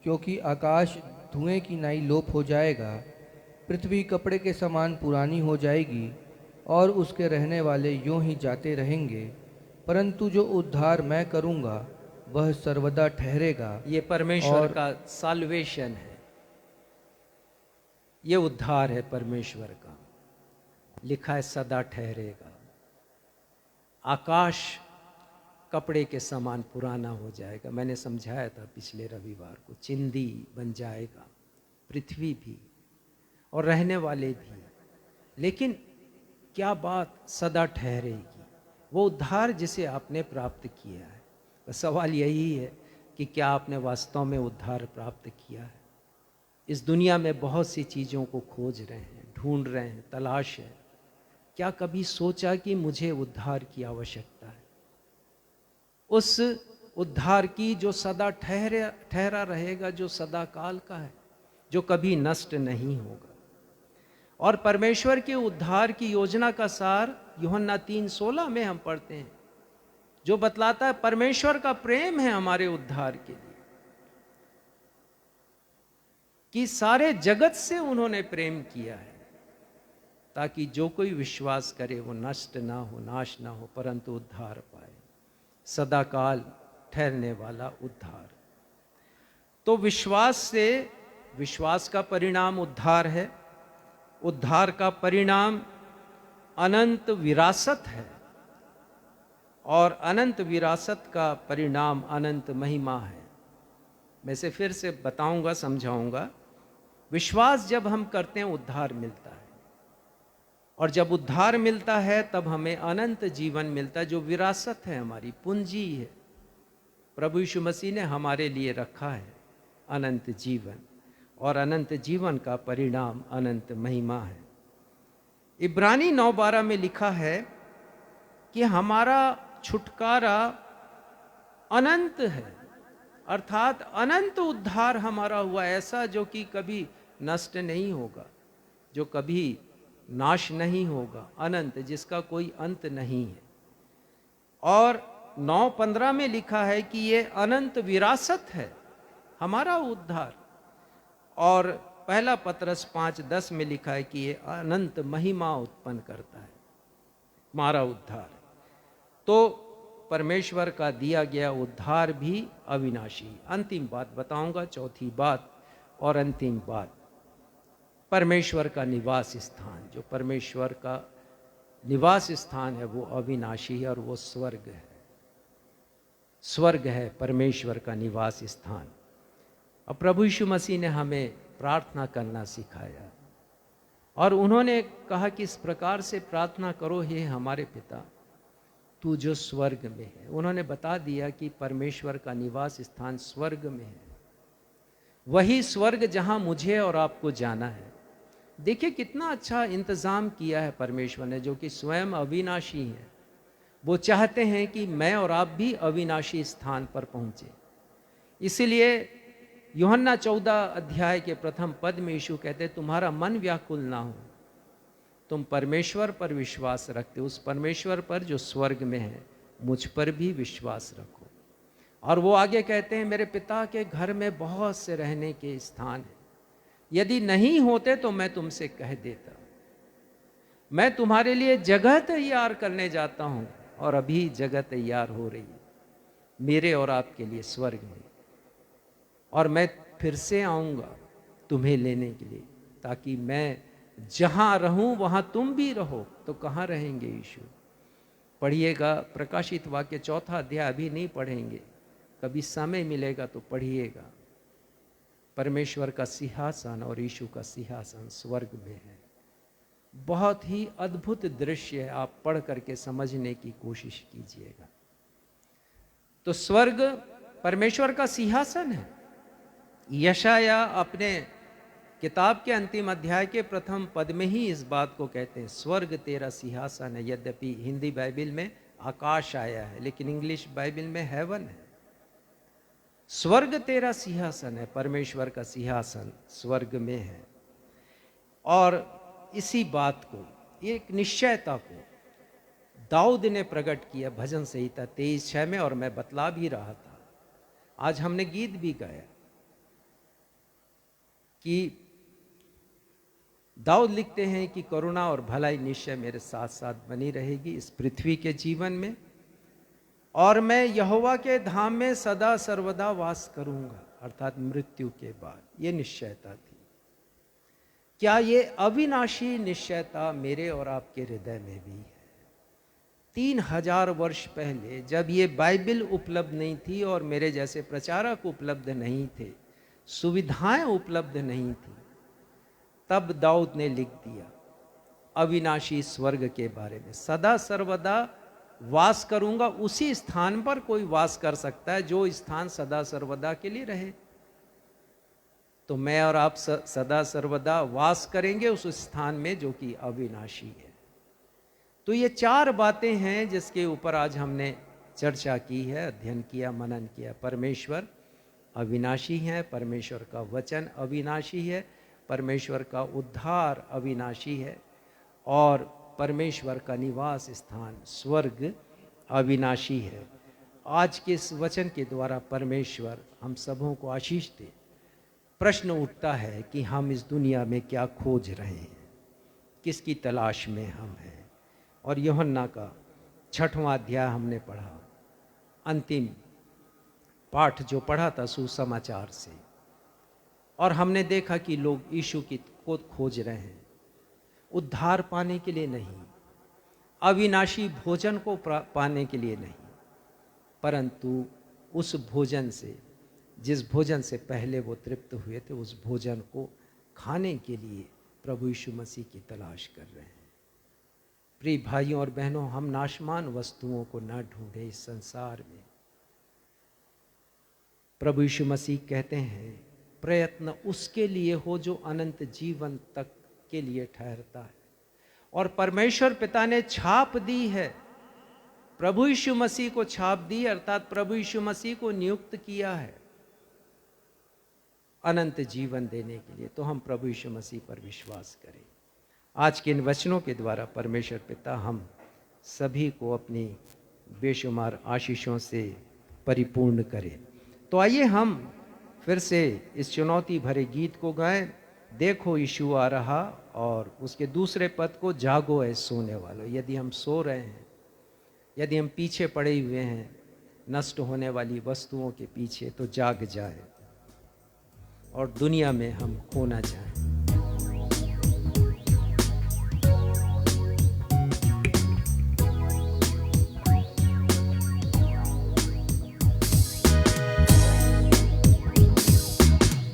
क्योंकि आकाश धुएं की नाई लोप हो जाएगा, पृथ्वी कपड़े के समान पुरानी हो जाएगी और उसके रहने वाले यूं ही जाते रहेंगे, परंतु जो उद्धार मैं करूंगा वह सर्वदा ठहरेगा। ये परमेश्वर का साल्वेशन है, ये उद्धार है परमेश्वर का। लिखा है सदा ठहरेगा। आकाश कपड़े के समान पुराना हो जाएगा। मैंने समझाया था पिछले रविवार को, चिंदी बन जाएगा पृथ्वी भी और रहने वाले भी। लेकिन क्या बात, सदा ठहरेगी। वो उद्धार जिसे आपने प्राप्त किया है। तो सवाल यही है कि क्या आपने वास्तव में उद्धार प्राप्त किया है? इस दुनिया में बहुत सी चीज़ों को खोज रहे हैं, ढूंढ रहे हैं, तलाश है। क्या कभी सोचा कि मुझे उद्धार की आवश्यकता है? उस उद्धार की जो सदा ठहरा रहेगा, जो सदा काल का है, जो कभी नष्ट नहीं होगा। और परमेश्वर के उद्धार की योजना का सार यूहन्ना 3:16 में हम पढ़ते हैं, जो बतलाता है परमेश्वर का प्रेम है हमारे उद्धार के लिए, कि सारे जगत से उन्होंने प्रेम किया है ताकि जो कोई विश्वास करे वो नष्ट ना हो, नाश ना हो, परंतु उद्धार पाए, सदाकाल ठहरने वाला उद्धार। तो विश्वास से, विश्वास का परिणाम उद्धार है। उद्धार का परिणाम अनंत विरासत है। और अनंत विरासत का परिणाम अनंत महिमा है। मैं इसे फिर से बताऊंगा, समझाऊंगा। विश्वास जब हम करते हैं उद्धार मिलता है, और जब उद्धार मिलता है तब हमें अनंत जीवन मिलता है, जो विरासत है, हमारी पूंजी है। प्रभु यीशु मसीह ने हमारे लिए रखा है अनंत जीवन, और अनंत जीवन का परिणाम अनंत महिमा है। इब्रानी 9:12 में लिखा है कि हमारा छुटकारा अनंत है, अर्थात अनंत उद्धार हमारा हुआ, ऐसा जो कि कभी नष्ट नहीं होगा, जो कभी नाश नहीं होगा, अनंत, जिसका कोई अंत नहीं है। और 9:15 में लिखा है कि ये अनंत विरासत है हमारा उद्धार, और पहला पतरस 5:10 में लिखा है कि ये अनंत महिमा उत्पन्न करता है हमारा उद्धार। तो परमेश्वर का दिया गया उद्धार भी अविनाशी। अंतिम बात बताऊंगा, चौथी बात और अंतिम बात, परमेश्वर का निवास स्थान। जो परमेश्वर का निवास स्थान है वो अविनाशी है, और वो स्वर्ग है। स्वर्ग है परमेश्वर का निवास स्थान। और प्रभु यीशु मसीह ने हमें प्रार्थना करना सिखाया, और उन्होंने कहा कि इस प्रकार से प्रार्थना करो, हे हमारे पिता तू जो स्वर्ग में है। उन्होंने बता दिया कि परमेश्वर का निवास स्थान स्वर्ग में है, वही स्वर्ग जहां मुझे और आपको जाना है। देखिए कितना अच्छा इंतजाम किया है परमेश्वर ने, जो कि स्वयं अविनाशी है। वो चाहते हैं कि मैं और आप भी अविनाशी स्थान पर पहुंचे। इसलिए यूहन्ना 14 अध्याय के प्रथम पद में यीशु कहते, तुम्हारा मन व्याकुल ना हो, तुम परमेश्वर पर विश्वास रखते, उस परमेश्वर पर जो स्वर्ग में है, मुझ पर भी विश्वास रखो। और वो आगे कहते हैं, मेरे पिता के घर में बहुत से रहने के स्थान हैं, यदि नहीं होते तो मैं तुमसे कह देता। मैं तुम्हारे लिए जगह तैयार करने जाता हूं, और अभी जगह तैयार हो रही है मेरे और आपके लिए स्वर्ग में। और मैं फिर से आऊंगा तुम्हें लेने के लिए, ताकि मैं जहां रहूं वहां तुम भी रहो। तो कहां रहेंगे यीशु? पढ़िएगा प्रकाशित वाक्य 4 अध्याय, अभी नहीं पढ़ेंगे, कभी समय मिलेगा तो पढ़िएगा। परमेश्वर का सिंहासन और यीशु का सिंहासन स्वर्ग में है। बहुत ही अद्भुत दृश्य है, आप पढ़ करके समझने की कोशिश कीजिएगा। तो स्वर्ग परमेश्वर का सिंहासन है। यशाया अपने किताब के अंतिम अध्याय के प्रथम पद में ही इस बात को कहते हैं, स्वर्ग तेरा सिंहासन है। यद्यपि हिंदी बाइबल में आकाश आया है, लेकिन इंग्लिश बाइबल में हेवन है। स्वर्ग तेरा सिंहासन है, परमेश्वर का सिंहासन स्वर्ग में है। और इसी बात को, एक निश्चयता को दाऊद ने प्रकट किया भजन संहिता 23:6 में, और मैं बतला भी रहा था, आज हमने गीत भी गाया कि दाऊद लिखते हैं कि करुणा और भलाई निश्चय मेरे साथ साथ बनी रहेगी इस पृथ्वी के जीवन में, और मैं यहोवा के धाम में सदा सर्वदा वास करूंगा, अर्थात मृत्यु के बाद। ये निश्चयता थी। क्या ये अविनाशी निश्चयता मेरे और आपके हृदय में भी है? 3000 वर्ष पहले जब ये बाइबल उपलब्ध नहीं थी और मेरे जैसे प्रचारक उपलब्ध नहीं थे, सुविधाएं उपलब्ध नहीं थी, तब दाऊद ने लिख दिया अविनाशी स्वर्ग के बारे में। सदा सर्वदा वास करूंगा, उसी स्थान पर कोई वास कर सकता है जो स्थान सदा सर्वदा के लिए रहे। तो मैं और आप सदा सर्वदा वास करेंगे उस स्थान में जो कि अविनाशी है। तो ये 4 बातें हैं जिसके ऊपर आज हमने चर्चा की है, अध्ययन किया, मनन किया। परमेश्वर अविनाशी है, परमेश्वर का वचन अविनाशी है, परमेश्वर का उद्धार अविनाशी है, और परमेश्वर का निवास स्थान स्वर्ग अविनाशी है। आज के इस वचन के द्वारा परमेश्वर हम सबों को आशीष दे। प्रश्न उठता है कि हम इस दुनिया में क्या खोज रहे हैं, किसकी तलाश में हम हैं। और यूहन्ना का 6वां अध्याय हमने पढ़ा, अंतिम पाठ जो पढ़ा था सुसमाचार से, और हमने देखा कि लोग यीशु की को खोज रहे हैं, उद्धार पाने के लिए नहीं, अविनाशी भोजन को पाने के लिए नहीं, परंतु उस भोजन से, जिस भोजन से पहले वो तृप्त हुए थे, उस भोजन को खाने के लिए प्रभु यीशु मसीह की तलाश कर रहे हैं। प्रिय भाइयों और बहनों, हम नाशमान वस्तुओं को न ढूंढे इस संसार में। प्रभु यीशु मसीह कहते हैं प्रयत्न उसके लिए हो जो अनंत जीवन तक के लिए ठहरता है। और परमेश्वर पिता ने छाप दी है, प्रभु यीशु मसीह को छाप दी, अर्थात प्रभु यीशु मसीह को नियुक्त किया है अनंत जीवन देने के लिए। तो हम प्रभु यीशु मसीह पर विश्वास करें। आज के इन वचनों के द्वारा परमेश्वर पिता हम सभी को अपनी बेशुमार आशीषों से परिपूर्ण करे। तो आइए हम फिर से इस चुनौती भरे गीत को गाएं। देखो यीशु आ रहा, और उसके दूसरे पद को जागो ऐ सोने वालों। यदि हम सो रहे हैं, यदि हम पीछे पड़े हुए हैं नष्ट होने वाली वस्तुओं के पीछे, तो जाग जाए और दुनिया में हम खो ना जाएं।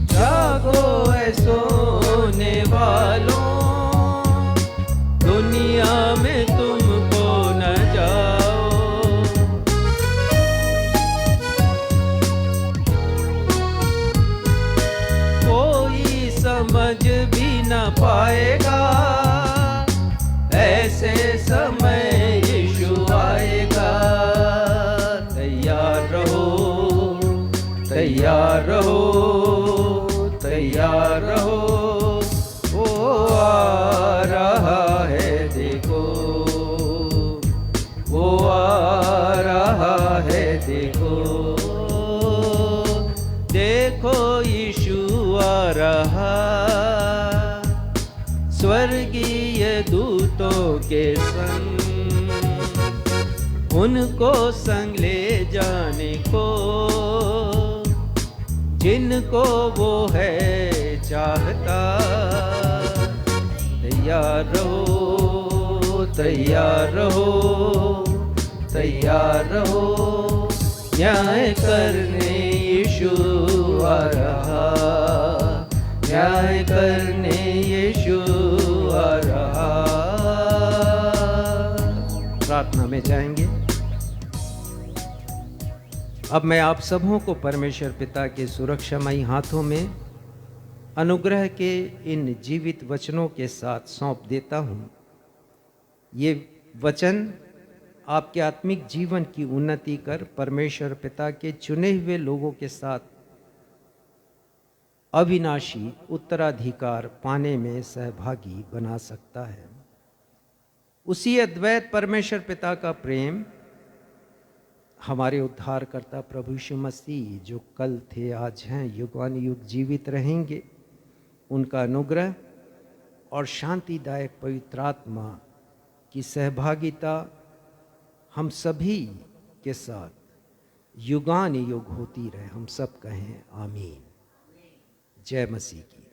जागो ऐ सोने वालों, दुनिया में तुमको न जाओ। कोई समझ भी न पाएगा, ऐसे समय यीशु आएगा। तैयार रहो, तैयार रहो, तैयार रहो, वो आ रहा है देखो, वो आ रहा है देखो। देखो यीशु आ रहा, स्वर्गीय दूतों के संग, उनको संग ले जाने को, जिनको वो है चाहता। तैयार रहो, तैयार रहो, तैयार रहो, न्याय करने यीशु आ रहा, न्याय करने यीशु आ रहा। प्रार्थना में जाएंगे। अब मैं आप सबों को परमेश्वर पिता के सुरक्षामयी हाथों में अनुग्रह के इन जीवित वचनों के साथ सौंप देता हूँ। ये वचन आपके आत्मिक जीवन की उन्नति कर परमेश्वर पिता के चुने हुए लोगों के साथ अविनाशी उत्तराधिकार पाने में सहभागी बना सकता है। उसी अद्वैत परमेश्वर पिता का प्रेम, हमारे उद्धारकर्ता प्रभु यीशु मसीह जो कल थे आज हैं युगानुयुग जीवित रहेंगे, उनका अनुग्रह और शांतिदायक पवित्र आत्मा की सहभागिता हम सभी के साथ युगानुयुग होती रहे। हम सब कहें आमीन। जय मसीह की।